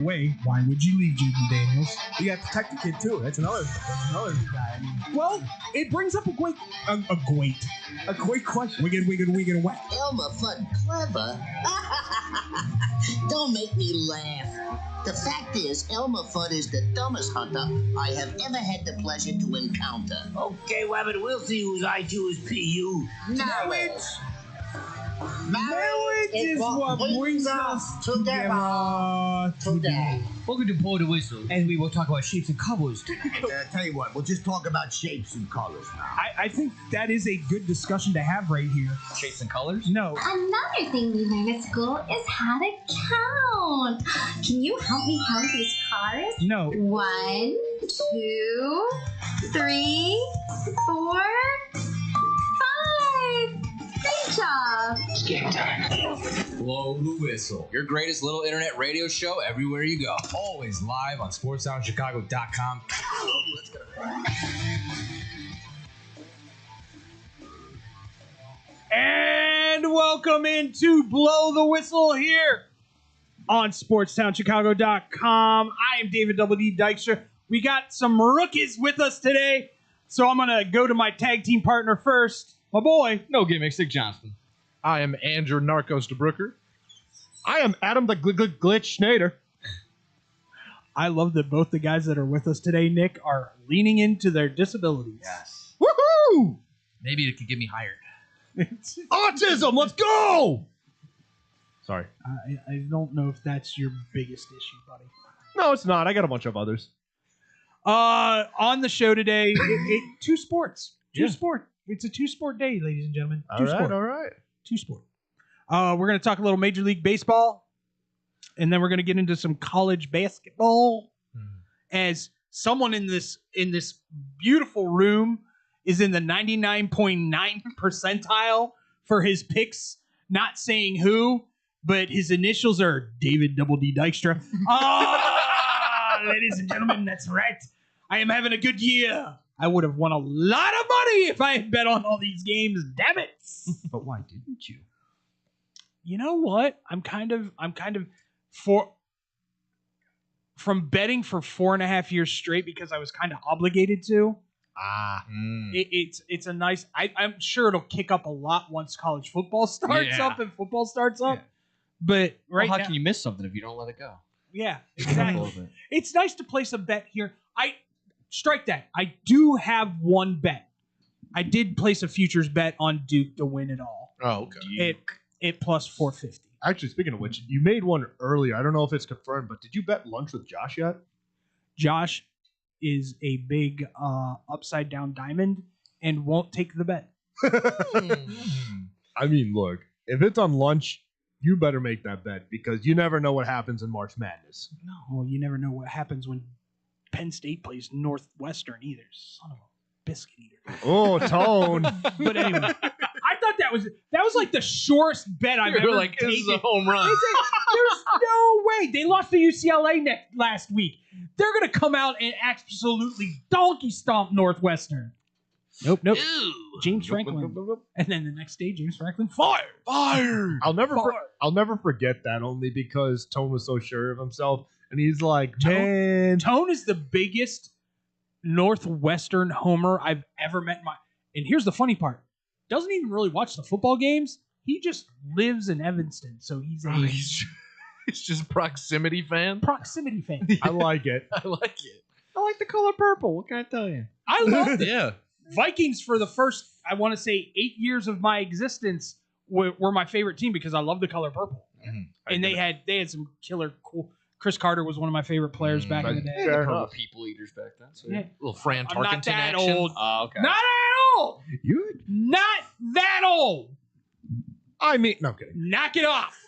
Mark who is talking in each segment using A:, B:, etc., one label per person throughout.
A: way, why would you leave Jaden Daniels?
B: You got to protect the kid too. That's another guy. I mean,
A: Well, it brings up a great question. Wiggin' whack.
C: Elmer Fudd clever? Don't make me laugh. The fact is, Elmer Fudd is the dumbest hunter I have ever had the pleasure to encounter.
D: Okay, Wabbit, we'll see whose IQ is PU.
C: Marriage.
A: Marriage is what brings us together today.
D: Welcome to Blow the Whistle, and we will talk about shapes and colors.
C: Tell you what, we'll just talk about shapes and colors now.
A: I think that is a good discussion to have right here.
D: Shapes and colors?
A: No.
E: Another thing we learn at school is how to count. Can you help me count these cars?
A: No.
E: 1, 2, 3, 4, 5. Great job.
F: Blow the Whistle, your greatest little internet radio show everywhere you go. Always live on sportsoundchicago.com. Let's go.
A: And welcome into Blow the Whistle here on sportsoundchicago.com. I am David Double D Dykstra. We got some rookies with us today, so I'm going to go to my tag team partner first. My boy.
G: No gimmicks, Dick Johnston.
H: I am Andrew Narcos DeBrooker. I am Adam the Glitch Schneider.
A: I love that both the guys that are with us today, Nick, are leaning into their disabilities.
G: Yes.
H: Woohoo!
G: Maybe it could get me hired.
H: Autism, let's go! Sorry.
A: I don't know if that's your biggest issue, buddy.
H: No, it's not. I got a bunch of others.
A: On the show today, two sports. It's a two-sport day, ladies and gentlemen.
H: All right.
A: Two-sport. We're going to talk a little Major League Baseball, and then we're going to get into some college basketball. As someone in this beautiful room is in the 99.9 percentile for his picks, not saying who, but his initials are David Double D Dykstra. Ladies and gentlemen, that's right. I am having a good year. I would have won a lot of money if I had bet on all these games. Damn it!
G: But why didn't you?
A: You know what? I'm kind of from betting for 4.5 years straight because I was kind of obligated to. It's a nice. I'm sure it'll kick up a lot once college football starts up and football starts up. Yeah. But
G: how can you miss something if you don't let it go?
A: Yeah, exactly. It's nice to place a bet here. Strike that. I do have one bet. I did place a futures bet on Duke to win it all.
H: Oh, okay.
A: It plus 450.
H: Actually, speaking of which, you made one earlier. I don't know if it's confirmed, but did you bet lunch with Josh yet?
A: Josh is a big upside down diamond and won't take the bet.
H: I mean, look, if it's on lunch, you better make that bet because you never know what happens in March Madness.
A: No, you never know what happens when Penn State plays Northwestern either. Son of a biscuit eater.
H: Oh, Tone.
A: But anyway, I thought that was like the shortest bet I've ever taken.
G: This is a home run.
A: There's no way. They lost to UCLA last week. They're going to come out and absolutely donkey stomp Northwestern. Nope.
G: Ew.
A: James Franklin. And then the next day, James Franklin fired.
H: I'll never forget that only because Tone was so sure of himself. And he's like, man.
A: Tone is the biggest Northwestern homer I've ever met in my... And here's the funny part. Doesn't even really watch the football games. He just lives in Evanston. So he's
G: just proximity fan?
A: Proximity fan.
H: I like it.
G: I like the color purple. What can I tell you?
A: I love it.
G: Yeah.
A: Vikings for the first, I want to say, 8 years of my existence were my favorite team because I love the color purple. Mm-hmm. And they had some killer cool... Chris Carter was one of my favorite players back in the day.
G: Fair enough. People eaters back then. So yeah. Little Fran Tarkenton
A: not that
G: action.
A: Old.
G: Oh, okay.
A: Not that old.
H: You
A: not that old.
H: I mean, no, I'm kidding.
A: Knock it off.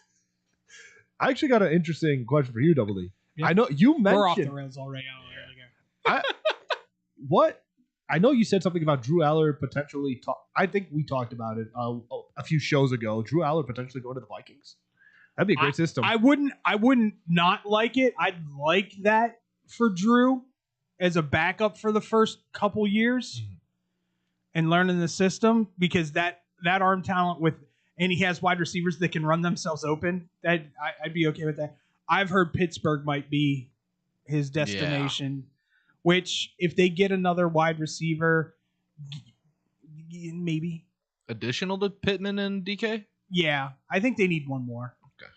H: I actually got an interesting question for you, Double D.
A: Yep.
H: I know you mentioned
A: we're off the rails already.
H: What? I know you said something about Drew Aller potentially. I think we talked about it a few shows ago. Drew Aller potentially going to the Vikings. That'd be a great system.
A: I wouldn't not like it. I'd like that for Drew as a backup for the first couple years and learning the system because that arm talent and he has wide receivers that can run themselves open. That I'd be okay with that. I've heard Pittsburgh might be his destination. Which, if they get another wide receiver, maybe.
G: Additional to Pittman and DK?
A: Yeah, I think they need one more.
G: Okay.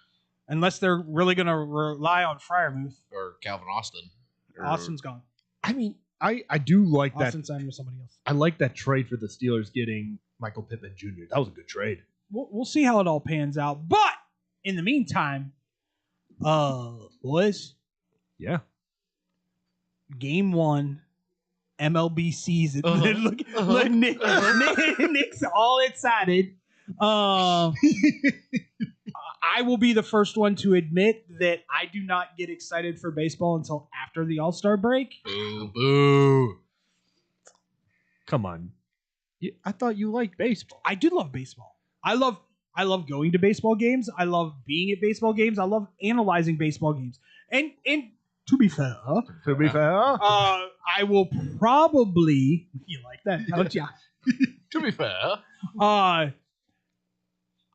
A: Unless they're really going to rely on Freiermuth.
G: Or Calvin Austin.
A: Austin's gone.
H: I mean, I do like
A: Austin
H: that.
A: signed with somebody else.
H: I like that trade for the Steelers getting Michael Pittman Jr. That was a good trade.
A: We'll see how it all pans out. But in the meantime, boys,
H: Yeah.
A: Game 1, MLB season. Look, Nick's all excited. I will be the first one to admit that I do not get excited for baseball until after the All-Star break.
G: Boo, boo.
H: Come on. I thought you liked baseball.
A: I do love baseball. I love going to baseball games. I love being at baseball games. I love analyzing baseball games. And to be fair, I will probably you like that, don't you?
G: To be fair.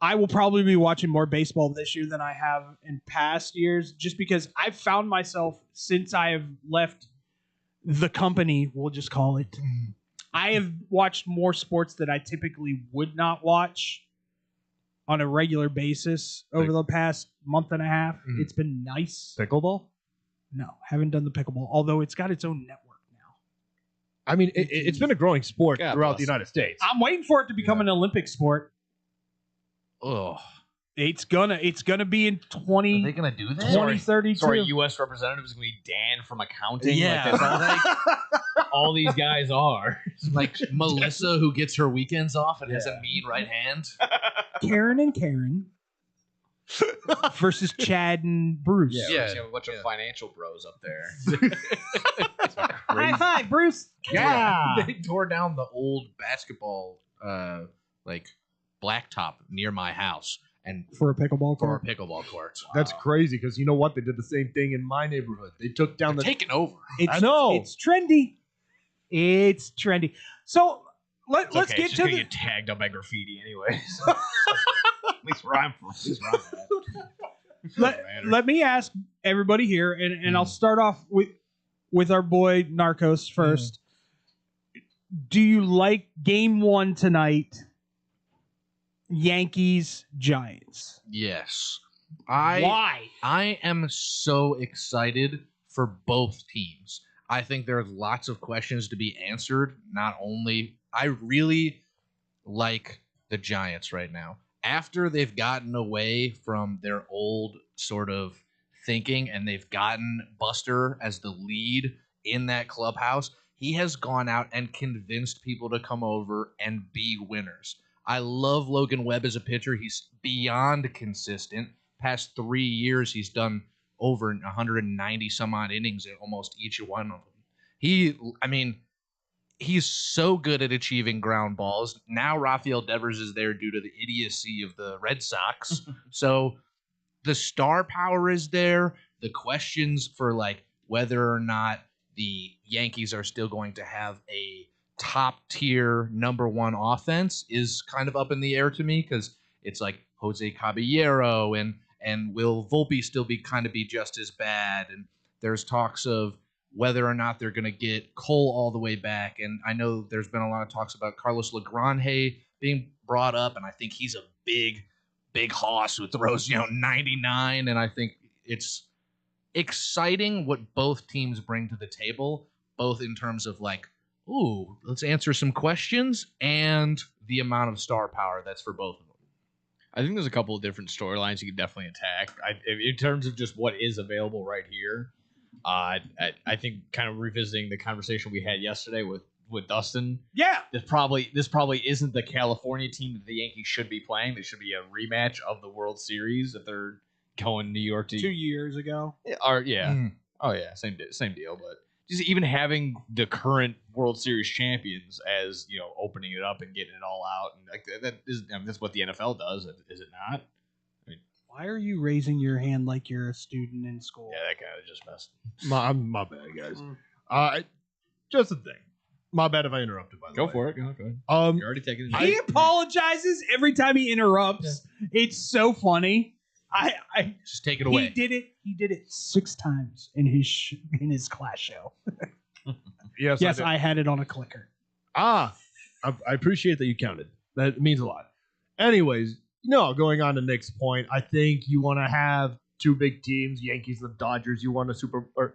A: I will probably be watching more baseball this year than I have in past years, just because I've found myself since I have left the company, we'll just call it. I have watched more sports that I typically would not watch on a regular basis over the past month and a half. It's been nice.
H: Pickleball?
A: No, haven't done the pickleball, although it's got its own network now.
H: I mean, it's been a growing sport
G: God
H: throughout
G: bless
H: the United States.
A: I'm waiting for it to become an Olympic sport.
G: Oh.
A: It's gonna be in
G: Are they going to do that?
A: 2032.
I: So our U.S. representative is going to be Dan from accounting.
G: Yeah.
I: Like, that's all these guys are.
G: Like Melissa, who gets her weekends off and has a mean right hand.
A: Karen and Karen versus Chad and Bruce.
I: Yeah. We have a bunch of financial bros up there.
A: High five, Bruce.
H: Yeah.
G: They tore down the old basketball blacktop near my house and
A: For a pickleball
G: for a
A: court.
G: pickleball court.
H: That's crazy because you know what? They did the same thing in my neighborhood. They took down
G: They're taking over.
A: It's,
H: I know.
A: It's trendy. It's trendy. So let's
I: Okay,
A: get
I: it's just
A: to
I: gonna
A: the.
I: get tagged up by graffiti anyways. At least where I'm from.
A: Let me ask everybody here, and I'll start off with our boy Narcos first. Do you like Game 1 tonight? Yankees Giants.
G: Yes.
A: Why?
G: I am so excited for both teams. I think there's lots of questions to be answered. Not only, I really like the Giants right now. After they've gotten away from their old sort of thinking and they've gotten Buster as the lead in that clubhouse, he has gone out and convinced people to come over and be winners. I love Logan Webb as a pitcher. He's beyond consistent. Past 3 years, he's done over 190 some odd innings in almost each one of them. He's so good at achieving ground balls. Now Rafael Devers is there due to the idiocy of the Red Sox. So the star power is there. The questions for whether or not the Yankees are still going to have a top tier number one offense is kind of up in the air to me, because it's like Jose Caballero and will Volpe still be just as bad, and there's talks of whether or not they're going to get Cole all the way back, and I know there's been a lot of talks about Carlos Legrand being brought up, and I think he's a big hoss who throws 99, and I think it's exciting what both teams bring to the table, both in terms of let's answer some questions and the amount of star power that's for both of them.
I: I think there's a couple of different storylines you can definitely attack. In terms of just what is available right here, I think kind of revisiting the conversation we had yesterday with Dustin.
A: Yeah.
I: This probably isn't the California team that the Yankees should be playing. There should be a rematch of the World Series if they're going New York to
A: 2 years ago.
I: Oh yeah, same deal. But just even having the current World Series champions as opening it up and getting it all out, and that's what the NFL does, is it not?
A: Why are you raising your hand like you're a student in school?
I: Yeah, that kind of just messed.
H: My bad, guys. Just a thing. My bad if I interrupted, by the way.
I: Go for it. Go ahead.
H: You're
I: already taking it.
A: He apologizes every time he interrupts. Yeah. It's so funny. I
G: Just take it away.
A: He did it 6 times in his class show.
H: Yes,
A: I had it on a clicker.
H: I appreciate that you counted. That means a lot. Anyways, going on to Nick's point, I think you want to have 2 big teams, Yankees and the Dodgers. You want a Super Bowl.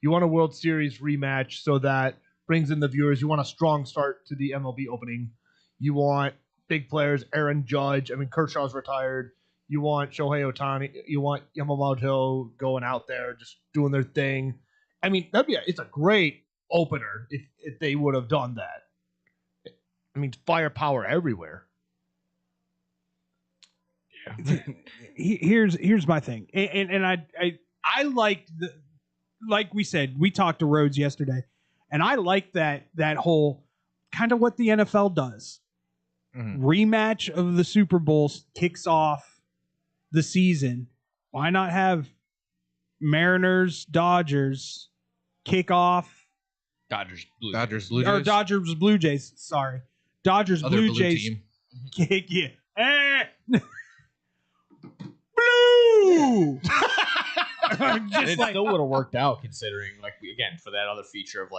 H: You want a World Series rematch, so that brings in the viewers. You want a strong start to the MLB opening. You want big players, Aaron Judge. I mean, Kershaw's retired. You want Shohei Ohtani. You want Yamamoto going out there, just doing their thing. I mean, it's a great opener if they would have done that. I mean, firepower everywhere.
I: Yeah.
A: Here's my thing, and I liked like we said, we talked to Rhodes yesterday, and I like that whole kind of what the NFL does. Rematch of the Super Bowls kicks off the season. Why not have Mariners, Dodgers kick off?
I: Dodgers, Blue
G: Jays.
A: Or Dodgers, Blue Jays. Sorry. Dodgers,
G: Other
A: Blue
G: blue
A: Jays.
G: team.
A: Kick you. Blue!
I: And it still would have worked out considering, again, for that other feature of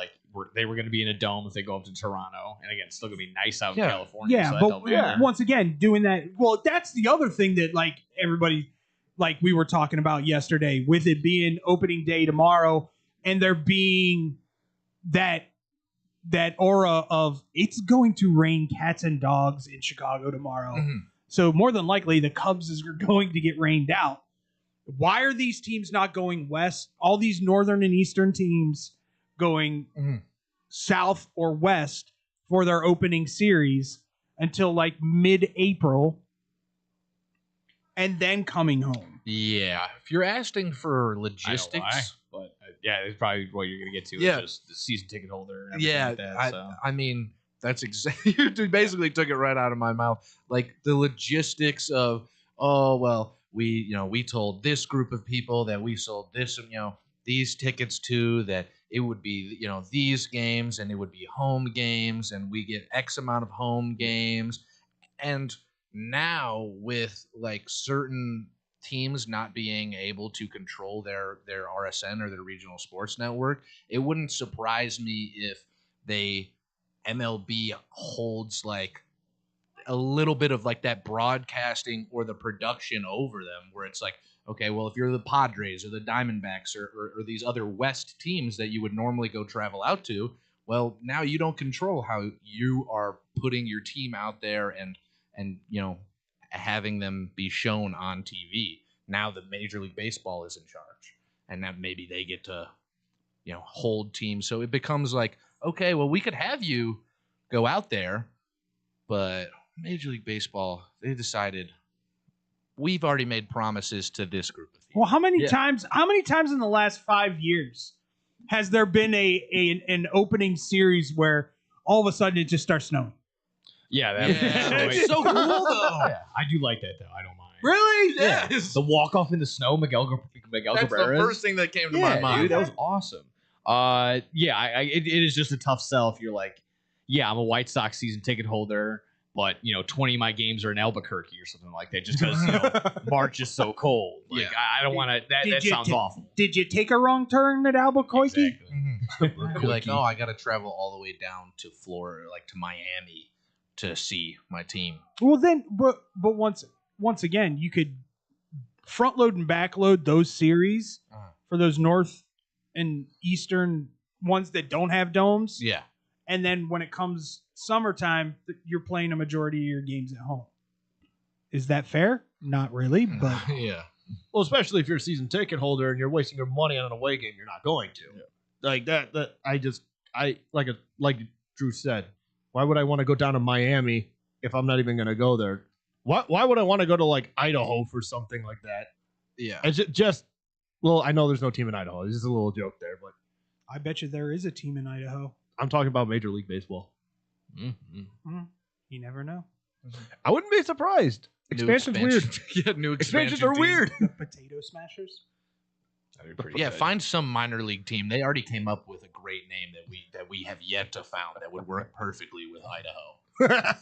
I: they were going to be in a dome if they go up to Toronto, and again, it's still going to be nice out in California.
A: Yeah,
I: so
A: but once again, doing that. Well, that's the other thing that everybody, we were talking about yesterday, with it being opening day tomorrow, and there being that aura of it's going to rain cats and dogs in Chicago tomorrow. So more than likely, the Cubs are going to get rained out. Why are these teams not going west? All these northern and eastern teams going south or west for their opening series until mid-April and then coming home.
G: Yeah. If you're asking for
I: I don't know
G: logistics.
I: why, but yeah, it's probably what you're going to get to.
G: Yeah.
I: Is just the season ticket holder. And everything like that,
G: I mean, that's exactly. You basically took it right out of my mouth. The logistics of, we told this group of people that we sold this, these tickets to, that it would be, these games, and it would be home games, and we get X amount of home games. And now with certain teams not being able to control their RSN or their regional sports network, it wouldn't surprise me if MLB holds a little bit of that broadcasting or the production over them, where it's okay, well, if you're the Padres or the Diamondbacks or these other West teams that you would normally go travel out to, well, now you don't control how you are putting your team out there and having them be shown on TV. Now the Major League Baseball is in charge, and that maybe they get to hold teams. So it becomes okay, well, we could have you go out there, but Major League Baseball, they decided we've already made promises to this group of people.
A: Well, how many times in the last 5 years has there been an opening series where all of a sudden it just starts snowing?
I: Yeah,
G: it's so cool though.
I: Yeah, I do like that though. I don't mind.
G: Really?
I: Yeah.
G: Yes.
I: The walk off in the snow, Miguel
G: That's
I: Cabrera.
G: the first thing that came to my mind.
I: Dude, that was awesome. It is just a tough sell if you're I'm a White Sox season ticket holder, but 20 of my games are in Albuquerque or something like that, just because March is so cold. I don't want to. That sounds awful.
A: Did you take a wrong turn at Albuquerque?
G: Exactly. You're I got to travel all the way down to Florida, to Miami, to see my team.
A: Well, then, but once again, you could front load and back load those series for those north and eastern ones that don't have domes.
G: Yeah.
A: And then when it comes summertime, you're playing a majority of your games at home. Is that fair? Not really, but
G: yeah.
H: Well, especially if you're a season ticket holder and you're wasting your money on an away game, you're not going to. Yeah. Like Drew said, why would I want to go down to Miami if I'm not even going to go there? Why would I want to go to Idaho for something like that?
G: Yeah.
H: It's well, I know there's no team in Idaho. It's just a little joke there, but
A: I bet you there is a team in Idaho.
H: I'm talking about Major League Baseball.
A: Mm-hmm. You never know.
H: I wouldn't be surprised. Expansion's weird.
G: Yeah, new
H: Expansions are weird.
A: The Potato Smashers.
G: Yeah, find some minor league team. They already came up with a great name that we have yet to found that would work perfectly with Idaho.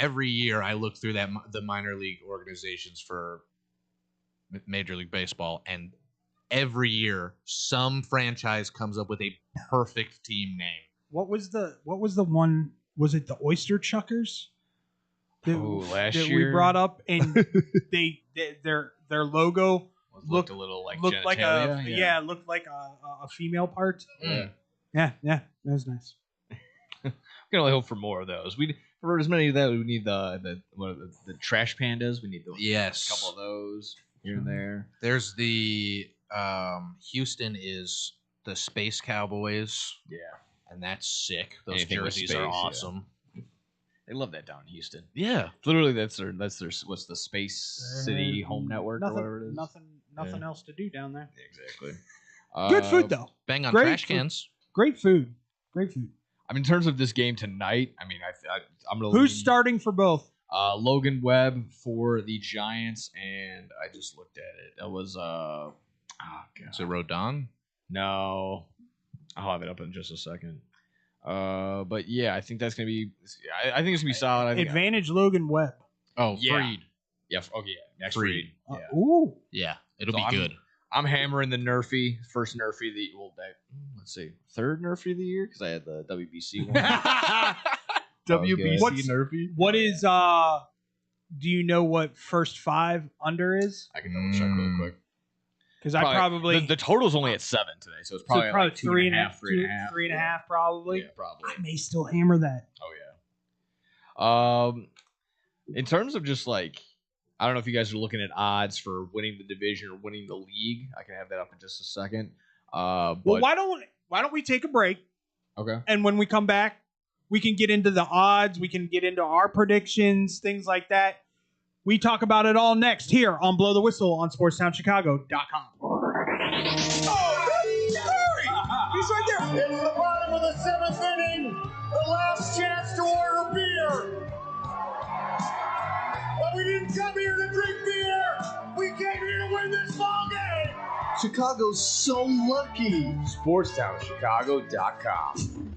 G: every year I look through the minor league organizations for Major League Baseball, and every year some franchise comes up with a perfect team name.
A: What was the one? Was it the Oyster Chuckers?
I: Last
A: that
I: year
A: we brought up, and their logo
I: looked a little like
A: looked like
I: genitalia,
A: looked like a female part.
I: Yeah.
A: Yeah, that was nice.
I: We can only hope for more of those. For as many of that, we need the trash pandas. We need a couple of those here and there.
G: There's the Houston is the Space Cowboys.
I: Yeah,
G: and that's sick. Those
I: Anything with
G: jerseys
I: space,
G: are awesome.
I: Yeah. They love that down in Houston.
G: Yeah,
I: literally that's their what's the Space City Home Network or whatever it is.
A: Nothing else to do down there.
I: Exactly.
A: Good food though.
G: Bang on
A: Great
G: trash
A: food.
G: cans.
A: Great food. Great food.
I: I mean, in terms of this game tonight, I mean, I'm gonna.
A: Who's starting for both?
I: Logan Webb for the Giants, and I just looked at it. It was
G: Is it Rodon?
I: No, I'll have it up in just a second. But yeah, I think that's gonna be. I think it's gonna be solid. I think
A: Advantage Logan Webb.
G: Oh,
I: Yeah.
G: Freed.
I: Yeah. Okay. Yeah. Next
G: Freed.
I: Freed. Yeah.
A: Ooh.
G: Yeah, it'll
I: So
G: be good.
I: I'm hammering the Nerfy, first Nerfy of the let's see, third Nerfy of the year because I had the WBC one.
H: WBC
A: What's-
H: Nerfy.
A: What is do you know what first 5 under is?
I: I can double check real quick.
A: Because I probably
I: the total's only at 7 today, so it's
A: so
I: probably, like
A: 3.5
I: 3.5.
A: 3.5 probably.
I: Yeah, probably.
A: I may still hammer that.
I: Oh yeah. In terms of just like, I don't know if you guys are looking at odds for winning the division or winning the league. I can have that up in just a second.
A: Well, why don't we take a break?
I: Okay.
A: And when we come back, we can get into the odds. We can get into our predictions, things like that. We talk about it all next here on Blow the Whistle on SportsTownChicago.com.
B: He's right there. It's the bottom of the 7th inning. The last chance to order beer. But we didn't come here to drink beer. We came here to win this ball game.
C: Chicago's so lucky.
F: SportsTownChicago.com.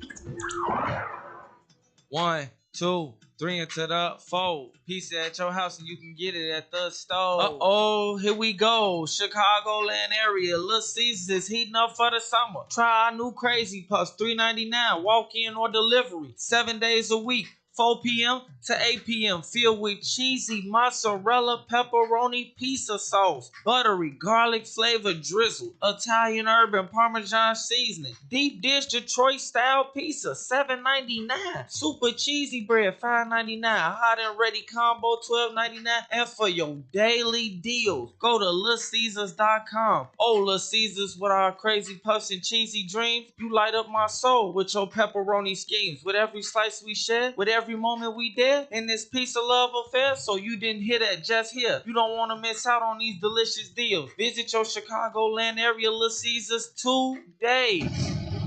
J: 1, 2, 3 into the 4. Pizza at your house and you can get it at the store. Uh-oh, here we go. Chicagoland area. Little Caesars is heating up for the summer. Try our new Crazy Puffs, $3.99. Walk in or delivery. 7 days a week. 4 p.m. to 8 p.m. Filled with cheesy mozzarella, pepperoni, pizza sauce, buttery, garlic flavored drizzle, Italian herb and Parmesan seasoning, deep dish Detroit style pizza, $7.99. Super cheesy bread, $5.99. Hot and ready combo, $12.99. And for your daily deals, go to LitCaesars.com. Oh, Little Caesars with our crazy puffs and cheesy dreams. You light up my soul with your pepperoni schemes. With every slice we share, with every moment we did in this piece of love affair, so you didn't hear that just here. You don't want to miss out on these delicious deals. Visit your Chicagoland area Little Caesars today.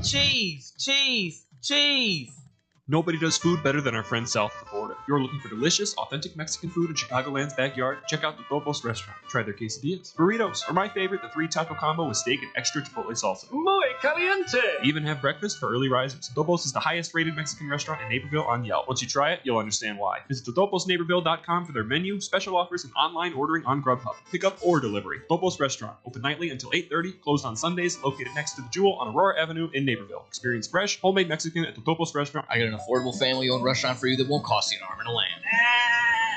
J: Cheese, cheese, cheese.
K: Nobody does food better than our friends south of the border. If you're looking for delicious, authentic Mexican food in Chicagoland's backyard, check out the Topos restaurant. Try their quesadillas, burritos, or my favorite, the 3-taco combo with steak and extra chipotle salsa.
B: Muy caliente.
K: Even have breakfast for early risers. Topos is the highest rated Mexican restaurant in Naperville on Yelp. Once you try it, you'll understand why. Visit totoposnaperville.com for their menu, special offers, and online ordering on Grubhub. Pickup or delivery. Topos Restaurant. Open nightly until 8:30. Closed on Sundays. Located next to the Jewel on Aurora Avenue in Naperville. Experience fresh, homemade Mexican at the Topos Restaurant.
F: I got an affordable family-owned restaurant for you that won't cost you an arm and a leg.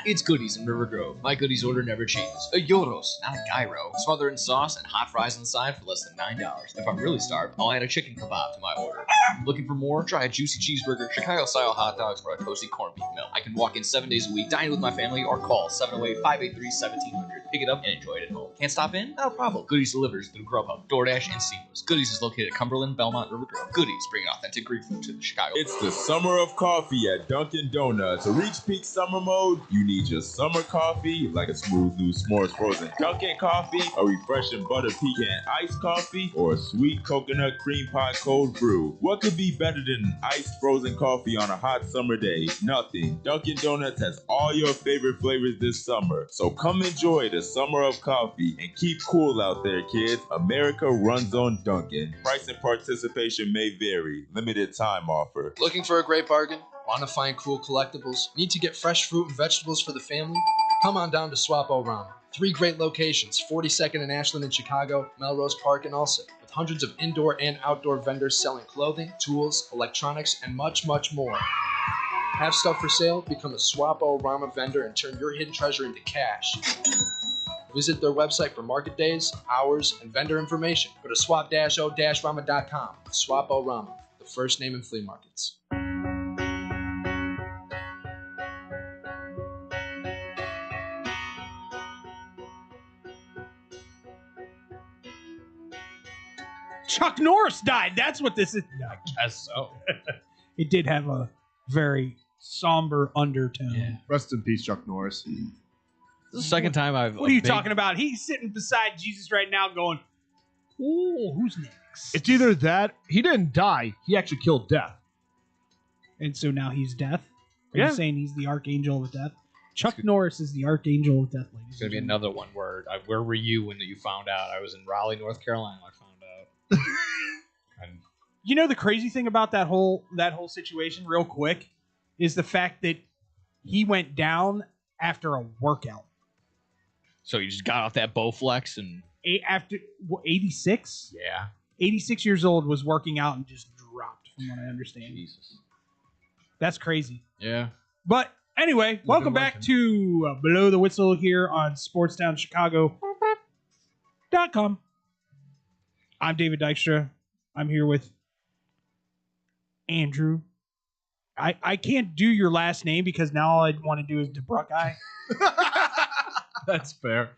F: It's Goodies in River Grove. My Goodies order never changes. A gyros, not a gyro. Smothered in sauce and hot fries on the side for less than $9. If I'm really starved, I'll add a chicken kebab to my order. Looking for more? Try a juicy cheeseburger, Chicago-style hot dogs, or a toasty corned beef meal. I can walk in 7 days a week, dine with my family, or call 708-583-1700. Pick it up and enjoy it at home. Can't stop in? Not a problem. Goodies delivers through Grubhub, DoorDash, and Seamless. Goodies is located at Cumberland, Belmont, River Grove. Goodies bring authentic Greek food to the Chicago.
L: It's the summer of coffee at Dunkin' Donuts. To reach peak summer mode, you need your summer coffee, like a smooth new s'mores frozen Dunkin' coffee, a refreshing butter pecan iced coffee, or a sweet coconut cream pie cold brew. What could be better than iced frozen coffee on a hot summer day? Nothing. Dunkin' Donuts has all your favorite flavors this summer. So come enjoy the summer of coffee and keep cool out there, kids. America runs on Dunkin'. Price and participation may vary. Limited time offer.
F: Looking for a great bargain?
M: Want to find cool collectibles? Need to get fresh fruit and vegetables for the family? Come on down to Swap-O-Rama. 3 great locations, 42nd and Ashland in Chicago, Melrose Park in Ulsan, with hundreds of indoor and outdoor vendors selling clothing, tools, electronics, and much, much more. Have stuff for sale? Become a Swap-O-Rama vendor and turn your hidden treasure into cash. Visit their website for market days, hours, and vendor information. Go to swap-o-rama.com. Swap-O-Rama, the first name in flea markets.
A: Chuck Norris died. That's what this is.
I: I guess so.
A: It did have a very somber undertone.
I: Yeah.
H: Rest in peace, Chuck Norris.
I: This is the second time I've.
A: What are you talking about? He's sitting beside Jesus right now going, "Ooh, who's next?"
H: It's either that he didn't die, he actually killed death.
A: And so now he's death? Are
H: Yeah.
A: you saying he's the archangel of death? Chuck Norris is the archangel of death, ladies.
I: It's going to be another one where were you when you found out? I was in Raleigh, North Carolina when I found out. And
A: You know the crazy thing about that whole situation, real quick, is the fact that he went down after a workout.
I: so you just got off that Bowflex and...
A: After 86?
I: Yeah.
A: 86 years old, was working out and just dropped, from what I understand.
I: Jesus.
A: That's crazy.
I: Yeah.
A: But anyway, welcome back to Below the Whistle here on SportsTownChicago.com. I'm David Dykstra. I'm here with Andrew. I can't do your last name because now all I want to do is DeBruckeye.
H: That's fair.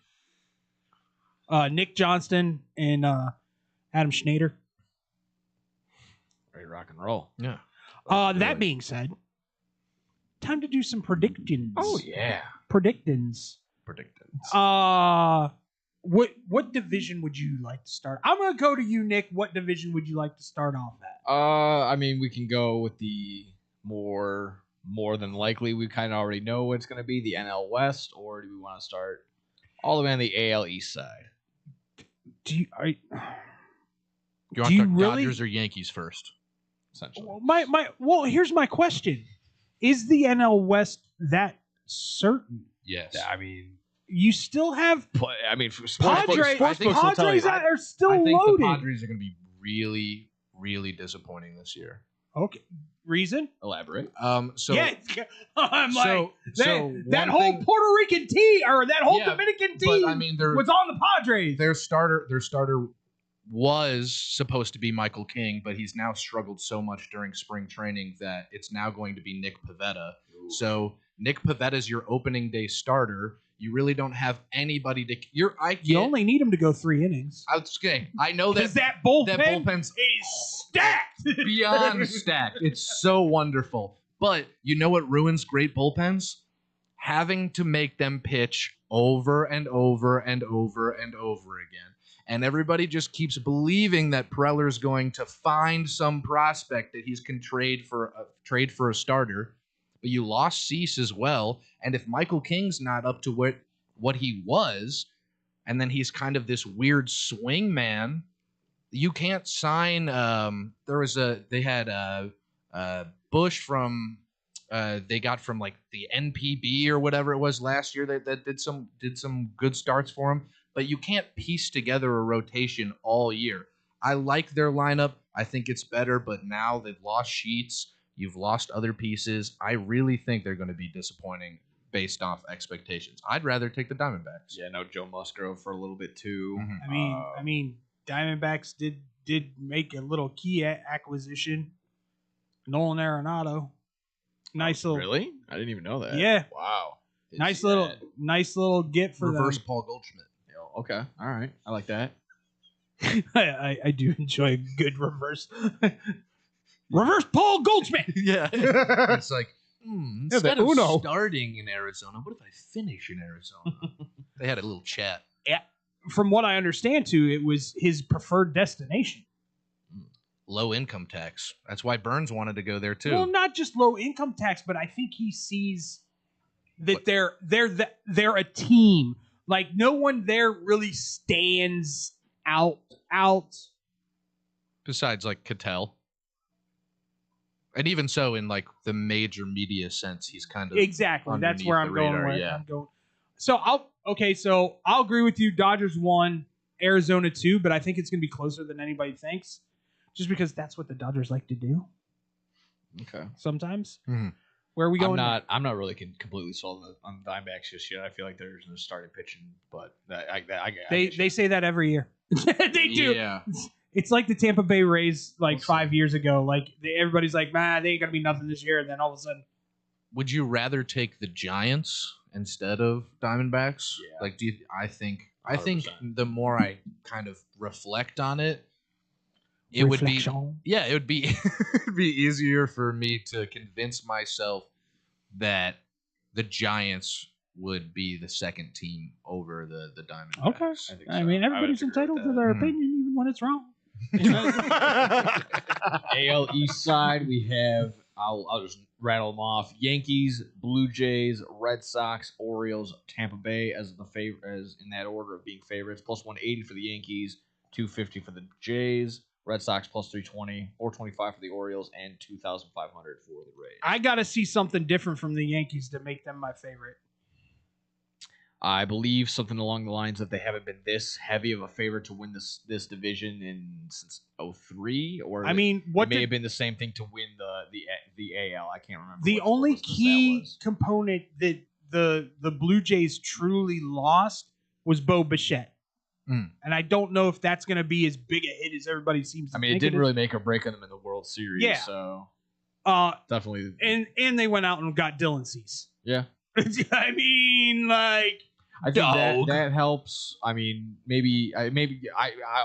A: Nick Johnston and Adam Schneider.
I: Ready to rock and roll.
G: Yeah.
A: That being said, time to do some predictions.
I: Oh, yeah.
A: Predictions. What division would you like to start? I'm going to go to you, Nick. What division would you like to start off at?
I: I mean, we can go with the more than likely. We kind of already know what it's going to be, the NL West, or do we want to start all the way on the AL East side?
G: You want
A: Do
G: to
A: you
G: talk
A: really-
G: Dodgers or Yankees first?
I: Essentially.
A: Well, here's my question. Is the NL West that certain?
G: Yes.
I: I mean,
A: You still have
G: Padres are still
A: loaded.
G: The Padres are going to be really, really disappointing this year.
A: Okay. Reason?
I: Elaborate.
G: So
A: yeah, I'm
G: so
A: that
G: one
A: whole
G: thing-
A: Puerto Rican team or that whole
G: Yeah,
A: Dominican
G: but,
A: team
G: I mean, they're-
A: was on the Padres.
G: their starter was supposed to be Michael King, but he's now struggled so much during spring training that it's now going to be Nick Pivetta.
I: Ooh.
G: So Nick Pavetta's your opening day starter. You really don't have anybody to.
A: You only need him to go 3 innings.
G: Okay, I know that
A: that bullpen
G: bullpen's
A: is stacked.
G: beyond stacked. It's so wonderful. But you know what ruins great bullpens? Having to make them pitch over and over and over and over again. And everybody just keeps believing that Preller's going to find some prospect that he's can trade for a starter. But you lost Cease as well. And if Michael King's not up to what he was, and then he's kind of this weird swing man, you can't sign. They had Bush from they got from like the NPB or whatever it was last year that did some good starts for him. But you can't piece together a rotation all year. I like their lineup. I think it's better, but now they've lost Sheets. You've lost other pieces. I really think they're going to be disappointing based off expectations. I'd rather take the Diamondbacks.
I: Yeah, no, Joe Musgrove for a little bit too.
G: Mm-hmm.
A: I mean, Diamondbacks did make a little key acquisition. Nolan Arenado. Nice little.
I: Really? I didn't even know that.
A: Yeah.
I: Wow.
A: Nice little get for
G: reverse
A: them.
G: Paul Goldschmidt.
I: Okay. All right. I like that.
A: I do enjoy a good reverse. Reverse Paul Goldschmidt.
G: Yeah. It's like, instead of
H: Uno.
G: starting in Arizona, what if I finish in Arizona? They had a little chat.
A: Yeah. From what I understand, too, it was his preferred destination.
G: Low income tax. That's why Burns wanted to go there too.
A: Well, not just low income tax, but I think he sees that they're a team. Like no one there really stands out.
G: Besides, like Cattell. And even so, in like the major media sense, he's kind of
A: exactly. That's where I'm going.
G: radar,
A: Where
G: yeah.
A: I'm going. So I'll agree with you. Dodgers 1, Arizona 2, but I think it's going to be closer than anybody thinks, just because that's what the Dodgers like to do.
I: Okay.
A: Sometimes.
G: Mm-hmm.
A: Where are we going?
I: I'm not really completely sold on the Diamondbacks just yet. I feel like there's no starting pitching, but
A: They say that every year. They do.
G: Yeah.
A: It's like the Tampa Bay Rays 5 years ago. Like everybody's like, man, they ain't gonna be nothing this year, and then all of a sudden,
G: Would you rather take the Giants instead of Diamondbacks?
I: Yeah.
G: Like, I think
I: 100%.
G: the more I kind of reflect on it, it would be it'd be easier for me to convince myself that the Giants would be the second team over the Diamondbacks.
A: okay. I mean, everybody's entitled to their opinion, even when it's wrong.
I: AL East side, we have I'll just rattle them off: Yankees, Blue Jays, Red Sox, Orioles, Tampa Bay as in that order of being favorites. Plus 180 for the Yankees, 250 for the Jays, Red Sox plus 320, 425 for the Orioles, and 2,500 for the Rays.
A: I gotta see something different from the Yankees to make them my favorite.
I: I believe something along the lines that they haven't been this heavy of a favorite to win this division since 2003, or
A: I mean,
I: it may have been the same thing to win the AL. I can't remember.
A: The only key component that the Blue Jays truly lost was Bo Bichette. And I don't know if that's going to be as big a hit as everybody seems to think.
I: I mean, it didn't really make or break on them in the World Series.
A: Yeah.
I: So
A: definitely. And they went out and got Dylan Cease.
I: Yeah.
A: I mean, like,
I: I think that helps. I mean, maybe I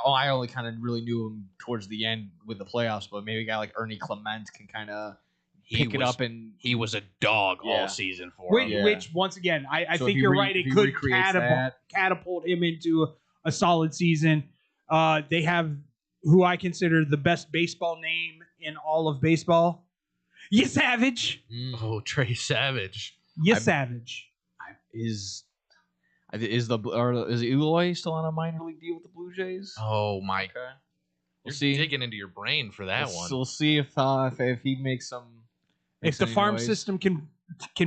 I: only kind of really knew him towards the end with the playoffs, but maybe a guy like Ernie Clement can kind of pick it up, and
G: he was a dog all season for him.
A: Which once again, I
I: So
A: think
I: if
A: you're
I: he
A: right.
I: if
A: It
I: he
A: could
I: recreates that-
A: catapult him into a solid season. They have who I consider the best baseball name in all of baseball. You Savage.
G: Oh, Trey Savage.
A: You Savage.
I: Is Eloy still on a minor league deal with the Blue Jays?
G: Oh my!
I: Okay.
G: You're
I: see.
G: digging into your brain for that one.
I: We'll see if he makes some.
A: If the farm system can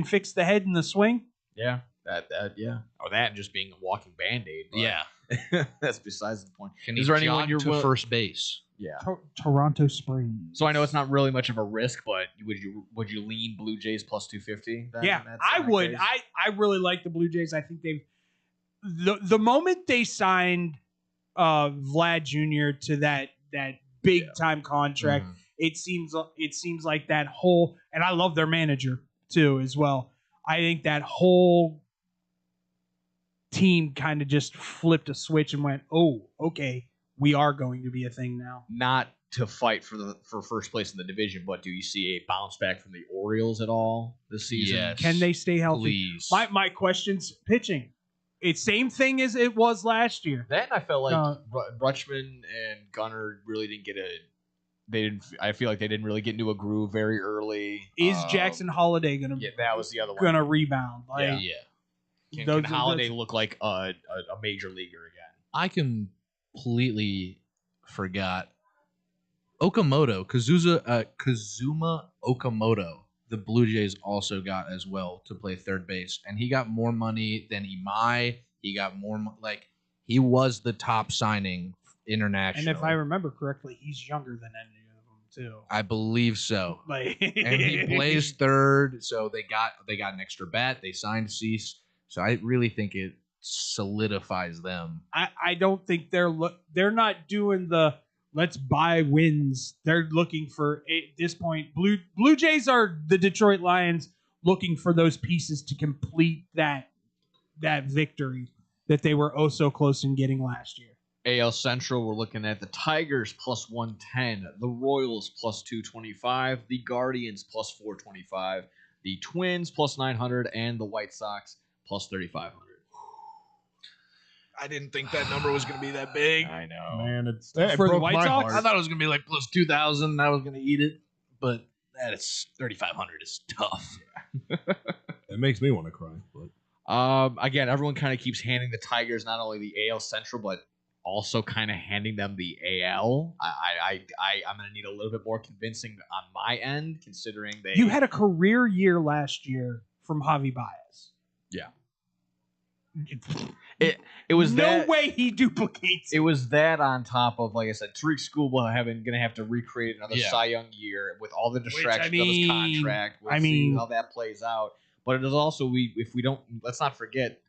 A: fix the head and the swing.
I: Yeah. That or that and just being a walking Band-Aid.
G: Yeah.
I: That's besides the point.
G: Can
I: Is
G: he
I: there anyone
G: jog
I: you're
G: to first base?
I: Yeah.
A: Toronto Springs.
I: So I know it's not really much of a risk, but would you lean Blue Jays plus 250?
A: Yeah, I would. I really like the Blue Jays. I think they've the moment they signed Vlad Jr. to that big time contract, it seems like that whole, and I love their manager too as well. I think that whole team kind of just flipped a switch and went, "Oh, okay, we are going to be a thing now."
I: Not to fight for first place in the division, but do you see a bounce back from the Orioles at all this season?
G: Yes.
A: Can they stay healthy?
G: Please.
A: My question's pitching. It's same thing as it was last year.
I: Then I felt like Rutschman and Gunnar really didn't get I feel like they didn't really get into a groove very early.
A: Is Jackson Holiday gonna?
I: Yeah, that was the other one.
A: Gonna rebound? Like,
I: yeah. Can Holiday look like a major leaguer again?
G: I completely forgot Okamoto, Kazuma Okamoto. The Blue Jays also got as well to play third base, and he got more money than Imai. He got more he was the top signing international.
A: And if I remember correctly, he's younger than any of them too.
G: I believe so.
A: Like,
G: and he plays third, so they got an extra bat. They signed Cease, so I really think it solidifies them.
A: I don't think they're not doing the let's buy wins. They're looking for at this point. Blue Jays are the Detroit Lions looking for those pieces to complete that victory that they were oh so close in getting last year.
I: AL Central, we're looking at the Tigers plus 110, the Royals plus 225, the Guardians plus 425, the Twins plus 900, and the White Sox plus 3,500.
G: I didn't think that number was going to be that big.
I: I know.
H: Man, it
A: for the
H: broke
A: White
H: my
A: Sox.
H: heart.
G: I thought it was going to be like plus 2,000. I was going to eat it, but that is 3,500 is tough.
H: It makes me want to cry. But
I: Again, everyone kind of keeps handing the Tigers not only the AL Central, but also kind of handing them the AL. I'm going to need a little bit more convincing on my end, considering they.
A: You had a career year last year from Javi Baez.
I: Yeah. It was
A: no
I: that,
A: way he duplicates.
I: It was that on top of, like I said, Tariq Schoolboy going to have to recreate another Cy Young year with all the distractions of his contract. We'll see how that plays out. But it is also let's not forget,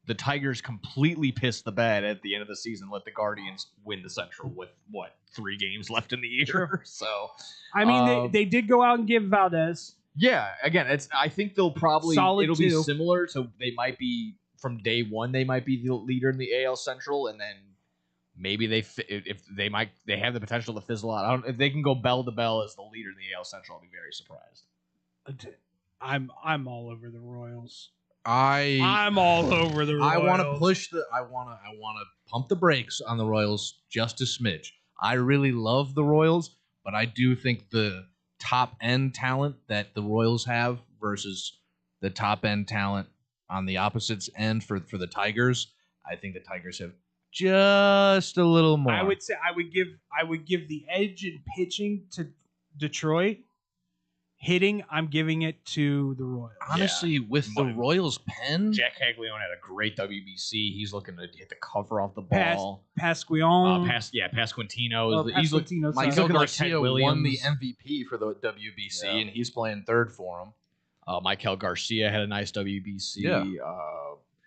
I: the Tigers completely pissed the bed at the end of the season. Let the Guardians win the Central with 3 games left in the year.
A: Sure.
I: So
A: I mean, they did go out and give Valdez.
I: Yeah, again, I think they'll probably it'll be similar. So they might be. From day one, they might be the leader in the AL Central, and then maybe they have the potential to fizzle out. If they can go bell to bell as the leader in the AL Central, I'll be very surprised.
A: I'm all over the Royals.
G: I'm
A: all over the Royals.
G: I want to push I want to pump the brakes on the Royals just a smidge. I really love the Royals, but I do think the top end talent that the Royals have versus the top end talent on the opposite end for the Tigers, I think the Tigers have just a little more.
A: I would say I would give the edge in pitching to Detroit. Hitting, I'm giving it to the Royals.
G: Honestly, with the Royals pen,
I: Jack Caglione had a great WBC. He's looking to hit the cover off the ball.
A: Pasquantino.
I: Pasquantino.
G: Pasquantino. Michael Garcia won the MVP for the WBC, and he's playing third for him.
I: Michael Garcia had a nice WBC.
G: Yeah.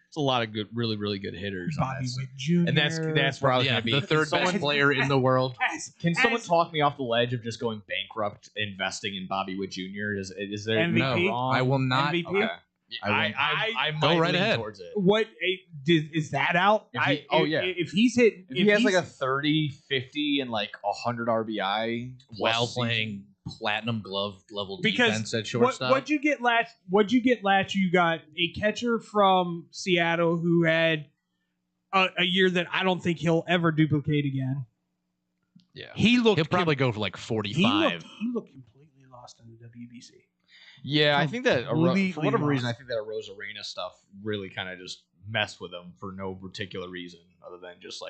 I: It's a lot of good, really, really good hitters.
A: Bobby Witt Jr.
I: And that's where I was going to be.
G: The third best player in the world.
I: Can someone talk me off the ledge of just going bankrupt investing in Bobby Witt Jr.? Is there
A: MVP?
I: wrong?
G: I will not.
A: MVP?
I: Okay.
G: I
I: might
G: go right
I: lean
G: ahead
I: towards it.
A: What is that out?
I: If he has like a 30, 50, and like 100 RBI
G: while playing platinum glove level
A: because
G: defense at shortstop.
A: What'd you get last? You got a catcher from Seattle who had a year that I don't think he'll ever duplicate again.
G: Yeah,
A: he'll
G: probably go for like 45.
A: He looked completely lost in the WBC.
I: Yeah, I think that for whatever reason, I
A: lost.
I: think that Arozarena stuff really kind of just messed with him for no particular reason other than just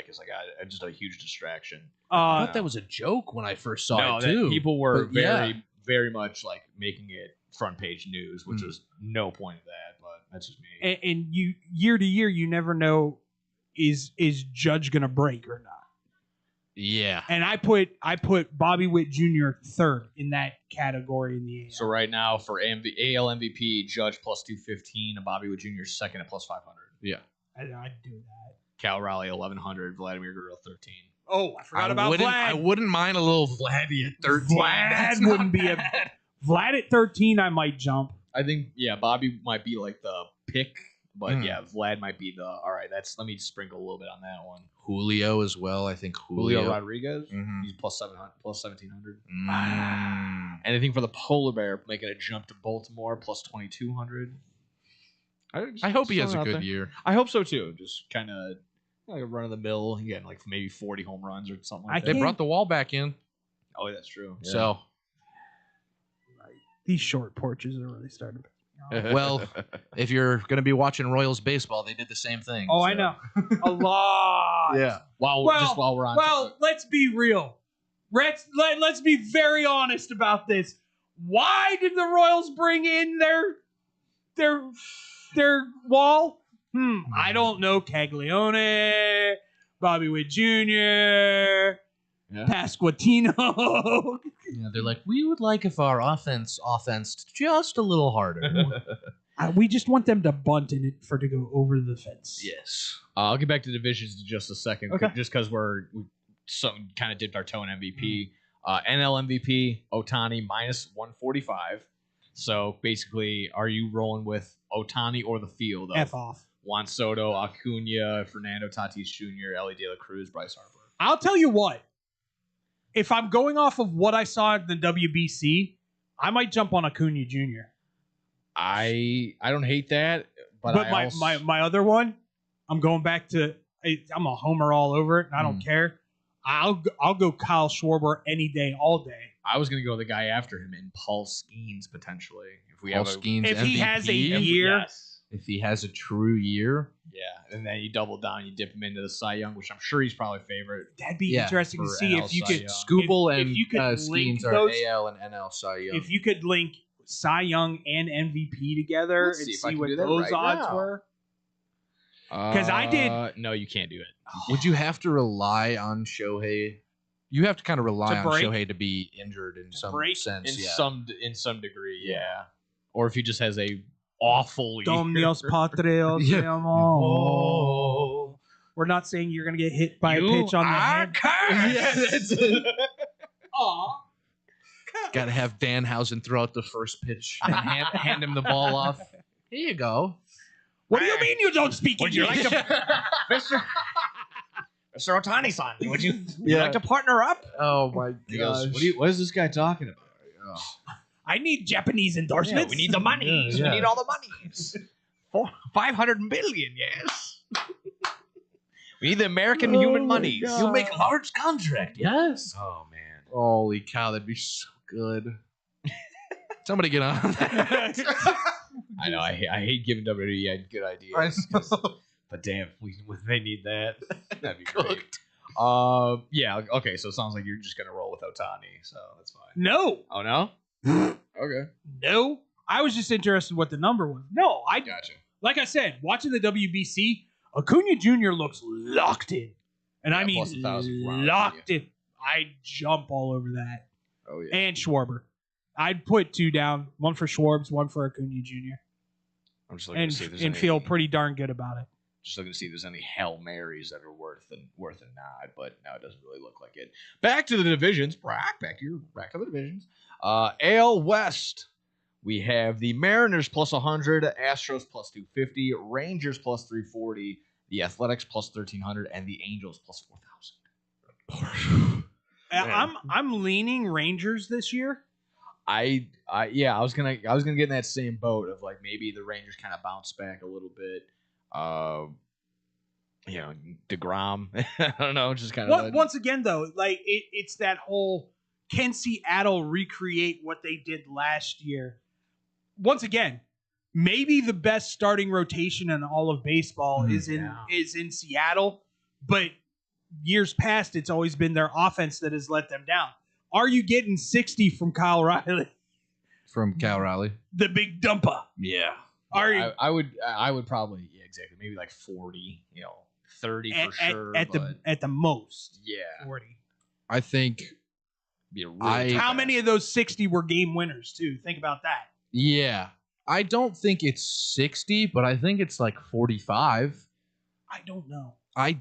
I: just a huge distraction.
G: I thought that was a joke when I first saw it too.
I: People were very much like making it front page news, which was no point of that. But that's just me.
A: And you year to year, you never know is Judge gonna break or not.
G: Yeah.
A: And I put Bobby Witt Jr. third in that category in the AL.
I: So right now for AL MVP, Judge plus 215, and Bobby Witt Jr. second at plus 500.
G: Yeah.
A: I'd do that.
I: Cal Raleigh 1100, Vladimir Guerrero 13.
A: Oh, I forgot about Vlad.
G: I wouldn't mind a little Vladdy at 13.
A: Vlad wouldn't be bad. Vlad at 13, I might jump.
I: I think Bobby might be like the pick, but Vlad might be the all right. Let me sprinkle a little bit on that one.
G: Julio as well. I think
I: Julio Rodriguez. Mm-hmm. He's plus 700, plus 1700. Anything for the Polar Bear making a jump to Baltimore plus 2200.
G: I hope he has a good year.
I: I hope so too. Just kind of like a run of the mill. Again, like maybe 40 home runs or something like that.
G: They brought the wall back in.
I: Oh, that's true. Yeah.
G: So
A: these short porches are really starting to.
G: Well, if you're going to be watching Royals baseball, they did the same thing.
A: Oh, so. I know. A lot.
G: Yeah.
I: While we're on.
A: Well, let's be real. Let's be very honest about this. Why did the Royals bring in their wall? I don't know. Caglione, Bobby Witt Jr., Pasquantino.
G: Yeah, they're like, we would like if our offense just a little harder.
A: We just want them to bunt in it to go over the fence.
G: Yes.
I: I'll get back to divisions in just a second,
A: okay.
I: Just because we kind of dipped our toe in MVP. NL MVP, Ohtani minus 145. So basically, are you rolling with Ohtani or the field?
A: F off.
I: Juan Soto, Acuna, Fernando Tatis Jr., Ellie De La Cruz, Bryce Harper.
A: I'll tell you what. If I'm going off of what I saw in the WBC, I might jump on Acuna Jr.
I: I don't hate that, but
A: my other one, I'm going back to. I'm a homer all over it, and I don't care. I'll go Kyle Schwarber any day, all day.
I: I was going to go the guy after him in Paul Skeens potentially. If
A: he has a year,
G: if he has a true year.
I: Yeah, and then you double down, you dip him into the Cy Young, which I'm sure he's probably favorite.
A: That'd be interesting to
I: for
A: see
I: NL
A: if you
I: Cy
A: could.
I: Young.
G: Scooble
A: if
G: and
A: you could link
G: Skeens are
A: those-
G: AL and NL Cy Young.
A: If you could link Cy Young and MVP together
I: Let's
A: and
I: see if
A: see
I: I can
A: what
I: do that
A: those
I: right
A: odds
I: now.
A: were. Because I did.
I: No, you can't do it.
G: Would you have to rely on Shohei? You have to kind of rely
A: To
G: on
A: break?
G: Shohei to be injured in some
A: break?
G: sense.
I: In some degree, yeah. Or if he just has a awful
A: Dom
I: year.
A: Dios Patrios,
G: Yeah.
A: te amo. We're not saying you're gonna get hit by a pitch on the head.
G: Yeah, that's it.
A: Aw.
G: Got to have Danhausen throw out the first pitch and hand him the ball off. Here you go.
A: What do you mean you don't speak
I: Would you
A: English?
I: like to, Mr. Otani-san? Would you
G: Yeah.
I: like to partner up?
G: Oh my
I: He goes,
G: gosh.
I: what is this guy talking about?
A: I need Japanese endorsements.
I: Yeah, we need the money.
G: Yeah.
I: We need all the money. 500 million, yes. We need the American human monies.
G: You make a large contract, yes.
I: Oh man.
G: Holy cow, that'd be so good. Somebody get on that.
I: I know. I hate giving WWE good ideas. But damn, they need that. That'd be great. Yeah. Okay. So it sounds like you're just gonna roll with Otani. So that's fine.
A: No,
I: Oh no. Okay.
A: no. I was just interested in what the number was. No, I
I: Gotcha.
A: like I said, watching the WBC, Acuna Jr. looks locked in, and I
I: Yeah,
A: mean
I: plus 1,000 rounds,
A: locked in. I'd jump all over that.
I: Oh yeah.
A: And Schwarber, I'd put two down, one for Schwarbs, one for Acuna Jr.
I: I'm just looking to see if
A: and
I: there's
A: and
I: any,
A: feel pretty darn good about it.
I: just looking to see if there's any Hail Marys that are worth a nod, but no, it doesn't really look like it. Back to the divisions. Back to the divisions. AL West. We have the Mariners plus 100, Astros plus 250, Rangers plus 340, the Athletics plus 1300, and the Angels plus 4,000.
A: I'm leaning Rangers this year.
I: I was gonna get in that same boat of like maybe the Rangers kind of bounce back a little bit. DeGrom. I don't know, just kind of
A: Once again, though, like it's that whole can Seattle recreate what they did last year? Once again, maybe the best starting rotation in all of baseball is in Seattle, but years past it's always been their offense that has let them down. Are you getting 60 from Kyle Riley?
G: From Cal Raleigh.
A: The big dumper.
G: Yeah.
A: Are you
I: I would probably exactly maybe like 40, 30 for sure
A: at the most?
I: Yeah.
A: 40.
G: I think
I: Be a really
A: How many of those 60 were game winners too? Think about that.
G: Yeah. I don't think it's 60, but I think it's like 45.
A: I don't know.
G: I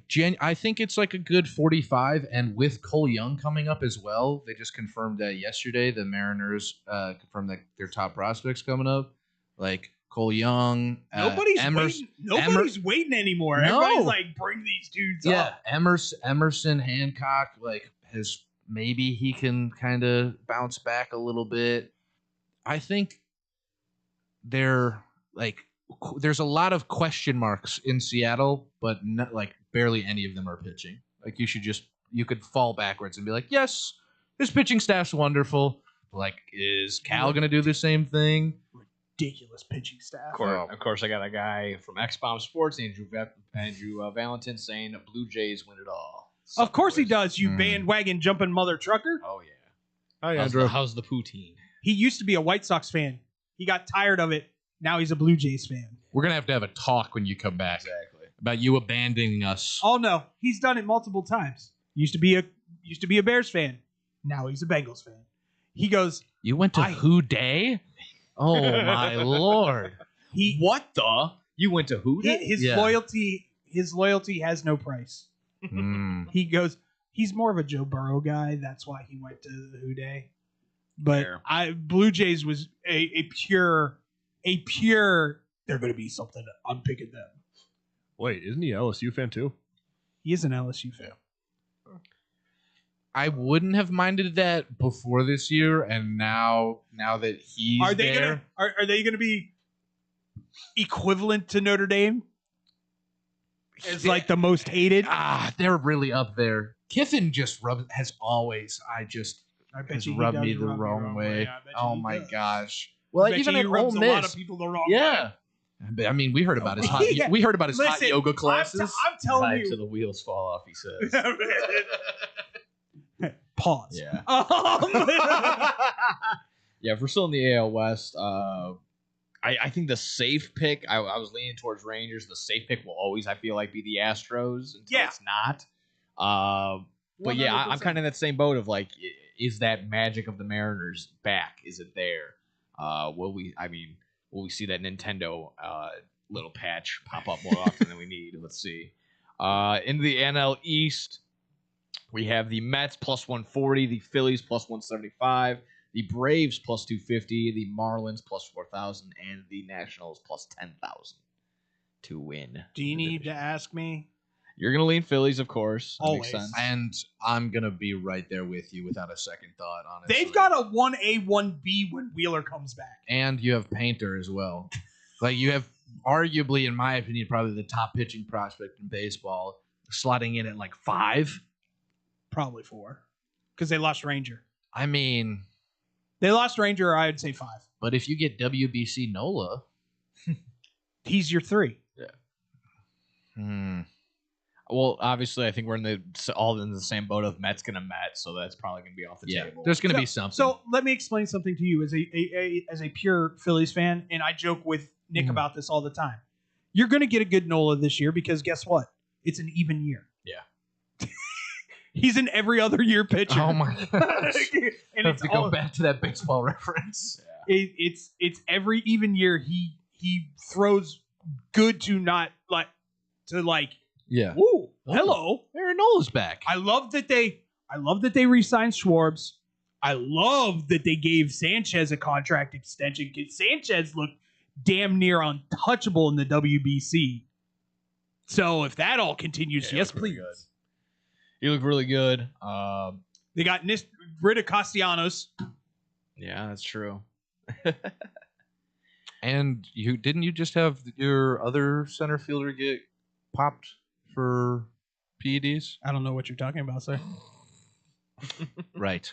G: think it's like a good 45, and with Cole Young coming up as well, they just confirmed that yesterday. The Mariners confirmed that their top prospects coming up, like Cole Young.
A: Nobody's waiting anymore.
G: No.
A: Everybody's like, bring these dudes up.
G: Emerson Hancock, like maybe he can kind of bounce back a little bit. I think there's a lot of question marks in Seattle, but not like barely any of them are pitching. Like you could fall backwards and be like, yes, this pitching staff's wonderful. Like, is Cal going to do the same thing?
A: Ridiculous pitching staff.
I: Of course, I got a guy from XBomb Sports, Andrew Valentin, saying Blue Jays win it all.
A: Of course he does, you bandwagon jumping mother trucker.
I: Oh, yeah.
H: Hi, Andrew.
I: How's the poutine?
A: He used to be a White Sox fan. He got tired of it. Now he's a Blue Jays fan.
G: We're going to have a talk when you come back.
I: Exactly.
G: About you abandoning us.
A: Oh no, he's done it multiple times. Used to be a Bears fan. Now he's a Bengals fan. He goes,
G: You went to Who Day? Oh my lord.
I: You went to Who Day?
A: His loyalty has no price. He goes, he's more of a Joe Burrow guy. That's why he went to the Who Day. But Blue Jays was a pure. They're going to be something. I'm picking them.
H: Wait, isn't he an LSU fan too?
A: He is an LSU fan.
G: I wouldn't have minded that before this year, and now that he's
A: Are they
G: there,
A: gonna be equivalent to Notre Dame? As like the most hated?
G: They're really up there. Kiffin just has always rubbed me the wrong way. Oh my gosh. Well,
A: I bet
G: even
A: you
G: at
A: he rubs
G: Ole
A: a lot
G: Miss,
A: of people the wrong way.
G: I mean, we heard about his hot.
A: Yeah.
G: We heard about his hot
A: Listen,
G: yoga classes.
A: I'm telling
I: Tied
A: you.
I: till the wheels fall off, he says.
A: Pause.
I: Yeah.
A: Um,
I: Yeah, if we're still in the AL West, I think the safe pick, I was leaning towards Rangers. The safe pick will always, I feel like, be the Astros until it's not. But yeah, I'm
A: 100%.
I: kind of in that same boat of like, is that magic of the Mariners back? Is it there? Will we see that Nintendo little patch pop up more often than we need? Let's see. In the NL East, we have the Mets plus 140, the Phillies plus 175, the Braves plus 250, the Marlins plus 4,000, and the Nationals plus 10,000 to win.
A: do you need to ask me?
I: You're going to lean Phillies, of course. That makes
A: Always.
I: sense.
G: And I'm gonna be right there with you without a second thought. Honestly,
A: They've got a 1A, 1B when Wheeler comes back.
G: and you have Painter as well. Like you have arguably, in my opinion, probably the top pitching prospect in baseball, slotting in at like 5.
A: Probably 4. Because they lost Ranger.
G: I mean,
A: They lost Ranger, I'd say 5.
G: but if you get WBC Nola,
A: He's your 3.
I: Well, obviously, I think we're all in the same boat of Mets going to Met, so that's probably going to be off the table.
G: there's gonna be something.
A: So let me explain something to you as a pure Phillies fan, and I joke with Nick about this all the time. You're going to get a good Nola this year because guess what? It's an even year.
I: Yeah.
A: He's an every other year pitcher.
G: Oh my gosh.
A: And
G: I have
A: it's
G: to go back to that baseball reference.
A: It's every even year he throws good to not like to like.
G: Yeah.
A: Ooh, hello.
G: Aaron Nola's back.
A: I love that they re-signed Schwartz. I love that they gave Sanchez a contract extension because Sanchez looked damn near untouchable in the WBC. So if that all continues, yes, please.
I: He looked really good.
A: They got rid of Castellanos.
I: Yeah, that's true.
G: And you just have your other center fielder get popped for PEDs?
A: I don't know what you're talking about, sir.
G: Right.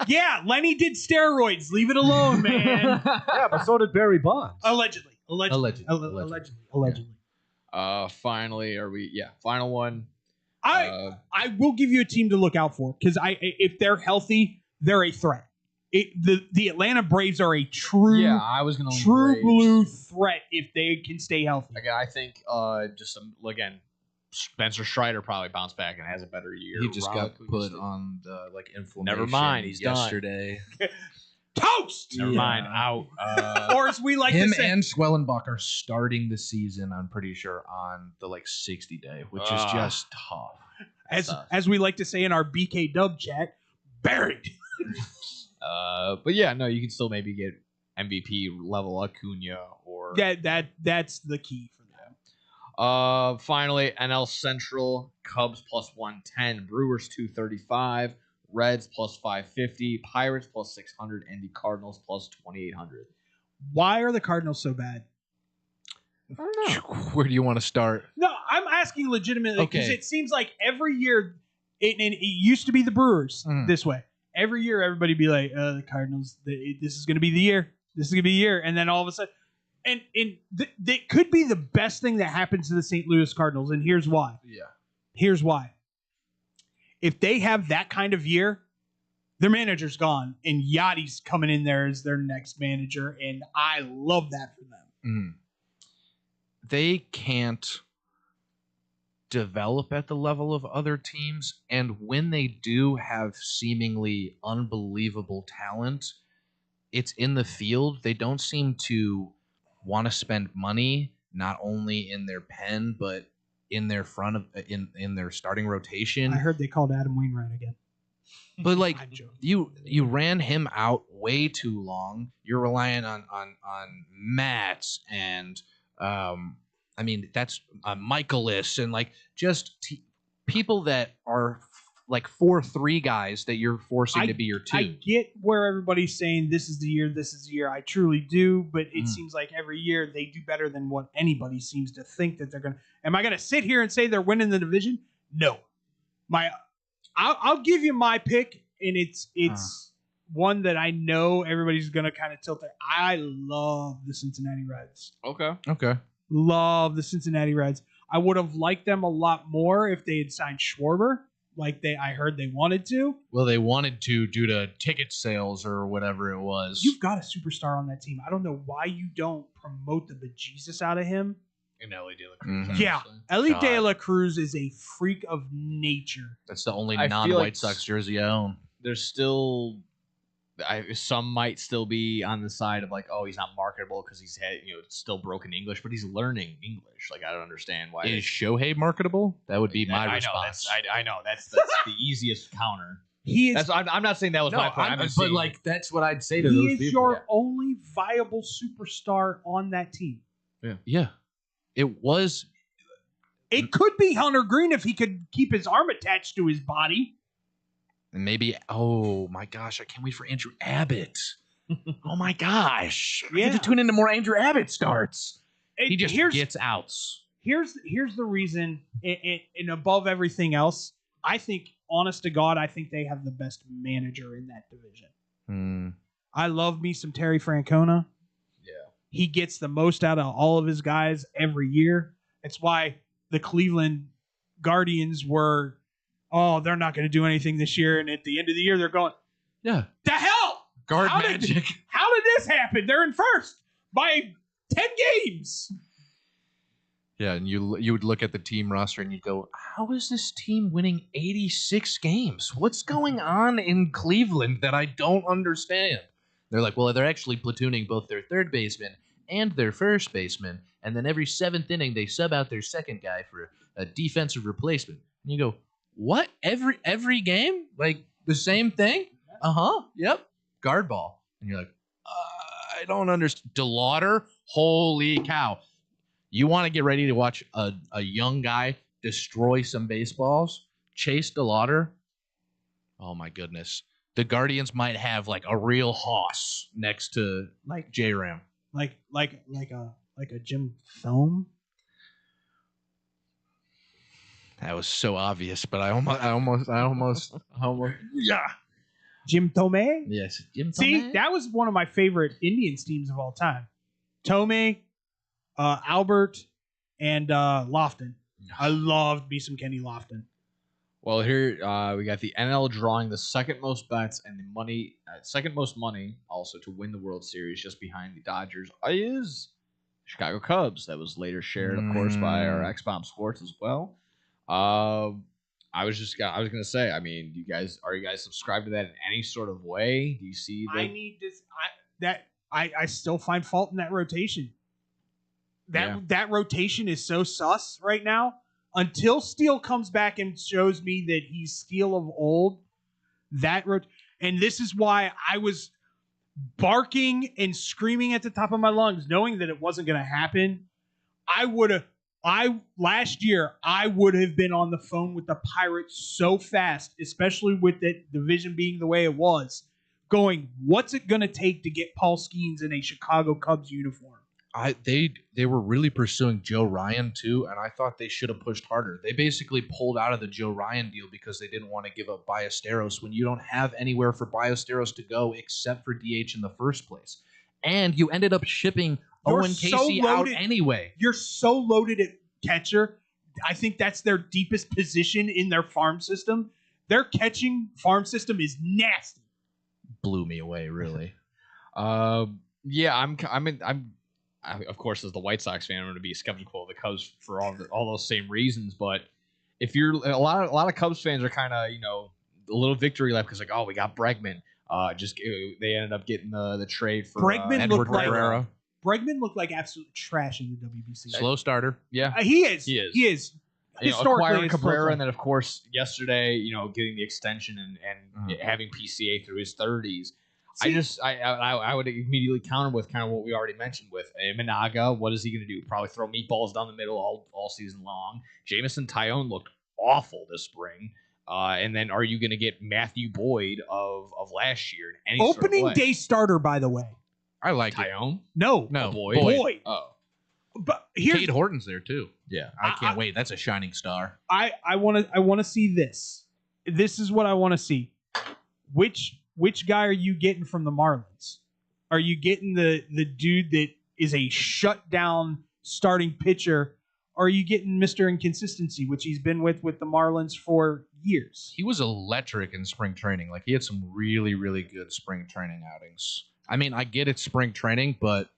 A: Yeah, Lenny did steroids. Leave it alone, man.
H: Yeah, but so did Barry Bonds.
A: Allegedly.
I: Finally, final one.
A: I will give you a team to look out for because if they're healthy, they're a threat. The Atlanta Braves are a true
I: I was going to
A: true blue threat if they can stay healthy.
I: Again, I think Spencer Strider probably bounced back and has a better year.
G: He just got put on the inflammation.
I: Never mind, he's
G: yesterday.
A: Toast.
I: Never mind, out.
A: Or as we like
G: him
A: to say,
G: and Schwellenbach are starting the season. I'm pretty sure on the 60 day, which is just tough.
A: As we like to say in our BK Dub chat, buried.
I: But yeah, no, you can still maybe get MVP level Acuna or
A: that's the key for them.
I: Finally, NL Central, Cubs plus 110, Brewers 235, Reds plus 550, Pirates plus 600, and the Cardinals plus 2,800.
A: Why are the Cardinals so bad?
G: I don't know. Where do you want to start?
A: No, I'm asking legitimately because
G: Okay.
A: it seems like every year, it used to be the Brewers this way. Every year, everybody be like, the Cardinals, this is going to be the year. This is going to be the year. And then all of a sudden, and it could be the best thing that happens to the St. Louis Cardinals. And here's why.
G: Yeah.
A: Here's why. If they have that kind of year, their manager's gone. And Yachty's coming in there as their next manager. And I love that for them.
G: They can't develop at the level of other teams, and when they do have seemingly unbelievable talent, it's in the field. They don't seem to want to spend money, not only in their pen but in their in their starting rotation.
A: I heard they called Adam Wainwright again.
G: But you ran him out way too long. You're relying on Mats and that's Michaelis and people that are 4-3 guys that you're forcing to be your 2.
A: I get where everybody's saying this is the year. I truly do, but it seems like every year they do better than what anybody seems to think that they're going to. Am I going to sit here and say they're winning the division? No. I'll give you my pick, and it's one that I know everybody's going to kind of tilt there. I love the Cincinnati Reds.
G: Okay.
A: Love the Cincinnati Reds. I would have liked them a lot more if they had signed Schwarber, like I heard they wanted to.
G: Well, they wanted to due to ticket sales or whatever it was.
A: You've got a superstar on that team. I don't know why you don't promote the bejesus out of him.
I: And Ellie De La Cruz.
A: Yeah, Ellie De La Cruz is a freak of nature.
G: That's the only
I: I feel
G: non-White
I: like
G: Sox jersey I own.
I: There's still, some might still be on the side of like, oh, he's not marketable because he's still broken English, but he's learning English. Like, I don't understand why.
G: Is Shohei marketable? That would be my
I: I know,
G: response.
I: I know that's the easiest counter.
A: He is.
I: I'm not saying that was my point.
G: But like that's what I'd say to
A: he
G: those
A: is
G: people.
A: your only viable superstar on that team.
G: Yeah. It was.
A: It could be Hunter Green if he could keep his arm attached to his body.
G: And maybe, oh my gosh, I can't wait for Andrew Abbott. Oh my gosh. I get to tune into more Andrew Abbott starts. He just gets outs.
A: Here's the reason, and above everything else, I think, honest to God, I think they have the best manager in that division. I love me some Terry Francona. He gets the most out of all of his guys every year. It's why the Cleveland Guardians were, they're not going to do anything this year. And at the end of the year, they're going,
G: the
A: hell?
G: Guard
A: how
G: magic.
A: How did this happen? They're in first by 10 games.
G: Yeah, and you would look at the team roster and you'd go, how is this team winning 86 games? What's going on in Cleveland that I don't understand? They're like, well, they're actually platooning both their third baseman and their first baseman, and then every seventh inning they sub out their second guy for a defensive replacement. And you go, what? Every game? Like the same thing? Yep. Guard ball. And you're like, I don't understand. DeLauder? Holy cow. You want to get ready to watch a young guy destroy some baseballs? Chase DeLauder? Oh my goodness. The Guardians might have like a real hoss next to
A: like
G: J-Ram.
A: Like a Jim Thome.
G: That was so obvious, but I almost yeah.
A: Jim Thome?
G: Yes, Jim Thome.
A: See, that was one of my favorite Indians teams of all time. Thome, Albert, and Lofton. I loved me some Kenny Lofton.
I: Well, here we got the NL drawing the second most bets and the money, second most money also to win the World Series, just behind the Dodgers is Chicago Cubs. That was later shared, of course, by our X-Bomb Sports as well. I was gonna say, I mean, are you guys subscribed to that in any sort of way? Do you see that?
A: I need this. I still find fault in that rotation. That rotation is so sus right now. Until Steele comes back and shows me that he's Steele of old, and this is why I was barking and screaming at the top of my lungs, knowing that it wasn't going to happen. Last year, I would have been on the phone with the Pirates so fast, especially with the division being the way it was, going, what's it going to take to get Paul Skeens in a Chicago Cubs uniform?
G: They were really pursuing Joe Ryan too, and I thought they should have pushed harder. They basically pulled out of the Joe Ryan deal because they didn't want to give up Ballesteros when you don't have anywhere for Ballesteros to go except for DH in the first place. And you ended up shipping Owen Casey out anyway.
A: You're so loaded at catcher. I think that's their deepest position in their farm system. Their catching farm system is nasty.
G: Blew me away, really.
I: Yeah, of course, as the White Sox fan, I'm going to be skeptical of the Cubs for all those same reasons. But if you're a lot of Cubs fans are kind of a little victory lap because like, oh, we got Bregman. They ended up getting the trade for Edward Cabrera.
A: Bregman looked like absolute trash in the WBC.
G: Slow starter. Yeah,
A: he is.
I: Acquiring Cabrera, and then of course yesterday, getting the extension and having PCA through his 30s. I would immediately counter with kind of what we already mentioned with Managa. What is he going to do? Probably throw meatballs down the middle all season long. Jamison Tyone looked awful this spring. And then are you going to get Matthew Boyd of last year? In any
A: opening
I: sort of way?
A: Day starter, by the way.
G: I like
I: Tyone.
A: No,
G: Boyd.
I: Oh,
A: but here's
G: Cade Horton's there too.
I: Yeah,
G: I can't wait. That's a shining star.
A: I want to see this. This is what I want to see. Which which guy are you getting from the Marlins? Are you getting the dude that is a shutdown starting pitcher? Or are you getting Mr. Inconsistency, which he's been with the Marlins for years?
G: He was electric in spring training. Like, he had some really, really good spring training outings. I mean, I get it's spring training, but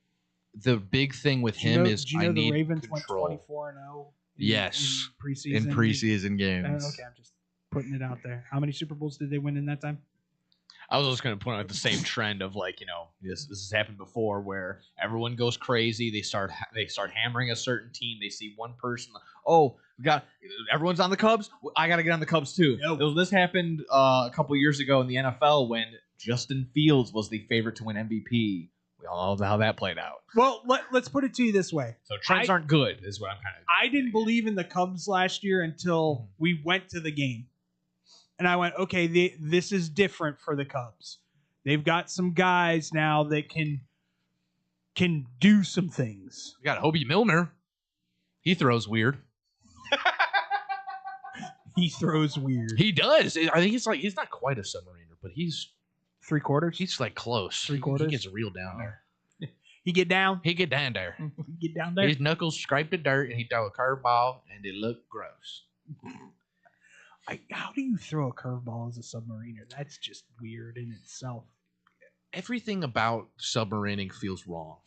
G: the big thing with him is I need
A: the Ravens
G: control.
A: went 24-0?
G: Yes,
A: in
G: preseason games.
A: Okay, I'm just putting it out there. How many Super Bowls did they win in that time?
I: I was just going to point out the same trend of like, this has happened before where everyone goes crazy. They start hammering a certain team. They see one person. Oh, everyone's on the Cubs. I got to get on the Cubs too. This happened a couple years ago in the NFL when Justin Fields was the favorite to win MVP. We all know how that played out.
A: Well, let's put it to you this way.
I: So trends aren't good, is what I'm kind of.
A: I didn't believe in the Cubs last year until we went to the game. And I went, okay, this is different for the Cubs. They've got some guys now that can do some things.
G: We got Hobie Milner. He throws weird.
A: He throws weird.
G: He does. I think he's not quite a submariner, but he's
A: 3/4.
G: He's like close.
A: 3/4.
G: He gets real down there.
A: He get down.
G: He get down there.
A: He get down there.
G: His knuckles scrape the dirt, and he throw a curveball, and it look gross.
A: How do you throw a curveball as a submariner? That's just weird in itself.
G: Everything about submarining feels wrong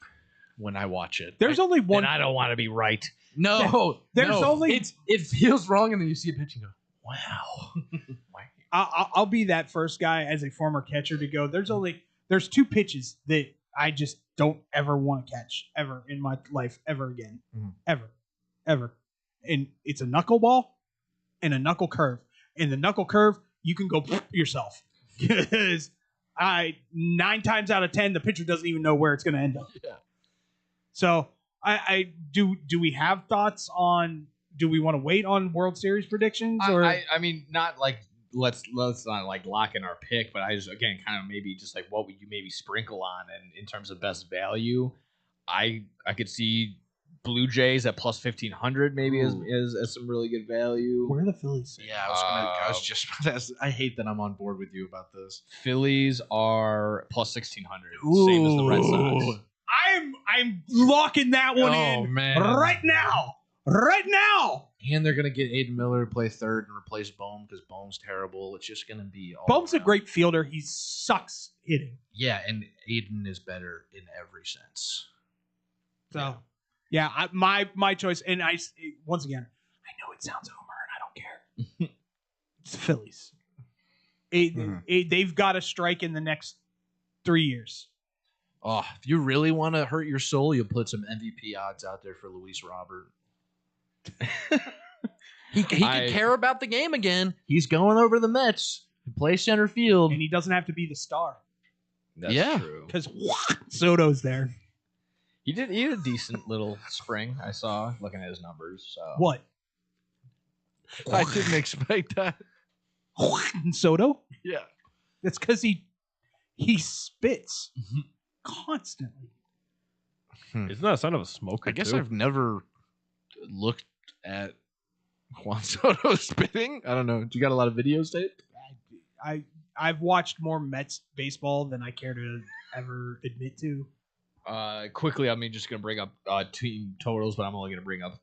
G: when I watch it.
A: There's only one.
I: And I don't want to be right.
G: No,
A: there's only.
G: It feels wrong, and then you see a pitch and go, "Wow."
A: I'll be that first guy as a former catcher to go. There's two pitches that I just don't ever want to catch ever in my life ever again, ever. And it's a knuckleball and a knuckle curve. And the knuckle curve, you can go yourself because 9 times out of 10 the pitcher doesn't even know where it's going to end up.
G: Yeah.
A: So I do we have thoughts on? Do we want to wait on World Series predictions? Or
I: I mean, not like let's not like lock in our pick, but I just again kind of maybe just like what would you maybe sprinkle on, and in terms of best value, I could see Blue Jays at plus 1,500 maybe as some really good value.
A: Where are the Phillies?
G: Yeah, I hate that I'm on board with you about this.
I: Phillies are plus 1,600, same as the Red Sox.
A: I'm locking that one in right now. Right now.
G: And they're going to get Aiden Miller to play third and replace Bohm because Bohm's terrible. It's just going to be all
A: Bohm's
G: around.
A: a great fielder. He sucks hitting.
G: Yeah, and Aiden is better in every sense.
A: So, yeah, my choice. And once again, I know it sounds homer, and I don't care. It's the Phillies. They've got to strike in the next 3 years.
G: Oh, if you really want to hurt your soul, you'll put some MVP odds out there for Luis Robert. he can care about the game again. He's going over the Mets to play center field,
A: and he doesn't have to be the star.
I: That's true.
A: Because Soto's there.
I: He did a decent little spring. I saw looking at his numbers. So.
A: What?
G: I didn't expect that.
A: Soto?
G: Yeah,
A: that's because he spits constantly.
H: Isn't that a sign of a smoker?
G: I guess
H: too?
G: I've never looked at Juan Soto spitting. I don't know. Do you got a lot of videos, Dave?
A: I've watched more Mets baseball than I care to ever admit to.
I: Quickly, I'm just going to bring up team totals, but I'm only going to bring up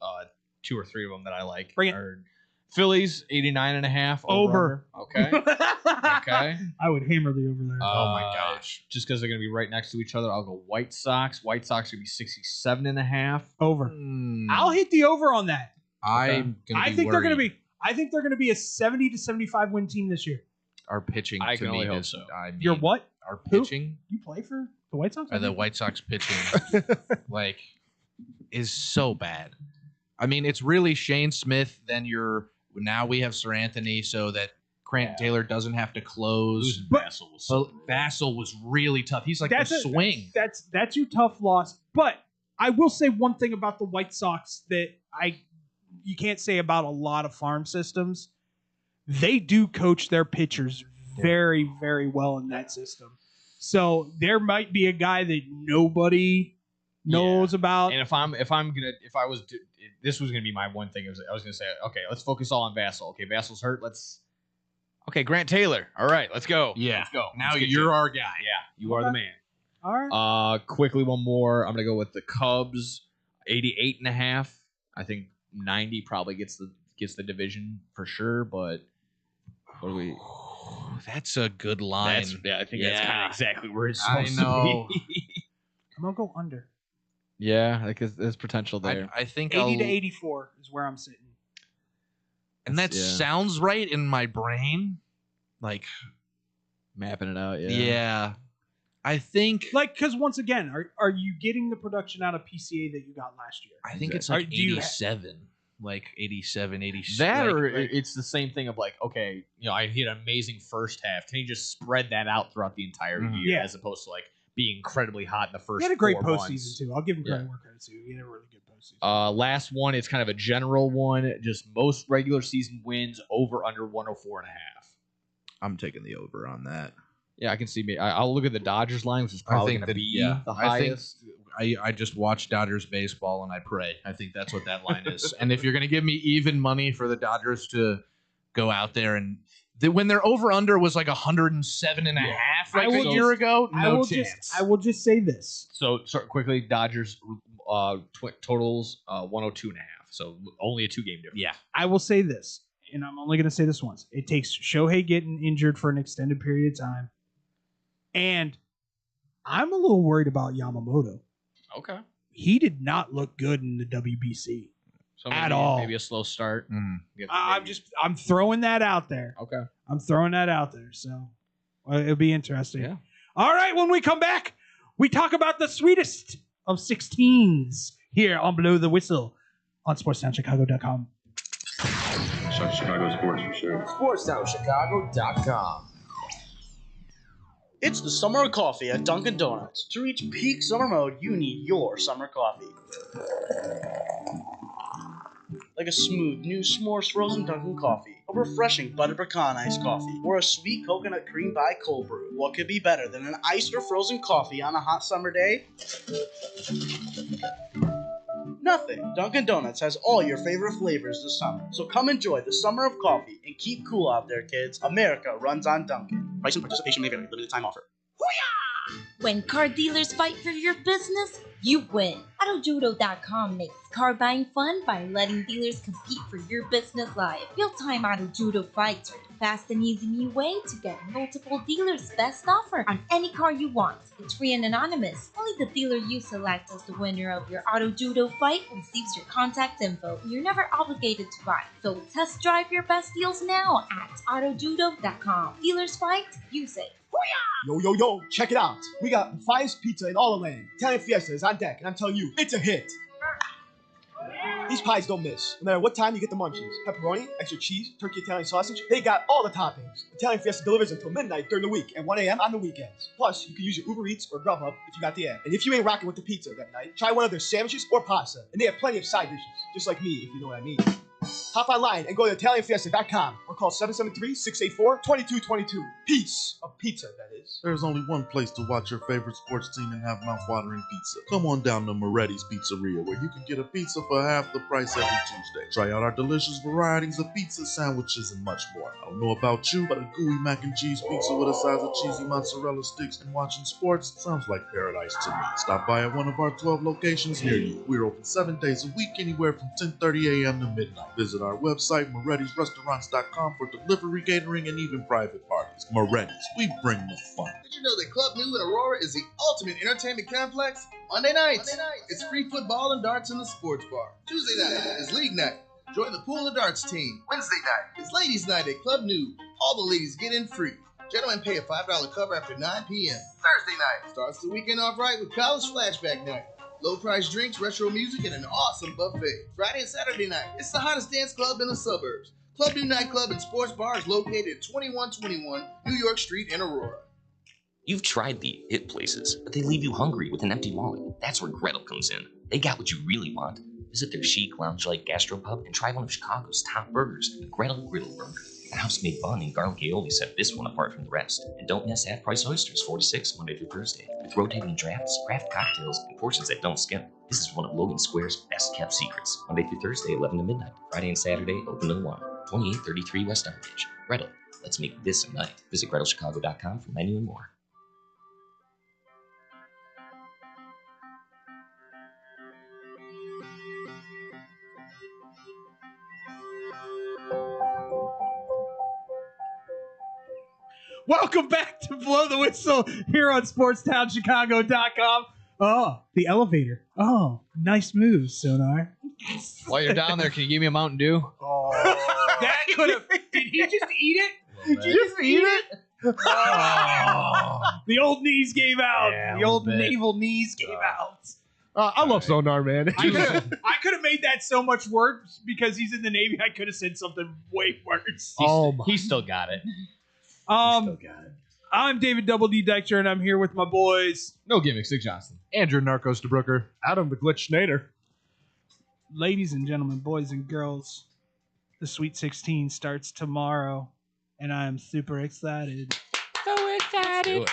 I: 2 or 3 of them that I like.
A: Bring it.
I: Phillies 89.5
A: over.
I: Okay. Okay.
A: I would hammer the over there.
I: Oh my gosh! Just because they're going to be right next to each other, I'll go White Sox. White Sox are going to be 67.5
A: over. I'll hit the over on that.
G: I think
A: they're going to be a 70 to 75 win team this year.
G: Our pitching,
I: I
G: to
I: can
G: me,
I: only hope
G: is,
I: so.
G: I mean,
A: You're what?
G: Our pitching.
A: You play for the White Sox?
G: The White Sox pitching, is so bad. I mean, it's really Shane Smith. Then now we have Sir Anthony, so that Grant Taylor doesn't have to close. Vassell was really tough. He's like a swing.
A: That's your tough loss. But I will say one thing about the White Sox that you can't say about a lot of farm systems. They do coach their pitchers very, very well in that system. So there might be a guy that nobody knows about.
I: And this was gonna be my one thing. I was gonna say, okay, let's focus all on Vassell. Okay, Vassell's hurt. Okay, Grant Taylor. All right, let's go.
G: Yeah.
I: Let's go.
G: Now
I: Let's get
G: you're our guy.
I: Yeah, you are the man.
A: All right.
I: Quickly, one more. I'm gonna go with the Cubs, 88.5. I think 90 probably gets the division for sure. But what do we?
G: That's a good line.
I: I think that's kind of exactly where it's
G: I
I: supposed
G: know.
I: to be.
A: I'm gonna go under.
I: Yeah, like there's potential there.
G: I think
A: 80 to 84 is where I'm sitting.
G: And that sounds right in my brain. Like
I: mapping it out.
G: Yeah. I think
A: because once again, are you getting the production out of PCA that you got last year?
G: I think it's like 87. Like 87, 86.
I: That or it's the same thing of like, okay, I hit an amazing first half. Can you just spread that out throughout the entire year as opposed to like being incredibly hot in the first?
A: He had a great
I: 4
A: postseason
I: months.
A: too. I'll give him credit where credit's due. He had a really good postseason.
I: Last one, it's kind of a general one. Just most regular season wins over under 104.5.
G: I'm taking the over on that.
I: Yeah, I can see me. I'll look at the Dodgers line, which is probably going to be the highest.
G: I just watch Dodgers baseball and I pray. I think that's what that line is. And if you're going to give me even money for the Dodgers to go out there and when their over under was like 107.5 like a year ago, no chance.
A: I will just say this.
I: So quickly, Dodgers totals 102.5. So only a 2-game difference.
G: Yeah.
A: I will say this, and I'm only going to say this once. It takes Shohei getting injured for an extended period of time. And I'm a little worried about Yamamoto.
I: Okay.
A: He did not look good in the WBC at all.
I: Maybe a slow start.
A: I'm throwing that out there.
I: Okay.
A: I'm throwing that out there. So it'll be interesting.
I: Yeah.
A: All right. When we come back, we talk about the sweetest of 16s here on Below the Whistle on SportsTownChicago.com.
K: Chicago sports for sure.
N: SportsTownChicago.com. It's the summer of coffee at Dunkin' Donuts. To reach peak summer mode, you need your summer coffee. Like a smooth new s'mores frozen Dunkin' coffee, a refreshing buttered pecan iced coffee, or a sweet coconut cream pie cold brew. What could be better than an iced or frozen coffee on a hot summer day? Nothing. Dunkin' Donuts has all your favorite flavors this summer. So come enjoy the summer of coffee and keep cool out there, kids. America runs on Dunkin'. Price and participation may vary. Limited time offer.
O: When car dealers fight for your business, you win. AutoJudo.com makes car buying fun by letting dealers compete for your business live. Real-time Auto Judo fights are the fast and easy new way to get multiple dealers' best offer on any car you want. It's free and anonymous. Only the dealer you select as the winner of your Auto Judo fight receives your contact info. You're never obligated to buy, so test drive your best deals now at AutoJudo.com. Dealers fight, you say.
P: Yo, check it out. We got the finest pizza in all the land. Italian Fiesta is on deck, and I'm telling you, it's a hit. These pies don't miss. No matter what time you get the munchies. Pepperoni, extra cheese, turkey Italian sausage, they got all the toppings. Italian Fiesta delivers until midnight during the week and 1 a.m. on the weekends. Plus, you can use your Uber Eats or Grubhub if you got the app. And if you ain't rocking with the pizza that night, try one of their sandwiches or pasta. And they have plenty of side dishes, just like me, if you know what I mean. Hop online and go to ItalianFiesta.com or call 773-684-2222. Piece of pizza, that is.
Q: There's only one place to watch your favorite sports team and have mouth-watering pizza. Come on down to Moretti's Pizzeria, where you can get a pizza for half the price every Tuesday. Try out our delicious varieties of pizza, sandwiches, and much more. I don't know about you, but a gooey mac and cheese pizza with a size of cheesy mozzarella sticks and watching sports sounds like paradise to me. Stop by at one of our 12 locations near you. We're open 7 days a week, anywhere from 10:30 a.m. to midnight. Visit our website, Moretti'sRestaurants.com, for delivery, catering, and even private parties. Moretti's, we bring the fun.
R: Did you know that Club New in Aurora is the ultimate entertainment complex? Monday nights, it's free football and darts in the sports bar. Tuesday night is league night. Join the pool and darts team. Wednesday night is ladies' night at Club New. All the ladies get in free. Gentlemen pay a $5 cover after 9 p.m. Thursday night starts the weekend off right with college flashback night. Low price drinks, retro music, and an awesome buffet. Friday and Saturday night, it's the hottest dance club in the suburbs. Club New Nightclub and Sports Bar is located at 2121 New York Street in Aurora.
S: You've tried the hit places, but they leave you hungry with an empty wallet. That's where Gretel comes in. They got what you really want. Visit their chic, lounge-like gastropub and try one of Chicago's top burgers, the Gretel Griddle Burger. The house-made bun and garlic aioli set this one apart from the rest. And don't miss half-price oysters, 4 to 6, Monday through Thursday. With rotating drafts, craft cocktails, and portions that don't skip. This is one of Logan Square's best-kept secrets. Monday through Thursday, 11 to midnight. Friday and Saturday, open to 1. 2833 West Armitage. Gretel, Let's make this a night. Visit GretelChicago.com for menu and more.
A: Welcome back to Blow the Whistle here on SportsTownChicago.com. Oh, the elevator. Oh, nice move, Sonar.
I: While you're down there, can you give me a Mountain Dew?
A: That could have. Did he just eat it?
H: Did you just eat it?
A: The old knees gave out.
I: Yeah,
A: the old
I: bit.
A: naval knees gave out.
H: I love Sonar, man.
A: I could have made that so much worse because he's in the Navy. I could have said something way worse.
I: He still got it.
A: I'm David Double D Dexter, and I'm here with my boys.
I: No gimmicks, Dick Johnson.
G: Andrew Narcos DeBrooker.
H: Adam the Glitch Schneider.
A: Ladies and gentlemen, boys and girls, the Sweet 16 starts tomorrow, and I am super excited.
O: So excited.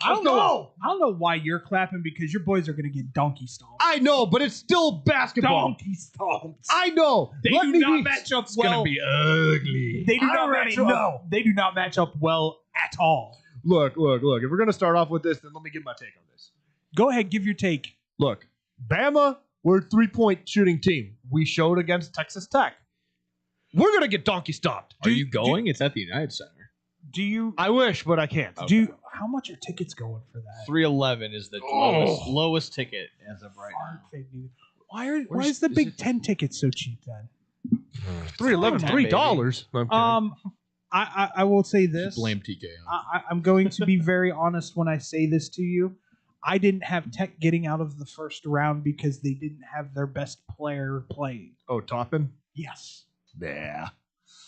A: I don't know why you're clapping because your boys are going to get donkey stomped.
H: I know, but it's still basketball.
A: Donkey stomped.
H: I know.
A: They do not match up well.
G: It's gonna be ugly.
A: They do not match up well at all.
H: Look. If we're going to start off with this, then let me give my take on this.
A: Go ahead, give your take.
H: Look, Bama, we're a 3-point shooting team. We showed against Texas Tech. We're going to get donkey stomped.
I: Are you going? It's at the United Center.
A: Do you?
H: I wish, but I can't.
A: Okay. How much are tickets going for that?
I: $311 is the lowest ticket as of right now.
A: Why is the Big Ten ticket so cheap then?
H: $311, $3. No, I'm kidding.
A: I will say this.
G: Blame TK.
A: I'm going to be very honest when I say this to you. I didn't have Tech getting out of the first round because they didn't have their best player playing.
H: Oh, Toppin?
A: Yes.
H: Yeah.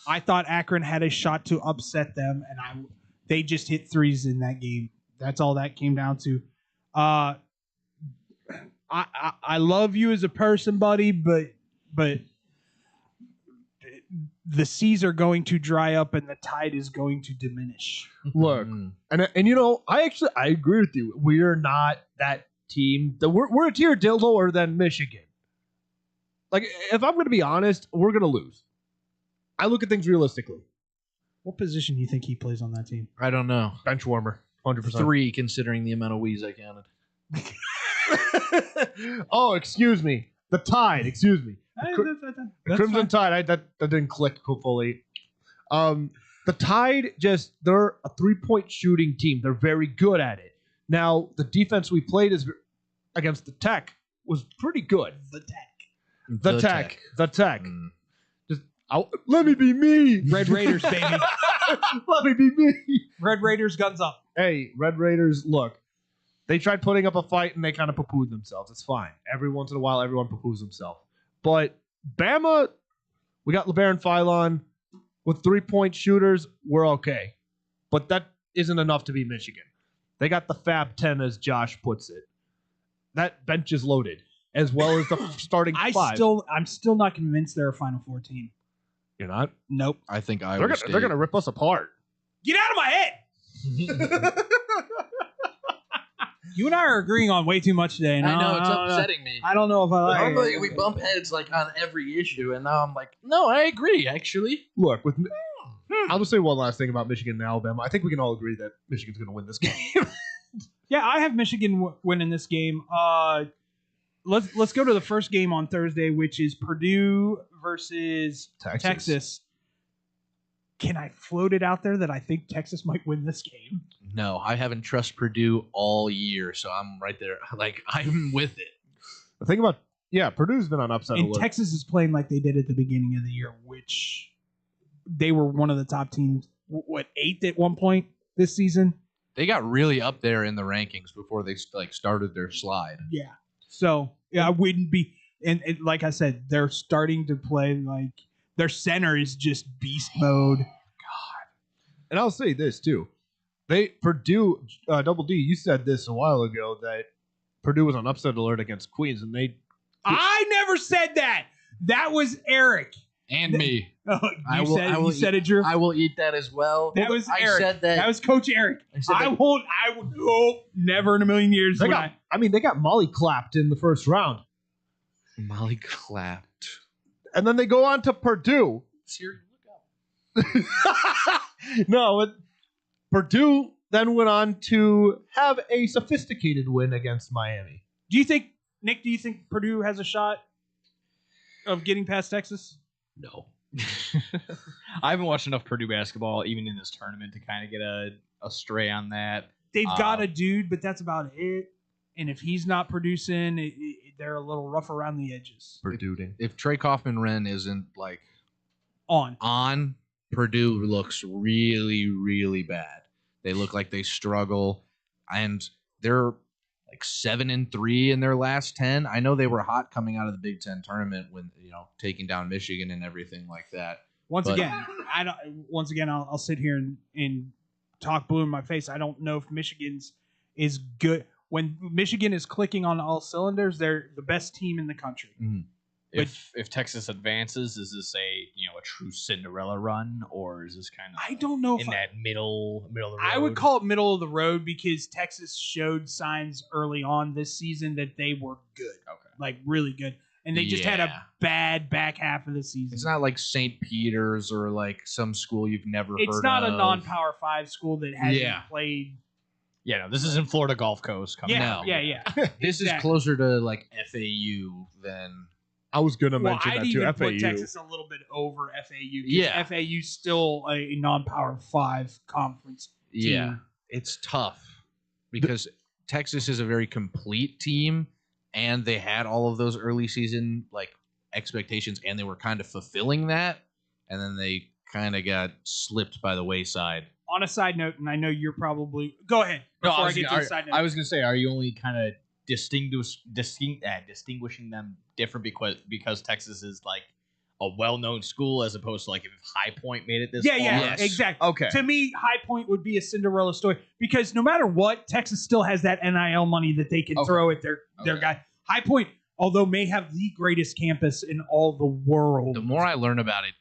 A: I thought Akron had a shot to upset them, and they just hit threes in that game. That's all that came down to. I love you as a person, buddy, but the seas are going to dry up and the tide is going to diminish.
H: Look, and you know, I agree with you. We're not that team. We're a tier lower than Michigan. Like, if I'm going to be honest, we're going to lose. I look at things realistically.
A: What position do you think he plays on that team?
G: I don't know.
H: Bench warmer, 100%.
G: 3, considering the amount of wheeze I counted.
H: Oh, excuse me. The Tide, excuse me. The Crimson Tide, that didn't click fully. The Tide, they're a 3-point shooting team. They're very good at it. Now, the defense we played against the Tech was pretty good. The Tech. Let me be me.
A: Red Raiders, baby.
H: Let me be me.
A: Red Raiders, guns up.
H: Hey, Red Raiders, look. They tried putting up a fight and they kind of poo-pooed themselves. It's fine. Every once in a while, everyone poo-poos himself. But Bama, we got LeBaron Philon with 3-point shooters. We're okay. But that isn't enough to beat Michigan. They got the Fab 10, as Josh puts it. That bench is loaded, as well as the starting 5.
A: I'm still not convinced they're a Final Four team.
H: You're not?
A: Nope.
G: I think
H: they're going to rip us apart.
A: Get out of my head! You and I are agreeing on way too much today.
T: I know, it's upsetting me.
A: I don't know if I like it.
T: Normally we bump heads like on every issue, and now I'm like, no, I agree, actually.
H: Look, I'll just say one last thing about Michigan and Alabama. I think we can all agree that Michigan's going to win this game.
A: Yeah, I have Michigan winning this game. Let's go to the first game on Thursday, which is Purdue versus Texas. Can I float it out there that I think Texas might win this game?
G: No, I haven't trusted Purdue all year, so I'm right there. Like, I'm with it.
H: The thing about, Purdue's been on upset
A: and
H: alert.
A: Texas is playing like they did at the beginning of the year, which they were one of the top teams, 8th at one point this season?
G: They got really up there in the rankings before they started their slide.
A: Yeah. So, I wouldn't be, and like I said, they're starting to play like their center is just beast mode. God.
H: And I'll say this too. Purdue, Double D, you said this a while ago that Purdue was on upset alert against Queens, and
A: I never said that. That was Eric.
G: And me.
A: You said it, Drew?
T: I will eat that as well.
A: That was Eric.
T: Said that.
A: That was Coach Eric. I would never in a million years.
H: They got Molly clapped in the first round.
G: Molly clapped.
H: And then they go on to Purdue.
T: Siri, look up.
H: No, Purdue then went on to have a sophisticated win against Miami.
A: Do you think, Nick, Purdue has a shot of getting past Texas?
H: No.
I: I haven't watched enough Purdue basketball, even in this tournament, to kind of get a stray on that.
A: They've got a dude, but that's about it. And if he's not producing, they're a little rough around the edges.
H: Purdue.
G: If Trey Kaufman-Wren isn't like
A: on,
G: Purdue looks really, really bad. They look like they struggle, and they're like 7-3 in their last 10. I know they were hot coming out of the Big Ten tournament when taking down Michigan and everything like that.
A: Once again, I'll sit here and talk blue in my face. I don't know if Michigan's is good. When Michigan is clicking on all cylinders, they're the best team in the country.
G: Mm-hmm.
I: If Texas advances, is this a true Cinderella run, or is this kind of
A: I don't know
I: in that middle of the road?
A: I would call it middle of the road because Texas showed signs early on this season that they were good, like really good, and they just had a bad back half of the season.
G: It's not like St. Peter's or like some school you've never heard of.
A: It's not a non-Power 5 school that hasn't played.
I: Yeah, no, this isn't Florida Gulf Coast coming out.
A: Yeah.
G: This is closer to like FAU than.
H: I was going to mention that too.
A: I'd
H: FAU.
A: put Texas a little bit over FAU. Yeah, FAU's still a non-Power 5 conference team.
G: Yeah, it's tough because Texas is a very complete team, and they had all of those early season like expectations, and they were kind of fulfilling that, and then they kind of got slipped by the wayside.
A: On a side note, and I know you're probably go ahead before I get to the side note.
I: I was going to say, are you only kind of distinguishing them different because Texas is like a well-known school as opposed to like if High Point made it this far?
A: Yeah, exactly.
I: Okay.
A: To me, High Point would be a Cinderella story because no matter what, Texas still has that NIL money that they can throw at their guy. High Point, although may have the greatest campus in all the world.
G: The more I learn about it,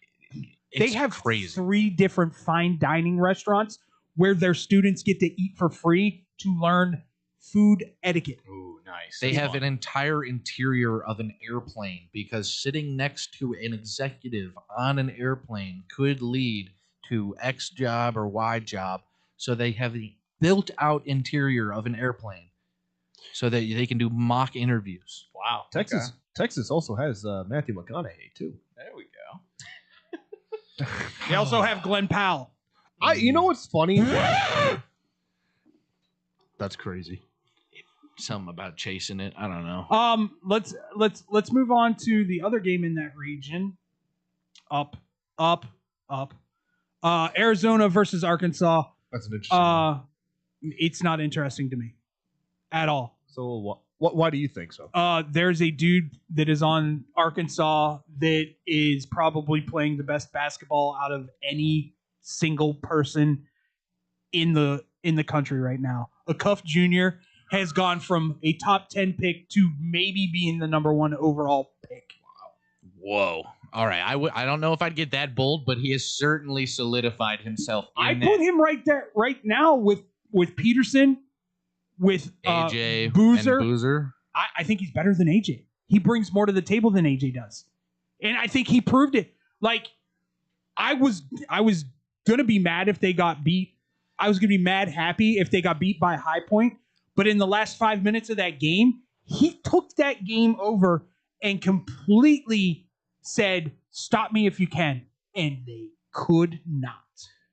A: they have
G: crazy.
A: 3 different fine dining restaurants where their students get to eat for free to learn food etiquette.
I: Ooh, nice.
G: They have an entire interior of an airplane because sitting next to an executive on an airplane could lead to X job or Y job. So they have the built-out interior of an airplane so that they can do mock interviews.
I: Wow.
H: Texas also has Matthew McConaughey too.
I: There we go.
A: They also have Glenn Powell.
H: You know what's funny? That's crazy.
G: Something about chasing it. I don't know.
A: Let's move on to the other game in that region. Up. Arizona versus Arkansas.
H: That's an interesting one.
A: It's not interesting to me at all.
H: So why do you think so?
A: There's a dude that is on Arkansas that is probably playing the best basketball out of any single person in the country right now. A Cuff Jr. has gone from a top 10 pick to maybe being the number 1 overall pick.
G: Whoa. All right. I don't know if I'd get that bold, but he has certainly solidified himself.
A: I put him right there right now with Peterson, with
G: AJ
A: Boozer.
G: And Boozer.
A: I think he's better than AJ. He brings more to the table than AJ does. And I think he proved it. Like, I was going to be mad if they got beat. I was going to be happy if they got beat by High Point. But in the last 5 minutes of that game, he took that game over and completely said, "Stop me if you can." And they could not.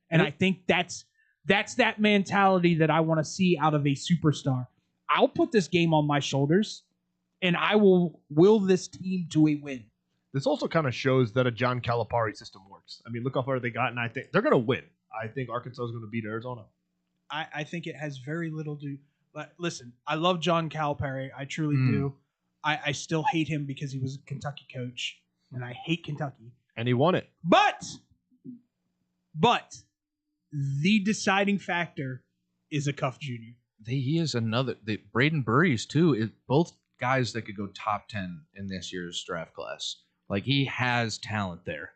A: And I think that's that mentality that I want to see out of a superstar. I'll put this game on my shoulders, and I will this team to a win.
H: This also kind of shows that a John Calipari system works. I mean, look how far they got, and I think they're going to win. I think Arkansas is going to beat Arizona.
A: I think it has very little to. But listen, I love John Calipari. I truly do. I still hate him because he was a Kentucky coach, and I hate Kentucky.
H: And he won it.
A: But the deciding factor is a Cuff Jr.
G: He is another. Braden Burries, too. Both guys that could go top 10 in this year's draft class. Like, he has talent there.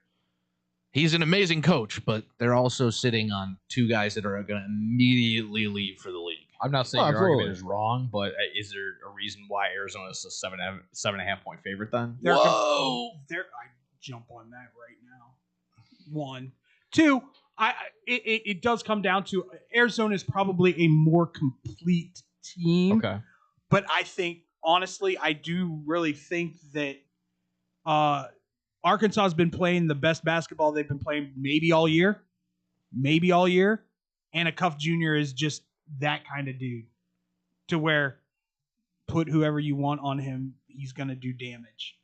G: He's an amazing coach, but they're also sitting on 2 guys that are going to immediately leave for the league.
I: I'm not saying your argument is wrong, but is there a reason why Arizona is a 7.5 point favorite then?
A: I jump on that right now. 1. Two, it does come down to Arizona is probably a more complete team.
I: Okay.
A: But I think, honestly, I do really think that Arkansas has been playing the best basketball they've been playing maybe all year. And a Cuff Jr. is just that kind of dude to where put whoever you want on him, he's going to do damage.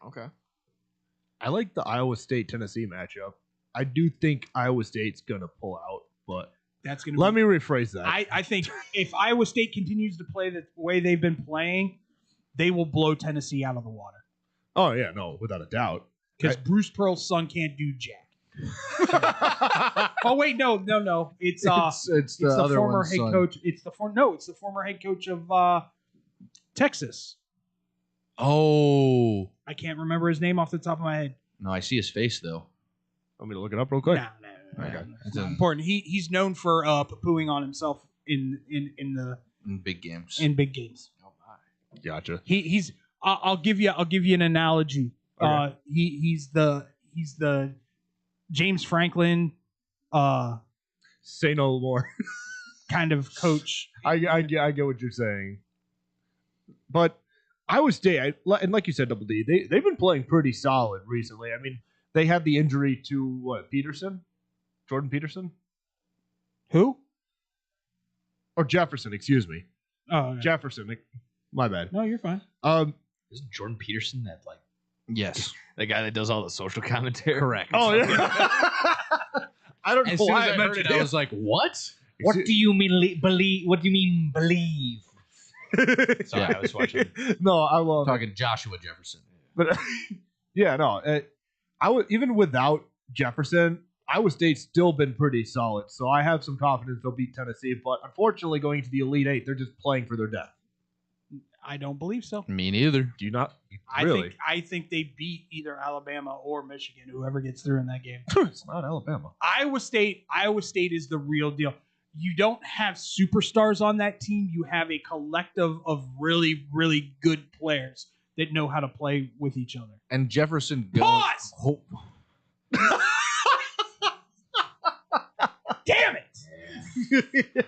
I: Okay.
H: I like the Iowa State-Tennessee matchup. I do think Iowa State's going to pull out, but
A: that's going to
H: let me rephrase that.
A: I think if Iowa State continues to play the way they've been playing, they will blow Tennessee out of the water.
H: Oh, yeah, no, without a doubt.
A: Because Bruce Pearl's son can't do jack. Oh wait, no. It's
G: the other
A: former
G: one's
A: head
G: son.
A: coach. It's the former head coach of Texas.
G: Oh.
A: I can't remember his name off the top of my head.
G: No, I see his face, though.
H: Want me to look it up real quick?
A: No.
G: Okay.
A: It's not important. He's known for poo-pooing on himself in
G: big games.
A: In big games.
H: Gotcha.
A: He's. I'll give you an analogy.
H: Okay.
A: He's the James Franklin.
H: Say no more.
A: Kind of coach.
H: I get what you're saying, but Iowa State, and like you said, Double D, they've been playing pretty solid recently. I mean, they had the injury to Jordan Peterson,
A: who,
H: or Jefferson? Excuse me.
A: Oh, okay.
H: Jefferson. My bad.
A: No, you're fine.
I: Isn't Jordan Peterson that
G: Yes,
I: the guy that does all the social commentary?
G: Correct.
H: Oh yeah. I don't know
G: As soon
H: why
G: as I heard it, I was like, "What?
D: What do you mean believe? What do you mean believe?"
I: Sorry, I was watching.
H: No, I love
G: talking Joshua Jefferson.
H: But yeah, no, I would even without Jefferson, Iowa State's still been pretty solid. So I have some confidence they'll beat Tennessee. But unfortunately, going to the Elite Eight, they're just playing for their death.
A: I don't believe so.
G: Me neither.
H: Do you not?
A: I think they beat either Alabama or Michigan, whoever gets through in that game.
H: It's not Alabama.
A: Iowa State is the real deal. You don't have superstars on that team. You have a collective of really, really good players that know how to play with each other.
G: And Jefferson goes.
A: Pause! Damn it!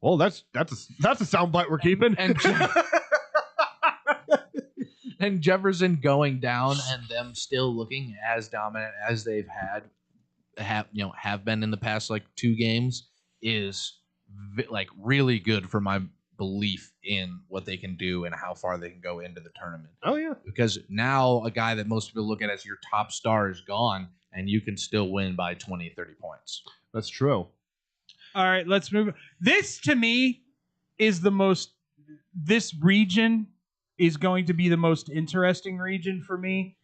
H: Well, that's a soundbite we're keeping.
G: And Jefferson going down and them still looking as dominant as they've have been in the past 2 games is really good for my belief in what they can do and how far they can go into the tournament.
H: Oh yeah,
G: because now a guy that most people look at as your top star is gone, and you can still win by 20, 30 points.
H: That's true.
A: All right, let's move. This to me is the most. This region is going to be the most interesting region for me.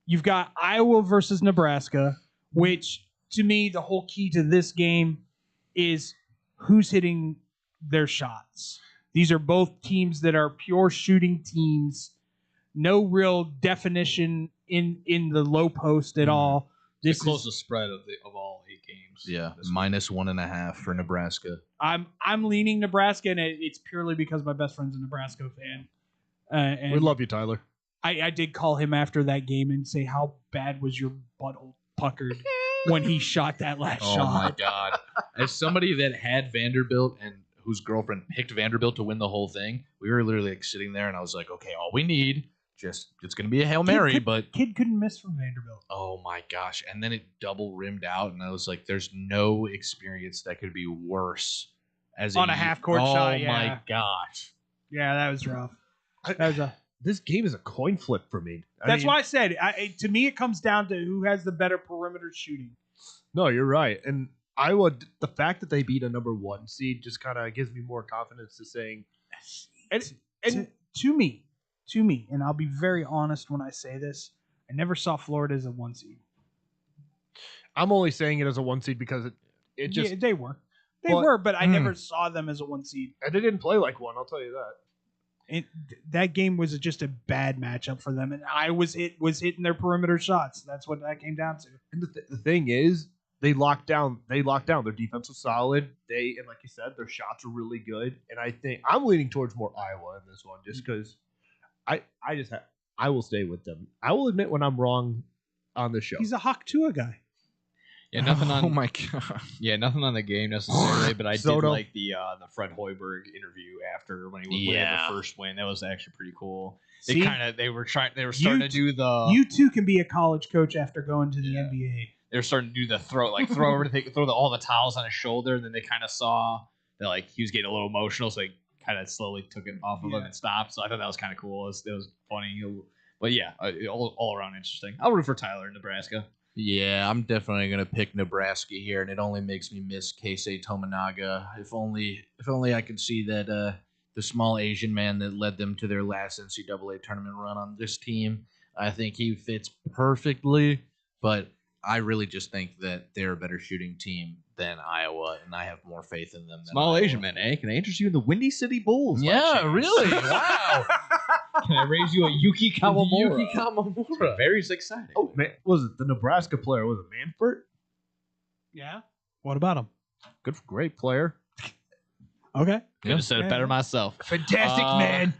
A: You've got Iowa versus Nebraska, which to me the whole key to this game is who's hitting their shots. These are both teams that are pure shooting teams. No real definition in the low post at all.
I: This is the closest spread of all 8 games.
G: Yeah, -1.5 for Nebraska.
A: I'm leaning Nebraska, and it's purely because my best friend's a Nebraska fan. And
H: We love you, Tyler.
A: I did call him after that game and say, how bad was your butthole puckered when he shot that last shot?
G: Oh my God. As somebody that had Vanderbilt and whose girlfriend picked Vanderbilt to win the whole thing, we were literally sitting there and I was like, okay, all we need, it's going to be a Hail Mary, but
A: kid couldn't miss from Vanderbilt.
G: Oh my gosh. And then it double rimmed out and I was like, there's no experience that could be worse as
A: On a half-court shot, yeah.
G: Oh my gosh.
A: Yeah, that was rough.
H: This game is a coin flip for me.
A: That's why I said, to me, it comes down to who has the better perimeter shooting.
H: No, you're right. And Iowa, the fact that they beat a number 1 seed just kind of gives me more confidence to saying. And
A: to me, and I'll be very honest when I say this, I never saw Florida as a 1 seed.
H: I'm only saying it as a 1 seed because it just.
A: Yeah, they were. They were, but I never saw them as a 1 seed.
H: And they didn't play like one, I'll tell you that.
A: That game was just a bad matchup for them, and I was hitting their perimeter shots. That's what that came down to.
H: And the thing is, they locked down. Their defense was solid. And like you said, their shots were really good. And I think I'm leaning towards more Iowa in this one, just because I will stay with them. I will admit when I'm wrong on the show.
A: He's a Hawk Tua guy.
I: Yeah, nothing on.
G: Oh my god.
I: Yeah, nothing on the game necessarily, but I did
H: Soto.
I: like the Fred Hoiberg interview after when he had the first win. That was actually pretty cool.
A: See?
I: They were starting to do the.
A: You too can be a college coach after going to the NBA.
I: They were starting to do the throw everything, all the towels on his shoulder, and then they kind of saw that like he was getting a little emotional, so they kind of slowly took it off of him and stopped. So I thought that was kind of cool. It was funny, but yeah, all around interesting. I'll root for Tyler in Nebraska.
G: Yeah, I'm definitely gonna pick Nebraska here, and it only makes me miss Keisei Tominaga. If only I could see that the small Asian man that led them to their last NCAA tournament run on this team. I think he fits perfectly, but I really just think that they're a better shooting team than Iowa, and I have more faith in them.
I: Small Asian man, eh? Can I interest you in the Windy City Bulls?
G: Yeah, really? Wow.
I: Can I raise you a Yuki Kawamura?
G: Yuki Kawamura.
I: Very exciting.
H: Oh, man, was it the Nebraska player? Was it Manfort?
A: Yeah. What about him?
H: Great player.
A: Okay.
I: Could have said it better myself.
A: Fantastic man.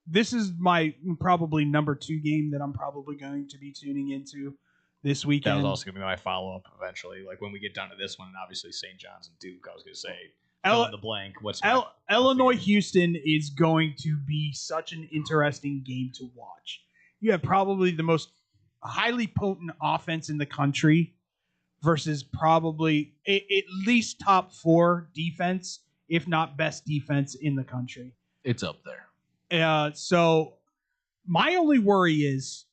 A: This is my probably number 2 game that I'm probably going to be tuning into this weekend.
I: That was also going to be my follow up eventually. Like when we get down to this one, and obviously St. John's and Duke, I was going to say, fill in the blank.
A: Illinois Houston is going to be such an interesting game to watch. You have probably the most highly potent offense in the country versus probably at least top 4 defense, if not best defense in the country.
G: It's up there.
A: So my only worry is,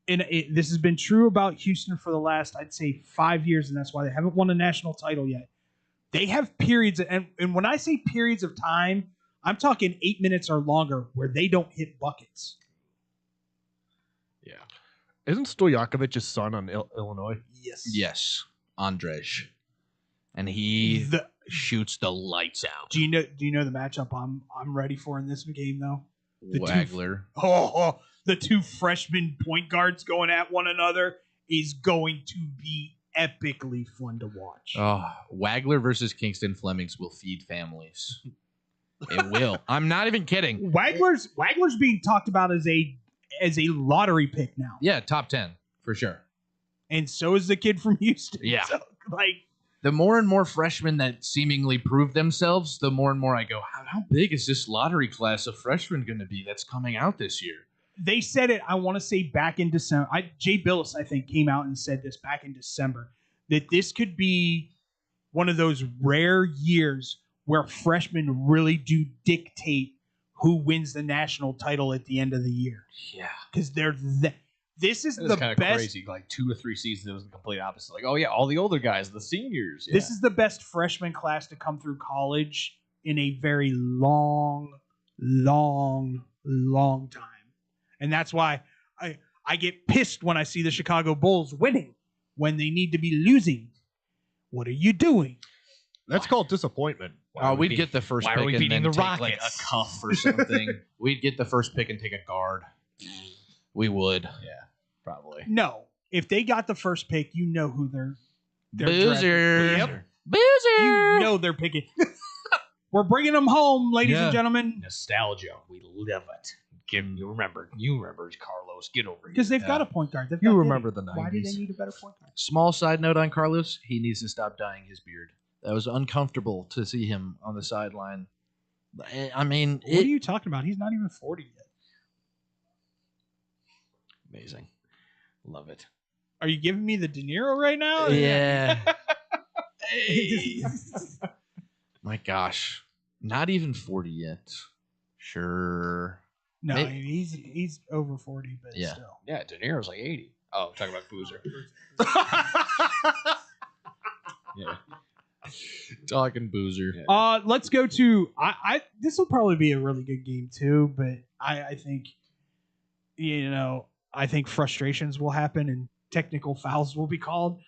A: and this has been true about Houston for the last, I'd say 5 years, and that's why they haven't won a national title yet. They have periods, and when I say periods of time, I'm talking 8 minutes or longer where they don't hit buckets.
H: Yeah. Isn't Stojakovic's son on Illinois?
G: Yes. Andrej. And he shoots the lights out.
A: Do you know the matchup I'm ready for in this game though?
G: Wagler.
A: The 2 freshman point guards going at one another is going to be epically fun to watch.
G: Oh, Wagler versus Kingston Flemings will feed families. It will. I'm not even kidding.
A: Wagler's being talked about as a lottery pick now.
G: Yeah, top 10 for sure.
A: And so is the kid from Houston.
G: Yeah.
A: So,
G: the more and more freshmen that seemingly prove themselves, the more and more I go, how big is this lottery class of freshmen going to be that's coming out this year?
A: They said it, I want to say back in December. Jay Billis, I think, came out and said this back in December, that this could be one of those rare years where freshmen really do dictate who wins the national title at the end of the year.
G: Yeah.
A: Because this is the
I: kind of
A: best.
I: Crazy. Like 2 or 3 seasons, it was the complete opposite. Like, oh yeah, all the older guys, the seniors. Yeah.
A: This is the best freshman class to come through college in a very long time. And that's why I get pissed when I see the Chicago Bulls winning when they need to be losing. What are you doing?
H: That's called disappointment.
G: We'd get the first pick and then
I: the
G: take
I: Rockets?
G: like a cuff or something. We'd get the first pick and take a guard. We would.
I: Yeah, probably.
A: No. If they got the first pick, you know who they're
G: Boozer.
A: Yep.
G: Boozer.
A: You know they're picking. We're bringing them home, ladies and gentlemen.
I: Nostalgia. We live it. You remember Carlos. Get over here.
A: Because they've got a point guard.
H: You remember the 90s.
A: Why do they need a better point guard?
G: Small side note on Carlos, he needs to stop dyeing his beard. That was uncomfortable to see him on the sideline. I mean,
A: what are you talking about? He's not even 40 yet.
I: Amazing. Love it.
A: Are you giving me the De Niro right now?
G: Yeah. My gosh. Not even 40 yet. Sure.
A: No, he's over 40, but
G: yeah.
A: still.
I: Yeah, De Niro's like 80. Oh, talking about Boozer.
G: Yeah. Talking Boozer.
A: Let's go to this will probably be a really good game too, but I think I think frustrations will happen and technical fouls will be called.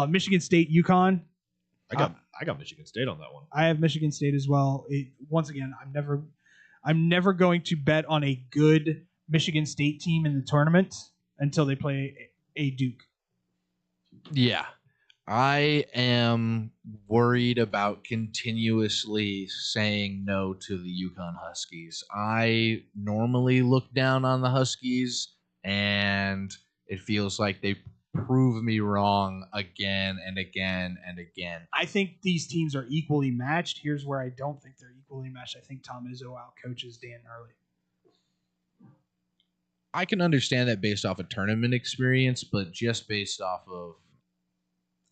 A: Michigan State, UConn.
H: I got Michigan State on that one.
A: I have Michigan State as well. Once again, I'm never going to bet on a good Michigan State team in the tournament until they play a Duke.
G: Yeah. I am worried about continuously saying no to the UConn Huskies. I normally look down on the Huskies, and it feels like they prove me wrong again and again and again.
A: I think these teams are equally matched. Here's where I don't think they're equally matched. I think Tom Izzo outcoaches Dan Hurley.
G: I can understand that based off of tournament experience, but just based off of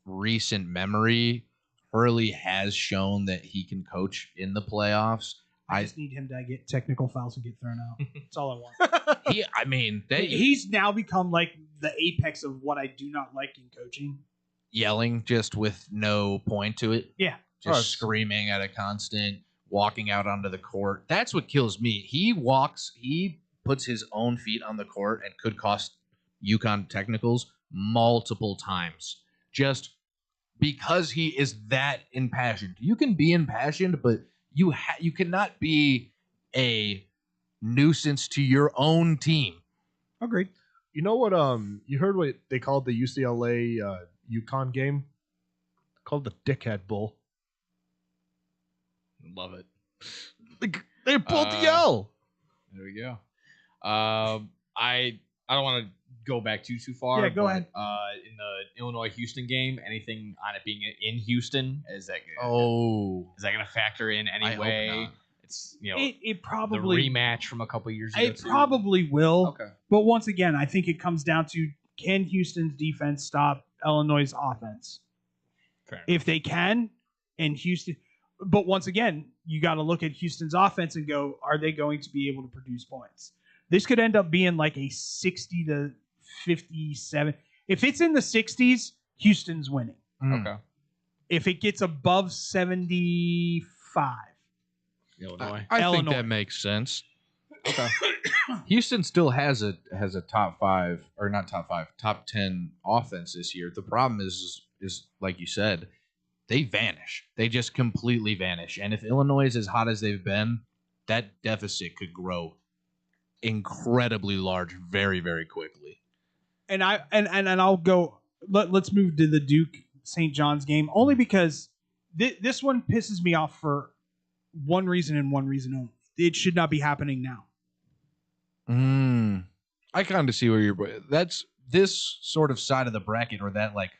G: recent memory, Hurley has shown that he can coach in the playoffs.
A: I just need him to get technical fouls and get thrown out. That's all I want. He's now become like the apex of what I do not like in coaching.
G: Yelling just with no point to it.
A: Yeah.
G: Just screaming at a constant, walking out onto the court. That's what kills me. He puts his own feet on the court and could cost UConn technicals multiple times. Just because he is that impassioned. You can be impassioned, but you cannot be a nuisance to your own team.
A: Agreed.
H: You know what? You heard what they called the UCLA UConn game? Called the Dickhead Bowl.
I: Love it.
H: They pulled the L.
I: There we go. I don't want to go back too far.
A: Yeah, go ahead.
I: In the Illinois-Houston game, anything on it being in Houston, is that going to factor in any
G: I
I: way?
G: hope not.
I: It's
A: it probably
I: the rematch from a couple years ago.
A: It probably will.
I: Okay.
A: But once again, I think it comes down to, can Houston's defense stop Illinois' offense?
I: Fair.
A: If they can, and Houston, but once again, you got to look at Houston's offense and go, are they going to be able to produce points? This could end up being like a 60 to 57. If it's in the 60s, Houston's winning.
I: Okay.
A: If it gets above 75,
I: Illinois.
G: I think that makes sense.
I: Okay.
G: Houston still has a top 5 or not top 5, top 10 offense this year. The problem is like you said, they vanish. They just completely vanish. And if Illinois is as hot as they've been, that deficit could grow incredibly large very, very quickly.
A: And I'll go. Let's move to the Duke St. John's game, only because this one pisses me off for one reason and one reason only. It should not be happening now.
G: I kind of see where that's this sort of side of the bracket, or that like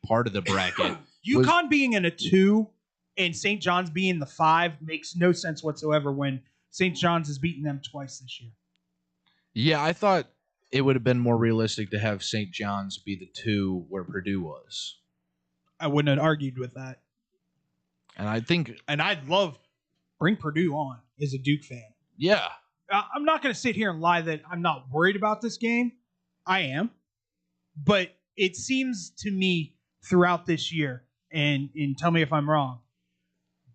G: part of the bracket.
A: UConn being in a 2 and St. John's being the 5 makes no sense whatsoever when St. John's has beaten them twice this year.
G: Yeah, I thought it would have been more realistic to have St. John's be the 2 where Purdue was.
A: I wouldn't have argued with that.
G: And I think...
A: And I'd love... Bring Purdue on as a Duke fan.
G: Yeah.
A: I'm not going to sit here and lie that I'm not worried about this game. I am. But it seems to me throughout this year, and tell me if I'm wrong,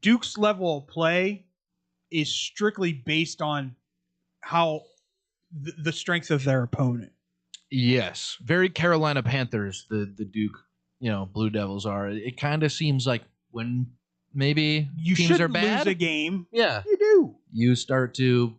A: Duke's level of play is strictly based on how the strength of their opponent.
G: Yes. Very Carolina Panthers, the Duke, Blue Devils are. It kind of seems like when maybe
A: you
G: teams
A: should
G: are bad,
A: lose a game.
G: Yeah.
A: You do.
G: You start to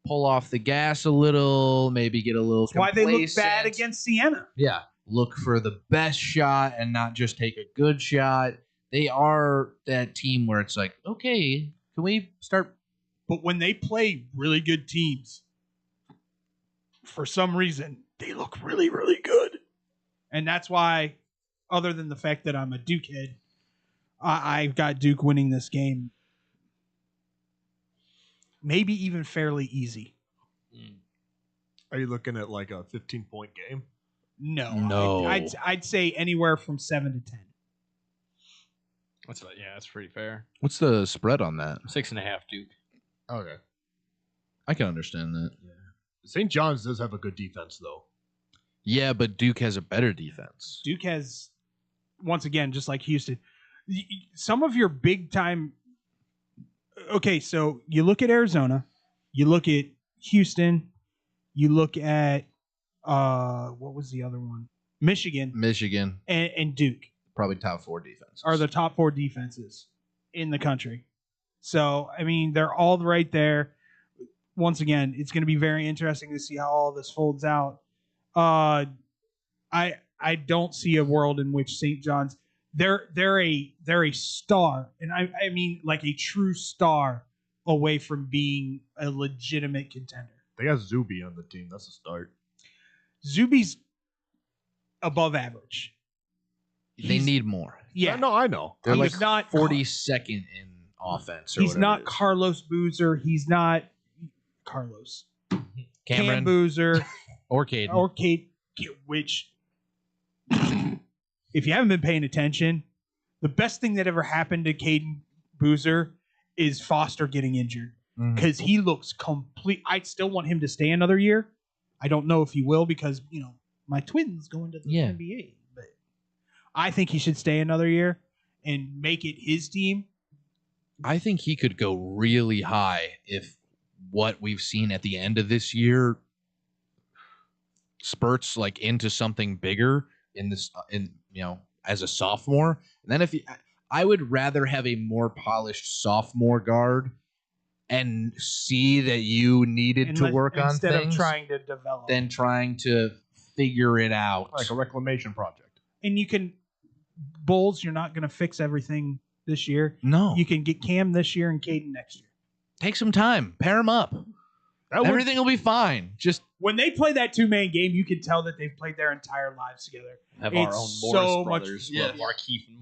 G: pull off the gas a little, maybe get a little
A: That's why they look
G: complacent.
A: bad against Siena.
G: Yeah. Look for the best shot and not just take a good shot. They are that team where it's like, okay, can we start?
A: But when they play really good teams, for some reason, they look really, really good. And that's why, other than the fact that I'm a Duke head, I've got Duke winning this game. Maybe even fairly easy.
H: Are you looking at like a 15-point game?
A: No. I'd say anywhere from 7 to 10.
I: That's pretty fair.
G: What's the spread on that?
I: 6.5 Duke.
H: Okay.
G: I can understand that.
H: Yeah. St. John's does have a good defense, though.
G: Yeah, but Duke has a better defense.
A: Duke has, once again, just like Houston, some of your big time. Okay, so you look at Arizona, you look at Houston, you look at what was the other one? Michigan, and Duke.
G: Probably top 4 defenses.
A: Are the top 4 defenses in the country. So, I mean, they're all right there. Once again, it's going to be very interesting to see how all this folds out. I don't see a world in which St. John's they're a star, and I mean like a true star away from being a legitimate contender.
H: They got Zuby on the team. That's a start.
A: Zuby's above average.
G: They need more.
A: Yeah.
H: No, I know.
G: They're
A: He's
G: like
A: not
G: 42nd in offense. Or
A: He's
G: whatever
A: not
G: it is.
A: Carlos Boozer. He's not Carlos.
G: Cameron.
A: Cam Boozer.
G: Or Caden.
A: Or Kate, which, if you haven't been paying attention, the best thing that ever happened to Caden Boozer is Foster getting injured. Because he looks complete. I still want him to stay another year. I don't know if he will because, my twins going to the NBA. But I think he should stay another year and make it his team.
G: I think he could go really high if what we've seen at the end of this year spurts like into something bigger as a sophomore. And then I would rather have a more polished sophomore guard and see that you needed to work on
A: instead
G: things
A: of trying to develop.
G: than trying to figure it out.
H: Like a reclamation project.
A: And you can Bulls, you're not going to fix everything this year.
G: No.
A: You can get Cam this year and Caden next year.
G: Take some time. Pair them up. Everything will be fine. Just
A: when they play that 2-man game, you can tell that they've played their entire lives together.
I: Have our own Morris brothers.
A: Yeah.
I: Markeith and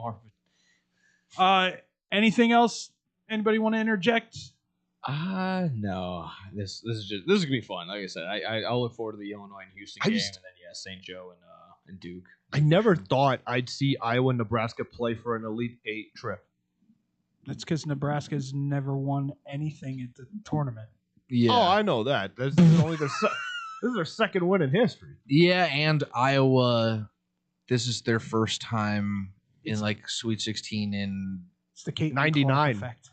I: Marvin.
A: Anything else? Anybody want to interject?
I: No. This is gonna be fun. Like I said, I'll look forward to the Illinois and Houston game, and then St. Joe and Duke.
H: I never thought I'd see Iowa and Nebraska play for an Elite Eight trip.
A: That's because Nebraska's never won anything at the tournament.
G: Yeah.
H: Oh, I know that. This is only this is their second win in history.
G: Yeah, and Iowa, this is their first time in like Sweet 16 in
A: It's the Kate
H: 99.
A: effect.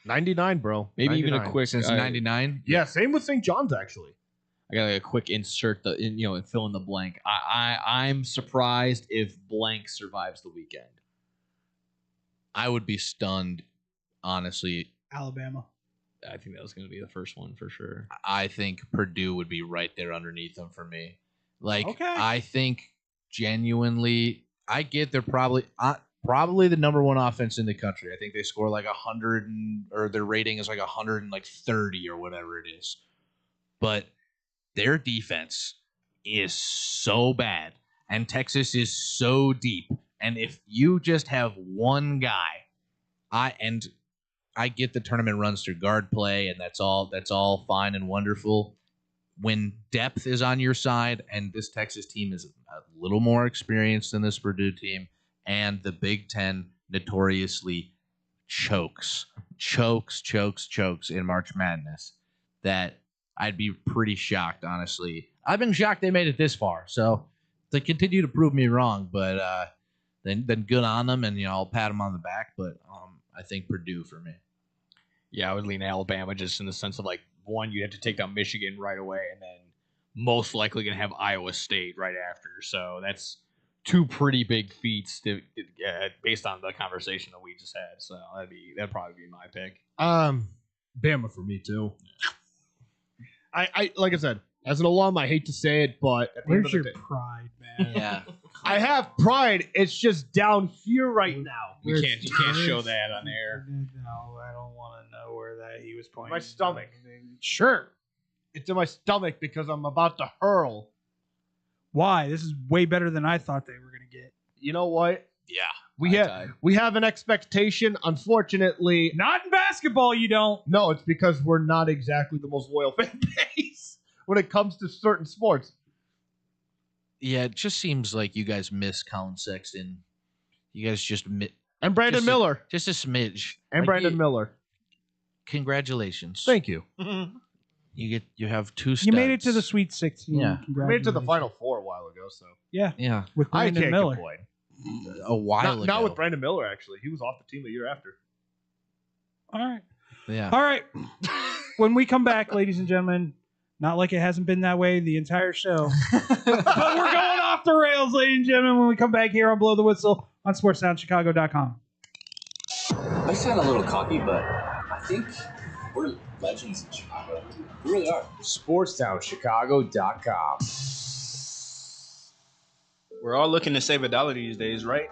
H: 99, bro.
I: Maybe
H: 99.
I: even a quick
G: since 99.
H: Yeah, same with St. John's actually.
I: I got like a quick insert and fill in the blank. I'm surprised if blank survives the weekend.
G: I would be stunned, honestly.
A: Alabama.
I: I think that was going to be the first one for sure.
G: I think Purdue would be right there underneath them for me. Like,
A: Okay.
G: I think genuinely, I get they're probably the number one offense in the country. I think they score like 100 or their rating is like 130 or whatever it is. But their defense is so bad and Texas is so deep. And if you just have one guy, I get the tournament runs through guard play, and that's all fine and wonderful. When depth is on your side, and this Texas team is a little more experienced than this Purdue team, and the Big Ten notoriously chokes in March Madness, that I'd be pretty shocked, honestly. I've been shocked they made it this far, so they continue to prove me wrong, but then good on them, and I'll pat them on the back, but I think Purdue for me.
I: Yeah, I would lean Alabama just in the sense of like, one, you have to take down Michigan right away, and then most likely going to have Iowa State right after. So that's two pretty big feats based on the conversation that we just had. So that'd probably be my pick.
H: Bama for me too. I like I said, as an alum, I hate to say it, but at the end
A: Where's
H: of
A: your
H: the day,
A: pride, man?
G: Yeah.
H: I have pride. It's just down here right now.
I: You can't show that on air.
A: No, I don't want to know where that he was pointing.
H: My stomach.
A: Sure.
H: It's in my stomach because I'm about to hurl.
A: Why? This is way better than I thought they were going to get.
H: You know what?
G: Yeah.
H: We have an expectation. Unfortunately,
A: Not in basketball, you don't.
H: no, it's because we're not exactly the most loyal fan base when it comes to certain sports.
G: Yeah, it just seems like you guys miss Colin Sexton. You guys just
H: And Brandon Miller.
G: just a smidge.
H: And
G: Like,
H: Brandon Miller.
G: Congratulations.
H: Thank you.
G: You have two studs.
A: You made it to the Sweet 16.
G: Yeah.
H: We made it to the Final Four a while ago, so
A: Yeah.
G: Yeah,
A: With
H: I
A: Brandon
H: can't
A: Miller.
H: complain.
G: a while ago.
H: Not with Brandon Miller, actually. He was off the team the year after.
A: All right.
G: Yeah.
A: All right. When we come back, ladies and gentlemen, not like it hasn't been that way the entire show, but we're going off the rails, ladies and gentlemen, when we come back here on Blow the Whistle on SportsTownChicago.com.
U: I sound a little cocky, but I think we're legends in Chicago. We really are.
V: SportsTownChicago.com.
W: We're all looking to save $1 these days, right?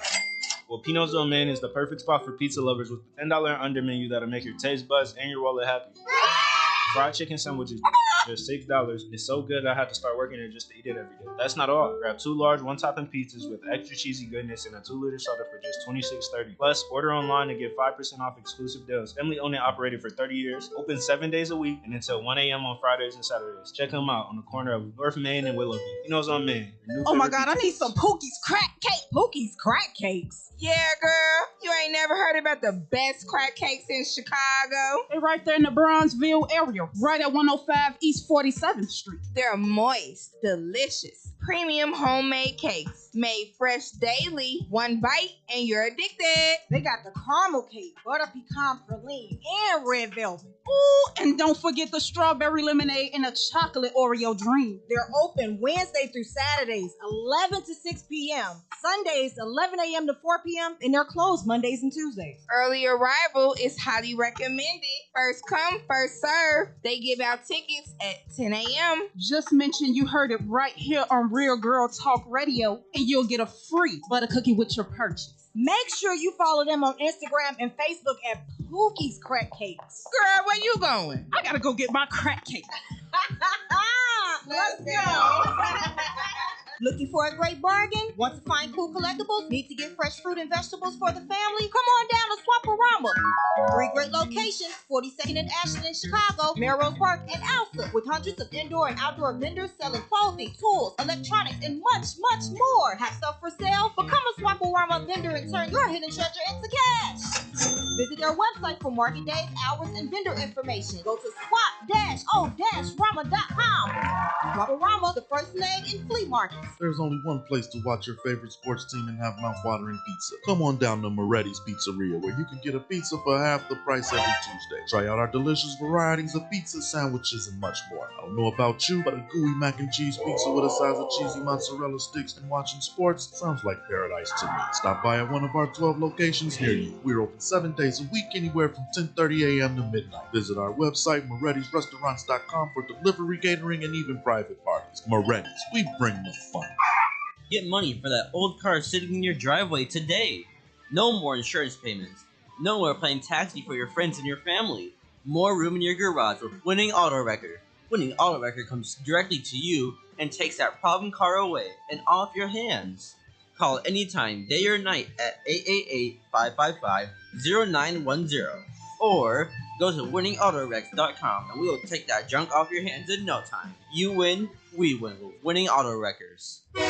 W: Well, Pino's Domain Man is the perfect spot for pizza lovers with the $10 and under menu that'll make your taste buds and your wallet happy. Fried chicken sandwiches, just $6. It's so good I had to start working it just to eat it every day. That's not all. Grab 2 large one-topping pizzas with extra cheesy goodness and a 2-liter soda for just $26.30. Plus, order online and get 5% off exclusive deals. Family owned and operated for 30 years. Open 7 days a week and until 1 a.m. on Fridays and Saturdays. Check them out on the corner of North Main and Willoughby. Pino's on Main.
C: Oh my God, I need some Pookie's crack cake. Pookie's crack cakes.
E: Yeah, girl. You ain't never heard about the best crack cakes in Chicago?
C: They're right there in the Bronzeville area, right at 105 East 47th Street.
E: They're moist, delicious, premium homemade cakes made fresh daily. One bite and you're addicted.
C: They got the caramel cake, butter pecan praline, and red velvet. Ooh, and don't forget the strawberry lemonade and a chocolate Oreo dream. They're open Wednesday through Saturdays, 11 to 6 p.m. Sundays, 11 a.m. to 4 p.m. And they're closed Mondays and Tuesdays.
E: Early arrival is highly recommended. First come, first serve. They give out tickets at 10 a.m.
C: Just mention you heard it right here on Real Girl Talk Radio, and you'll get a free butter cookie with your purchase. Make sure you follow them on Instagram and Facebook at Pookie's Crack Cakes.
E: Girl, where you going?
C: I gotta go get my crack cake.
E: Let's go.
O: Looking for a great bargain? Want to find cool collectibles? Need to get fresh fruit and vegetables for the family? Come on down to Swaparama. 3 great locations, 42nd and Ashland in Chicago, Melrose Park, and Alpha, with hundreds of indoor and outdoor vendors selling clothing, tools, electronics, and much, much more. Have stuff for sale? Become a Swaparama vendor and turn your hidden treasure into cash. Visit their website for market days, hours, and vendor information. Go to swap-o-rama.com. Swaparama, the first name in flea markets.
Q: There's only one place to watch your favorite sports team and have mouth-watering pizza. Come on down to Moretti's Pizzeria, where you can get a pizza for half the price every Tuesday. Try out our delicious varieties of pizza, sandwiches, and much more. I don't know about you, but a gooey mac and cheese pizza with a size of cheesy mozzarella sticks and watching sports sounds like paradise to me. Stop by at one of our 12 locations near you. We're open 7 days a week, anywhere from 10:30 a.m. to midnight. Visit our website, Moretti'sRestaurants.com, for delivery, catering, and even private parties. Moretti's, we bring the fun.
V: Get money for that old car sitting in your driveway today. No more insurance payments. No more playing taxi for your friends and your family. More room in your garage with Winning Auto Wrecker. Winning Auto Wrecker comes directly to you and takes that problem car away and off your hands. Call anytime, day or night, at 888-555-0910. Or go to winningautorex.com and we will take that junk off your hands in no time. You win, we win with Winning Auto Wreckers.
X: Blow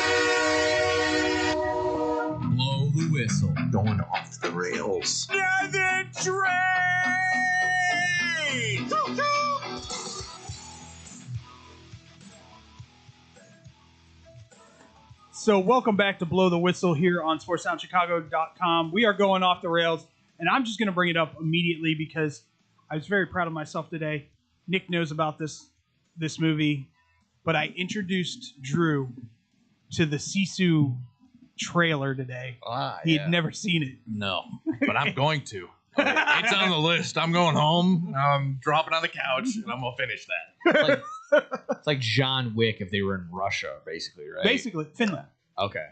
X: the whistle. Going off the rails.
B: Another train!
A: So welcome back to Blow the Whistle here on SportsSoundChicago.com. We are going off the rails, and I'm just going to bring it up immediately because I was very proud of myself today. Nick knows about this movie, but I introduced Drew to the Sisu trailer today. He had never seen it.
G: No, but I'm going to. It's on the list. I'm going home. I'm dropping on the couch, and I'm going to finish that.
I: It's like John Wick if they were in Russia, basically, right?
A: Basically, Finland.
I: Okay.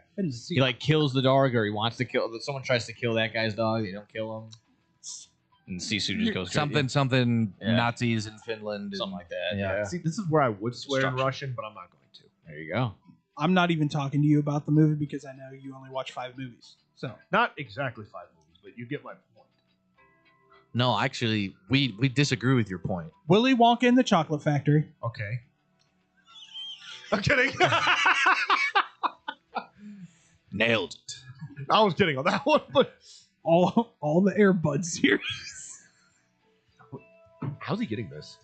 I: He like kills the dog, or he wants to kill. Someone tries to kill that guy's dog. They don't kill him. And Sisu just goes
G: something Nazis in Finland,
I: something like that.
H: Yeah. See, this is where I would swear in Russian, but I'm not going to.
I: There you go.
A: I'm not even talking to you about the movie because I know you only watch 5 movies. So
H: not exactly 5 movies, but you get my point.
G: No, actually, we disagree with your point.
A: Willy Wonka and the Chocolate Factory.
H: Okay. I'm kidding.
G: Nailed it.
H: I was kidding on that one, but
A: all the Air Bud series.
H: How's he getting this?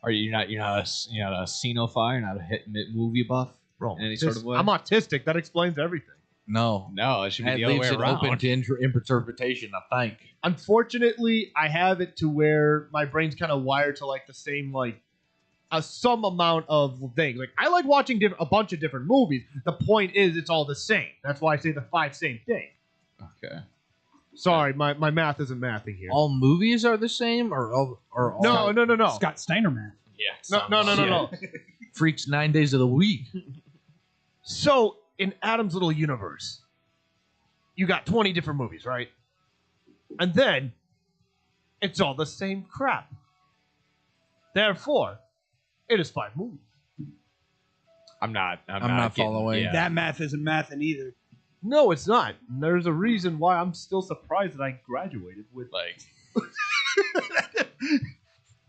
I: Are you not a cinephile? You're not a hit movie buff?
H: Bro,
I: in any sort of way?
H: I'm autistic. That explains everything.
G: No,
I: it should be the other way around.
G: Open to interpretation, I think.
H: Unfortunately, I have it to where my brain's kind of wired to like the same some amount of things. Like I like watching a bunch of different movies. The point is, it's all the same. That's why I say the 5 same thing.
I: Okay.
H: Sorry, my math isn't mathing here.
G: All movies are the same, or all?
H: No.
A: Scott Steiner math.
I: Yeah.
H: No.
G: Freaks 9 days of the week.
H: So in Adam's little universe, you got 20 different movies, right? And then it's all the same crap. Therefore, it is 5 movies.
I: I'm not
G: not
I: getting-
G: following.
I: yeah.
A: That math isn't mathing either.
H: No, it's not. And there's a reason why I'm still surprised that I graduated with
I: Like,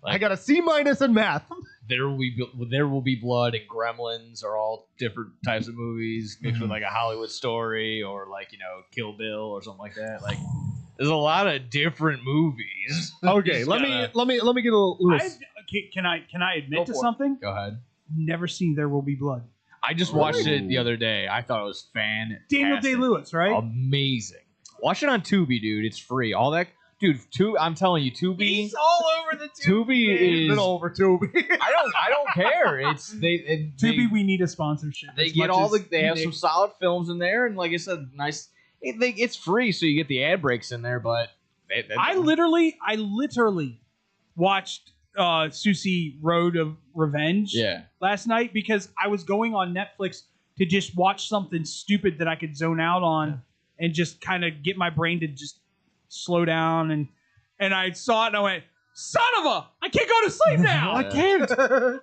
H: I got a C- in math.
I: There will be blood and Gremlins are all different types of movies mixed with like a Hollywood Story or like Kill Bill or something like that. Like there's a lot of different movies.
H: Okay,
I: Just
H: let me
I: gotta-
H: get a little.
A: Can I admit to
H: for it.
A: something?
I: Go ahead.
A: Never seen There Will Be Blood.
I: I just watched it the other day. I thought it was fantastic.
A: Daniel Day-Lewis, right?
I: Amazing. Watch it on Tubi, dude. It's free. All that, dude. I'm telling you, Tubi.
A: He's all over the
I: Tubi is.
H: over Tubi.
I: I don't care. It's
A: Tubi, we need a sponsorship.
I: They
A: as
I: get
A: much
I: all
A: as
I: they have
A: Nick-
I: some solid films in there, and like I said, nice. It's free, so you get the ad breaks in there. But
A: I literally watched Susie Road of Revenge last night because I was going on Netflix to just watch something stupid that I could zone out on and just kind of get my brain to just slow down. And I saw it and I went, son of a, I can't go to sleep now. I can't.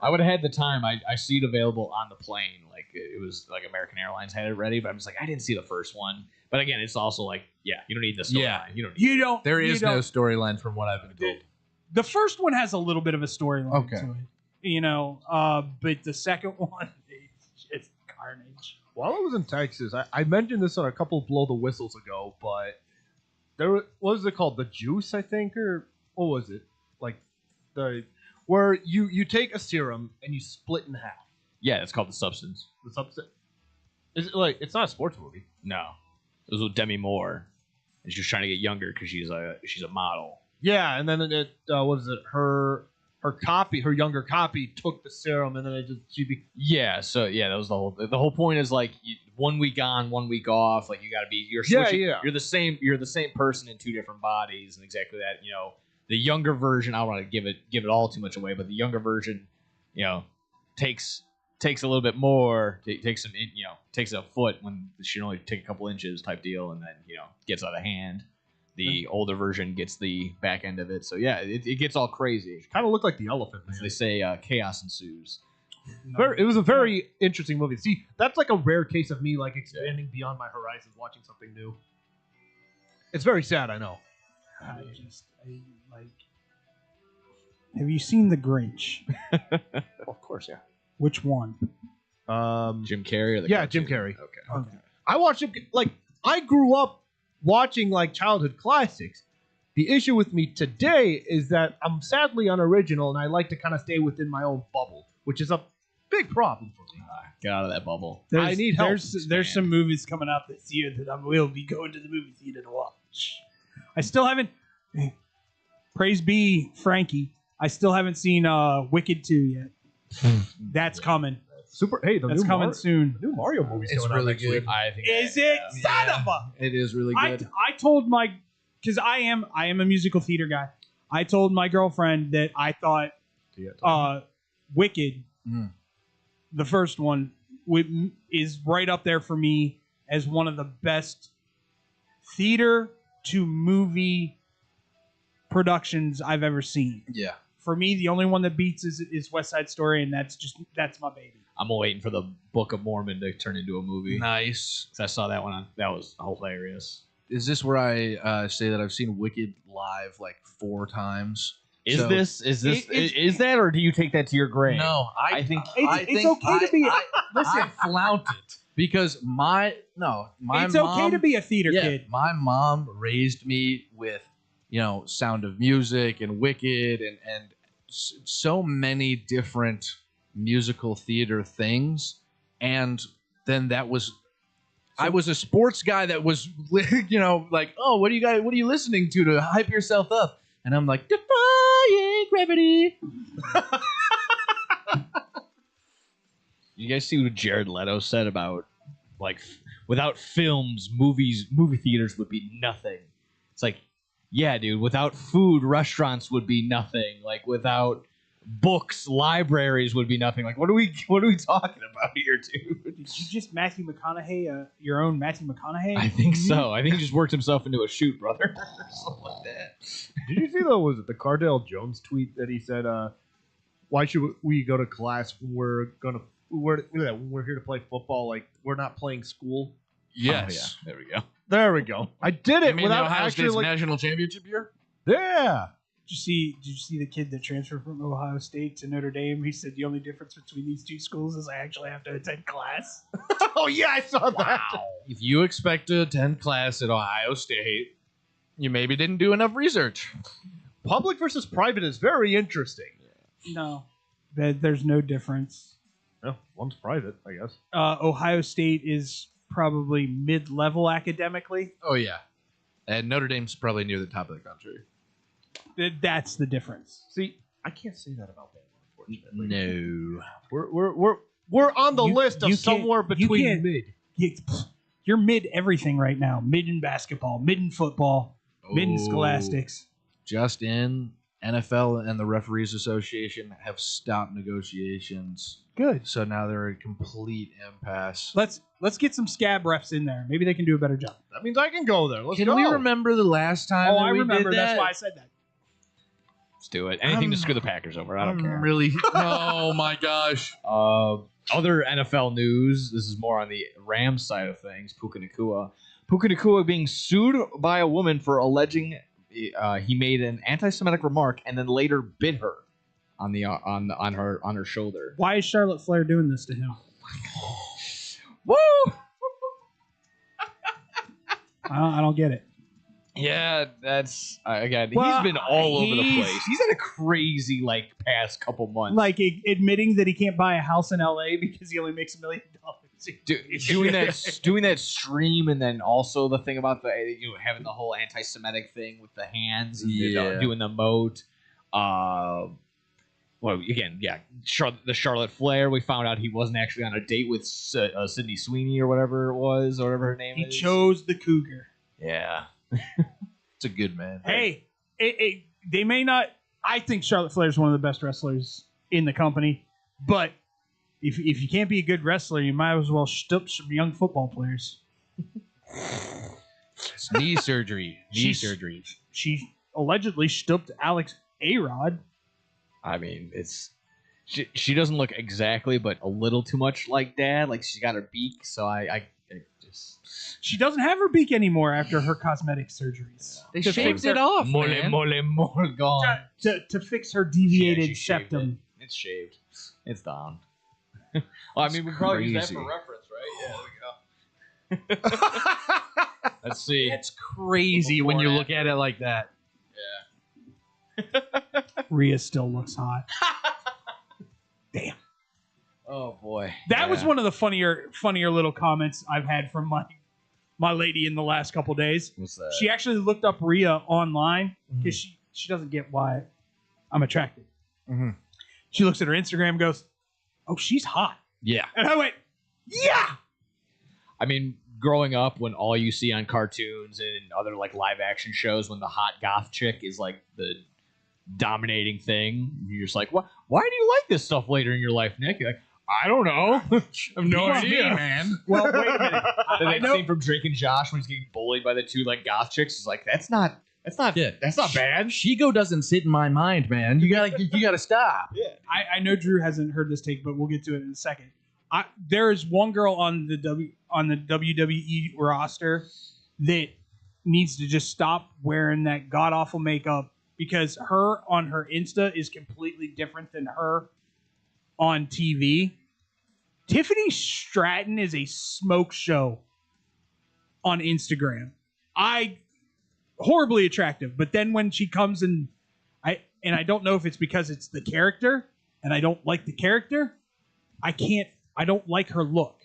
I: I would have had the time. I see it available on the plane. Like it was like American Airlines had it ready, but I'm just like I didn't see the first one. But again, it's also like you don't need the storyline.
G: Yeah.
I: You don't.
G: There
A: you
G: is
A: don't-
G: no storyline from what I've been told.
A: The first one has a little bit of a storyline
G: Okay.
A: to it, but the second one is just carnage.
H: While I was in Texas, I mentioned this on a couple of Blow the Whistles ago, but what was it called? The Juice, I think, or what was it? Like where you take a serum and you split in half.
I: Yeah, it's called The Substance.
H: The substance. Is it like it's not a sports movie?
I: No, it was with Demi Moore, and she's trying to get younger because she's a model.
H: Yeah, and then it what is it? Her younger copy took the serum, and then
I: Yeah, so yeah, that was the whole point is like 1 week on, 1 week off. Like you got to be you're switching, you're the same person in 2 different bodies, and exactly that. The younger version. I don't want to give it all too much away, but the younger version, takes a little bit more. Takes a foot when she only take a couple inches type deal, and then gets out of hand. The older version gets the back end of it. So yeah, it gets all crazy.
H: Kind of looked like the Elephant Man.
I: As they say, chaos ensues.
H: It was a very interesting movie. See, that's like a rare case of me like expanding beyond my horizons, watching something new. It's very sad, I know.
A: Have you seen The Grinch?
H: Of course, yeah.
A: Which one?
I: Jim Carrey. Or the
H: Yeah, Jim Carrey. Okay. I watched it like I grew up watching like childhood classics. The issue with me today is that I'm sadly unoriginal and I like to kind of stay within my own bubble, which is a big problem for me.
I: Get out of that bubble.
H: I need help.
A: There's some movies coming out this year that I will be going to the movie theater to watch. I still haven't. Praise be Frankie. I still haven't seen Wicked 2 yet. That's coming. That's
H: new
A: coming soon.
H: The new Mario movie's
G: It's
H: coming out
G: really
H: next
G: good.
H: week.
I: I think.
A: Is it? Son of a!
G: It is really good.
A: I told because I am a musical theater guy. I told my girlfriend that I thought Wicked, the first one, is right up there for me as one of the best theater to movie productions I've ever seen.
G: Yeah.
A: For me, the only one that beats is West Side Story, and that's my baby.
I: I'm waiting for the Book of Mormon to turn into a movie.
G: Nice.
I: 'Cause I saw that one. That was hilarious.
G: Is this where I say that I've seen Wicked live like 4 times?
I: Is that, or do you take that to your grave?
G: No, I
I: think
A: it's okay to be. Listen,
G: I flaunt it because my
A: it's
G: mom,
A: okay to be a theater kid.
G: My mom raised me with Sound of Music and Wicked and so many different musical theater things, and then I was a sports guy that was like, oh, what are you listening to hype yourself up? And I'm like, defying gravity.
I: You guys see what Jared Leto said about like without films, movie theaters would be nothing. It's like, yeah, dude, without food, restaurants would be nothing. Like without books, libraries would be nothing. Like what are we talking about here, dude?
A: Did you just Matthew McConaughey your own Matthew McConaughey?
I: I think so. I think he just worked himself into a shoot, brother. Something like that.
H: Did you see though? Was it the Cardell Jones tweet that he said? Why should we go to class when we're here to play football? Like we're not playing school.
G: Yes.
I: There we go.
H: There we go. I did
G: You
H: it
G: mean
H: without
G: the Ohio
H: actually
G: State's national championship year?
H: Yeah.
A: Did you see the kid that transferred from Ohio State to Notre Dame? He said the only difference between these two schools is I actually have to attend class.
H: Oh yeah, I saw that.
G: If you expect to attend class at Ohio State, you maybe didn't do enough research.
H: Public versus private is very interesting.
A: No, there's no difference.
H: No, one's private, I guess.
A: Ohio State is probably mid-level academically.
G: Oh yeah, and Notre Dame's probably near the top of the country.
A: That's the difference.
H: See, I can't say that about Bama, unfortunately.
G: No,
H: we're on the list of somewhere between mid.
A: You're mid everything right now. Mid in basketball, mid in football, mid in scholastics.
G: Just in, NFL and the Referees Association have stopped negotiations.
A: Good.
G: So now they're at a complete impasse.
A: Let's get some scab refs in there. Maybe they can do a better job.
H: That means I can go there. Let's
G: Can
H: go.
G: we remember the last time?
A: I
G: we
A: remember.
G: Did that?
A: That's why I said that.
I: Let's do it. Anything to screw the Packers over. I don't care.
G: Really? Oh my gosh.
I: Other NFL news. This is more on the Rams side of things. Puka Nacua being sued by a woman for alleging he made an anti-Semitic remark and then later bit her on her shoulder.
A: Why is Charlotte Flair doing this to him?
I: Woo!
A: I don't get it.
I: Yeah, that's again.
A: Well,
I: he's been all over the
A: he's-
I: place. He's had a crazy past couple months.
A: Like admitting that he can't buy a house in LA because he only makes $1 million.
I: doing that stream, and then also the thing about having the whole anti-Semitic thing with the hands, and doing the moat. Well, again, yeah, the Charlotte Flair. We found out he wasn't actually on a date with Sydney Sweeney or whatever it was, or whatever her name is.
A: He chose the cougar.
I: Yeah,
G: it's a good man.
A: Hey, they may not. I think Charlotte Flair is one of the best wrestlers in the company, but if you can't be a good wrestler, you might as well stoop some young football players.
G: It's knee surgery. Surgery.
A: She allegedly stooped Alex A-Rod.
I: I mean, she doesn't look exactly, but a little too much like Dad. Like she's got her beak, so I just.
A: She doesn't have her beak anymore after her cosmetic surgeries.
G: They shaved it off.
I: Mole gone.
A: To fix her deviated septum.
I: It's shaved. It's down. Well, I mean, we probably use that
G: crazy.
I: for reference, right? Yeah, there we go. Let's see.
G: It's crazy when you look at it like that.
A: Rhea still looks hot. Damn.
I: Oh boy.
A: That was one of the funnier little comments I've had from my lady in the last couple days.
I: What's that?
A: She actually looked up Rhea online because she doesn't get why I'm attracted.
G: Mm-hmm.
A: She looks at her Instagram and goes, "Oh, she's hot."
I: Yeah.
A: And I went, "Yeah."
I: I mean, growing up, when all you see on cartoons and other live action shows, when the hot goth chick is the dominating thing, you're just like, "What? Why do you like this stuff later in your life, Nick?" You're like, "I don't know. I have no idea, man."
A: Well, wait a minute.
I: That scene from Drake and Josh when he's getting bullied by the two goth chicks is like, that's not bad.
G: Shigo doesn't sit in my mind, man. You gotta stop.
A: Yeah. I know Drew hasn't heard this take, but we'll get to it in a second. There is one girl on the WWE roster that needs to just stop wearing that god awful makeup, because her on her Insta is completely different than her on TV. Tiffany Stratton is a smoke show on Instagram. Horribly attractive, but then when she comes in, I don't know if it's because it's the character and I don't like the character. I don't like her look.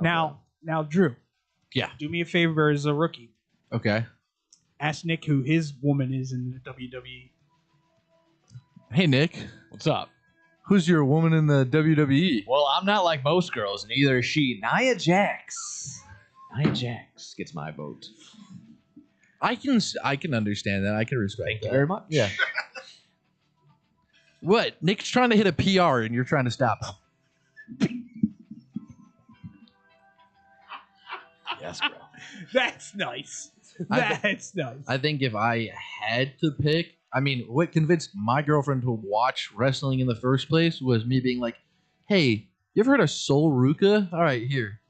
A: Now, Drew.
G: Yeah.
A: Do me a favor as a rookie.
G: Okay.
A: Ask Nick who his woman is in the WWE.
G: Hey, Nick.
I: What's up?
G: Who's your woman in the WWE?
I: Well, I'm not like most girls, and neither is she. Nia Jax. Nia Jax gets my vote.
G: I can understand that. I can respect
I: Thank
G: that.
I: you very much.
G: Yeah. What? Nick's trying to hit a PR and you're trying to stop him.
I: Yes, bro.
A: That's nice. That's nice.
G: I think if I had to pick,
T: I mean, what convinced my girlfriend to watch wrestling in the first place was me being like, "Hey, you ever heard of Sol Ruka? All right, here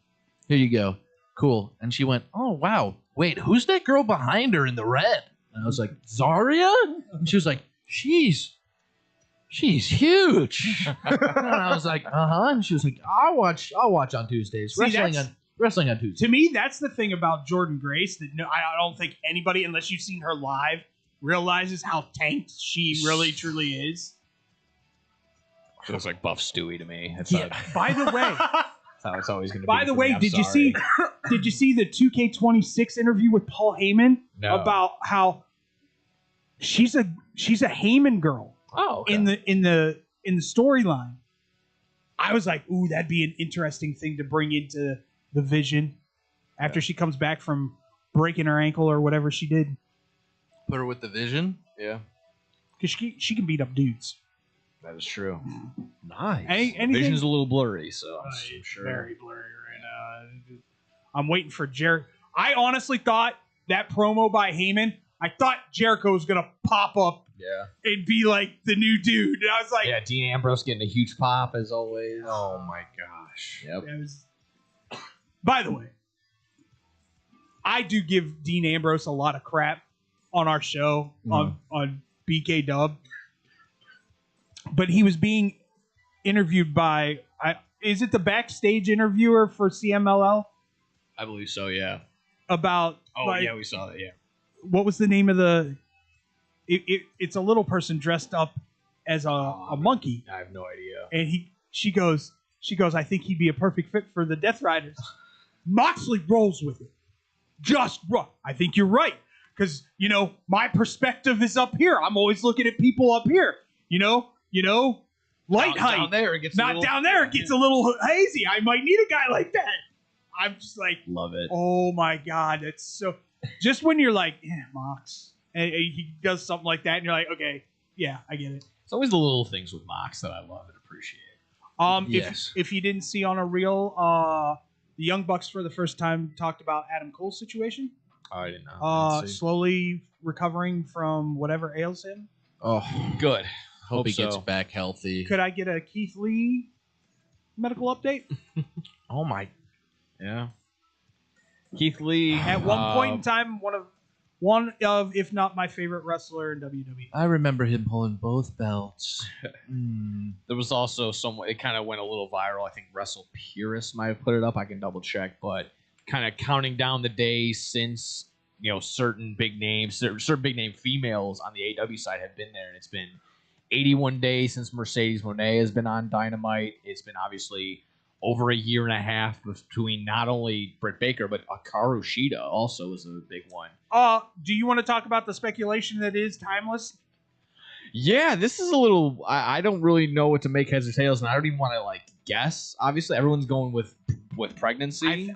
T: you go, cool." And she went, "Oh wow, wait, who's that girl behind her in the red?" And I was like, "Zarya?" And she was like, "She's huge." And I was like, "Uh-huh." And she was like, I'll watch on Tuesdays.
A: See,
T: Wrestling on Tuesdays.
A: To me, that's the thing about Jordan Grace that I don't think anybody, unless you've seen her live, realizes how tanked she really truly is.
I: She looks like Buff Stewie to me. That's
A: By the way,
I: that's how it's always going to be.
A: by the
I: for
A: way,
I: me. I'm
A: did you
I: sorry.
A: see the 2K26 interview with Paul Heyman
I: No.
A: about how she's a Heyman girl?
I: Oh, okay.
A: in the storyline. I was like, ooh, that'd be an interesting thing to bring into the Vision after she comes back from breaking her ankle or whatever she did.
T: Put her with the Vision?
I: Yeah.
A: Because she can beat up dudes.
I: That is true.
H: Nice.
A: Anything?
I: Vision's a little blurry, so I'm sure.
A: Very blurry right now. I'm waiting for Jericho. I honestly thought that promo by Heyman, I thought Jericho was going to pop up and be like the new dude. And I was like,
I: Yeah, Dean Ambrose getting a huge pop as always.
H: Oh my gosh.
I: Yep.
A: that was... By the way, I do give Dean Ambrose a lot of crap on our show on BK Dub, but he was being interviewed by is it the backstage interviewer for CMLL
I: I believe so, yeah.
A: about
I: Yeah, we saw that, yeah.
A: what was the name of the it's a little person dressed up as a monkey,
I: I have no idea.
A: and she goes I think he'd be a perfect fit for the Death Riders. Moxley rolls with it. Just right. I think you're right. Because, my perspective is up here. I'm always looking at people up here. Light height.
I: Down there, it gets
A: Not down there. It gets a little hazy. I might need a guy like that. I'm just like,
I: love it.
A: oh my God. That's so. Just when you're like, yeah, Mox. And he does something like that, and you're like, okay, yeah, I get it.
I: It's always the little things with Mox that I love and appreciate.
T: Yes.
A: If you didn't see on a reel, the Young Bucks for the first time talked about Adam Cole's situation.
I: Oh, I didn't know.
A: Slowly recovering from whatever ails him.
T: Oh,
I: Good.
T: hope he
I: so.
T: gets back healthy.
A: Could I get a Keith Lee medical update?
T: Oh my.
I: Yeah. Keith Lee.
A: At one point in time, one of, if not my favorite wrestler in WWE.
T: I remember him pulling both belts.
I: There was also it kind of went a little viral. I think Wrestle Purist might have put it up. I can double check, but kind of counting down the days since, certain big names, certain big name females on the AW side have been there. And it's been 81 days since Mercedes Moné has been on Dynamite. It's been obviously over a year and a half between not only Britt Baker, but Hikaru Shida also was a big one.
A: Do you want to talk about the speculation that is Timeless?
I: Yeah, this is a little. I don't really know what to make heads or tails, and I don't even want to guess. Obviously, everyone's going with pregnancy.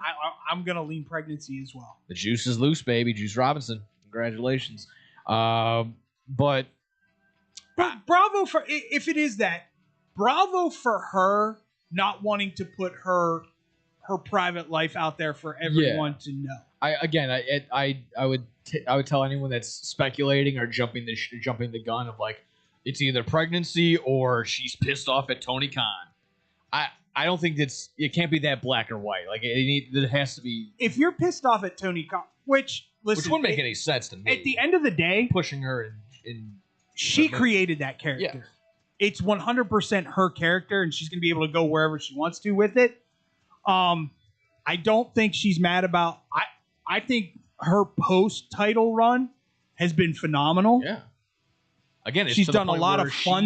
A: I'm gonna lean pregnancy as well.
I: The juice is loose, baby. Juice Robinson, congratulations. But
A: bravo for if it is that. Bravo for her not wanting to put her private life out there for everyone to know.
I: I would tell anyone that's speculating or jumping the gun of it's either pregnancy or she's pissed off at Tony Khan. I don't think it can't be that black or white. It has to be.
A: If you're pissed off at Tony Khan, which
I: wouldn't make any sense to me.
A: At the end of the day,
I: pushing her in
A: she created that character.
I: Yeah.
A: It's 100% her character, and she's going to be able to go wherever she wants to with it. I don't think she's mad about. I think her post-title run has been phenomenal.
I: Yeah. Again,
A: she's done a lot of fun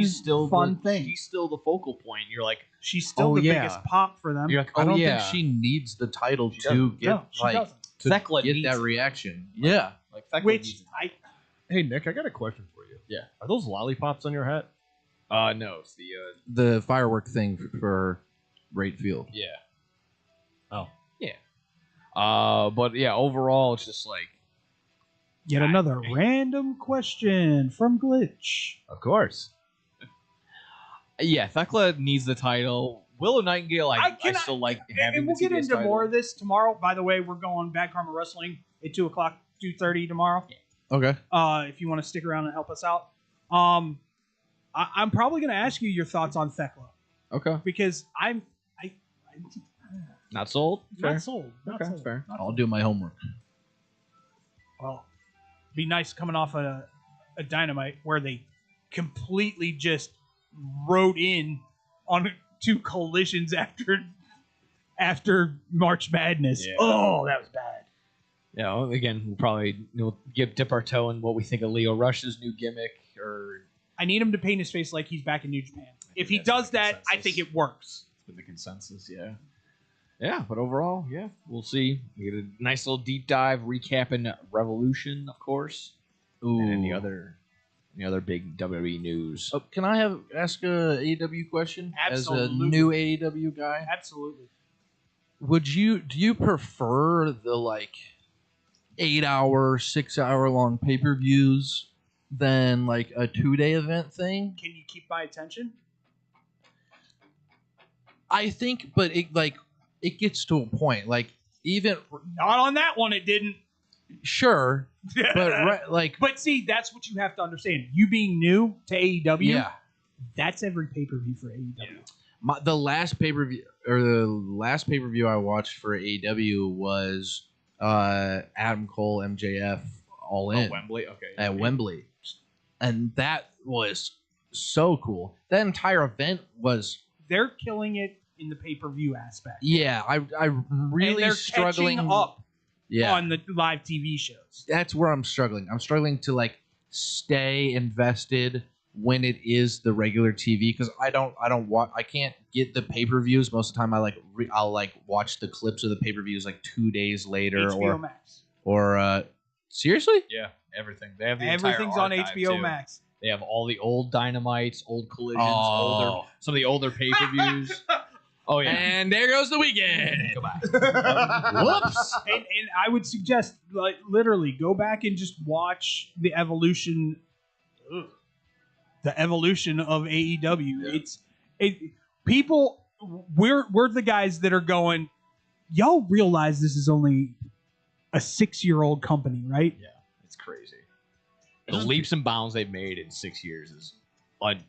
A: things.
I: She's still the focal point. You're like,
A: she's still the biggest pop for them.
I: You're like,
T: I don't think she needs the title to get that reaction. Yeah.
H: Hey Nick, I got a question for you.
I: Yeah.
H: Are those lollipops on your hat?
I: No, it's
T: the firework thing for Rate Field.
I: Yeah.
H: Oh.
I: Yeah. But yeah, overall, it's just
A: yet another random question from Glitch.
H: Of course.
I: Yeah, Thekla needs the title. Willow Nightingale, I still like having.
A: And we'll get into more of this tomorrow. By the way, we're going Bad Karma Wrestling at 2:00, 2:30 tomorrow.
T: Okay.
A: If you want to stick around and help us out. I'm probably going to ask you your thoughts on Thekla
I: Okay.
A: because I'm
I: Not sold? Fair.
A: not sold. Not
I: Okay,
A: sold.
I: fair.
A: Not
T: I'll
A: sold.
T: do my homework.
A: Well, be nice coming off a Dynamite where they completely just rode in on 2 collisions after March Madness.
I: Yeah.
A: Oh, that was bad.
I: Yeah, well, again, we'll probably dip our toe in what we think of Leo Rush's new gimmick. Or
A: I need him to paint his face like he's back in New Japan. If he does that, I think it works.
I: It's been the consensus, yeah. Yeah, but overall, yeah, we'll see. We get a nice little deep dive recapping Revolution, of course.
T: Ooh.
I: And any other big WWE news.
T: Oh, can I ask a AEW question?
A: Absolutely.
T: As a new AEW guy,
A: Absolutely.
T: do you prefer the 8-hour, 6-hour long pay-per-views than a 2-day event thing?
A: Can you keep my attention?
T: I think, but it gets to a point. Even
A: Not on that one, it didn't.
T: sure, but
A: But see, that's what you have to understand. You being new to AEW,
T: yeah.
A: that's every pay-per-view for AEW.
T: The last pay-per-view I watched for AEW was Adam Cole MJF All In
I: Wembley? Okay.
T: at Wembley, and that was so cool. That entire event was
A: They're killing it in the pay-per-view aspect.
T: yeah. I'm
A: And
T: really
A: they're
T: struggling
A: catching up
T: yeah.
A: on the live TV shows.
T: That's where I'm struggling. I'm struggling to stay invested when it is the regular TV because I can't get the pay-per-views most of the time. I'll watch the clips of the pay-per-views 2 days later
A: HBO Max.
T: or seriously?
I: Yeah, everything. They have the
A: Everything's
I: entire
A: on
I: archive,
A: HBO
I: too.
A: Max.
I: They have all the old Dynamites, old Collisions,
T: Oh.
I: some of the older pay-per-views. Oh yeah.
T: And there goes the weekend.
I: Goodbye.
T: Whoops.
A: And I would suggest literally go back and just watch the evolution of AEW. People we're the guys that are going, y'all realize this is only a 6-year-old company, right?
I: Yeah, it's crazy. The leaps and bounds they've made in 6 years is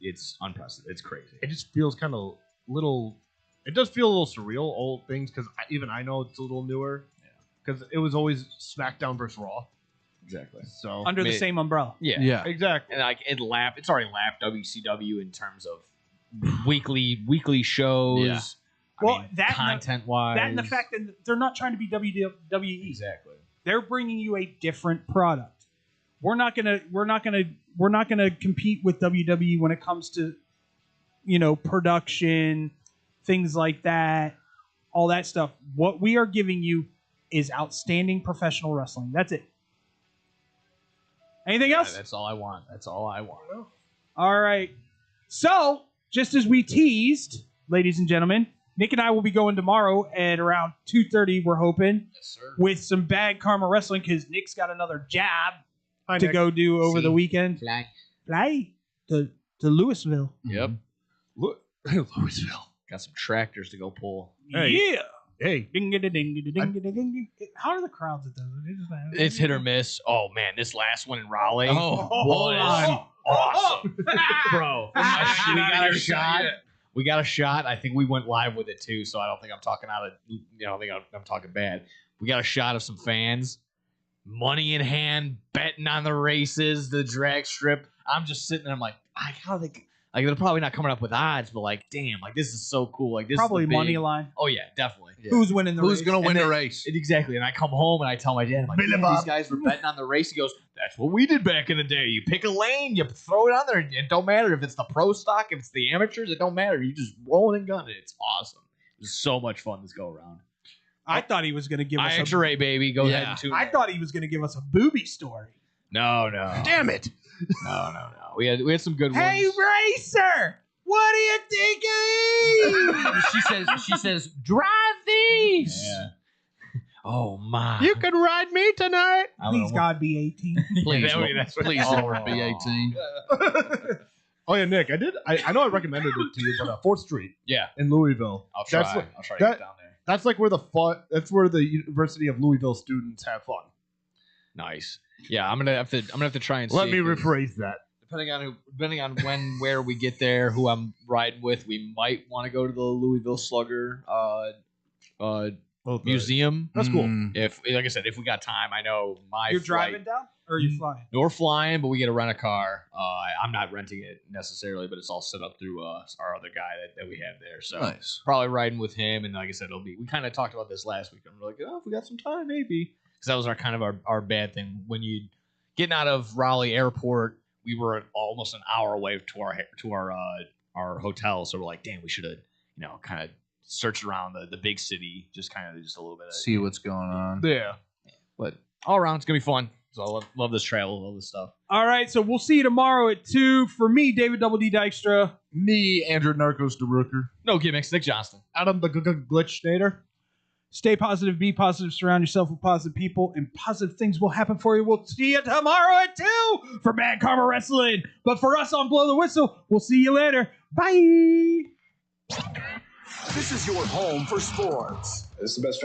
I: it's unprecedented. It's crazy.
H: It just feels kind of little. It does feel a little surreal, old things, because even I know it's a little newer. Yeah. Because it was always SmackDown versus Raw.
I: Exactly.
H: So
A: Under the same umbrella.
I: Yeah.
H: Exactly.
I: And it's already lapped WCW in terms of weekly shows.
T: Yeah.
A: Well,
I: content wise.
A: that and the fact that they're not trying to be WWE.
I: Exactly.
A: They're bringing you a different product. We're not gonna compete with WWE when it comes to, production, things like that, all that stuff. What we are giving you is outstanding professional wrestling. That's it. Anything else?
I: That's all I want.
A: All right. So, just as we teased, ladies and gentlemen, Nick and I will be going tomorrow at around 2:30, we're hoping, with some Bad Karma Wrestling because Nick's got another job to go do over the weekend. Fly to Louisville.
I: Yep. Louisville. Got some tractors to go pull.
A: Yeah.
H: Hey.
A: Ding-a-ding-a-ding-a-ding. How are the crowds at those?
I: It's hit or miss. Oh man, this last one in Raleigh
A: hold on.
I: awesome, bro. We got a shot. I think we went live with it too, so I don't think I'm talking out of. I don't think I'm talking bad. We got a shot of some fans, money in hand, betting on the races, the drag strip. I'm just sitting there. I'm like, how they? They're probably not coming up with odds, but damn, this is so cool. This
A: Probably
I: is the big,
A: money line.
I: Oh yeah, definitely.
T: Yeah.
A: Who's winning the race?
T: Who's gonna win the race?
I: Exactly. And I come home and I tell my dad, I'm like,
H: Billy
I: "Man,
H: Bob."
I: these guys were betting on the race. He goes, that's what we did back in the day. You pick a lane, you throw it on there. It don't matter if it's the pro stock, if it's the amateurs, it don't matter. You just rolling and gunning. It's awesome. It's so much fun this go around.
A: I thought he was going to give us
I: IXRA, baby. Go ahead and tune
A: I
I: in.
A: thought he was going to give us a booby story.
I: No.
H: Damn it.
I: No. We had some good ones.
A: Hey, Racer! What do you think of these?
T: She says, drive these.
I: Yeah. Oh my.
H: You can ride me tonight.
A: Please, God, be 18.
T: Please,
I: That's what-
T: please,
I: Oh.
T: Lord, be 18.
H: Oh yeah, Nick. I know I recommended it to you, but 4th Street
I: Yeah.
H: in Louisville.
I: I'll try.
H: That's
I: I'll try to get down there.
H: That's where the fun. That's where the University of Louisville students have fun.
I: Nice. Yeah, I'm gonna have to try and
H: Let
I: see
H: me
I: if-
H: rephrase that.
I: depending on where we get there, who I'm riding with, we might want to go to the Louisville Slugger museum.
H: That's cool.
I: If, like I said, if we got time, I know
A: You're driving down, or are you flying?
I: We're flying, but we get to rent a car. I'm not renting it necessarily, but it's all set up through our other guy that we have there. So
G: Nice.
I: probably riding with him. And like I said, we kind of talked about this last week. And we're like, oh, if we got some time, maybe. Because that was our bad thing. When you getting out of Raleigh Airport, we were almost an hour away to our hotel. So we're like, damn, we should have, kind of searched around the big city, just a little bit.
T: See what's going on.
I: Yeah. But all around, it's going to be fun. So I love this travel, love this stuff.
A: All right, so we'll see you tomorrow at 2. For me, David Double D Dykstra.
H: Me, Andrew Narcos DeRooker.
I: No gimmicks, Nick Johnston.
H: Adam the Glitch Snader.
A: Stay positive, be positive, surround yourself with positive people, and positive things will happen for you. We'll see you tomorrow at 2 for Bad Karma Wrestling. But for us on Blow the Whistle, we'll see you later. Bye.
B: This is your home for sports. This is the best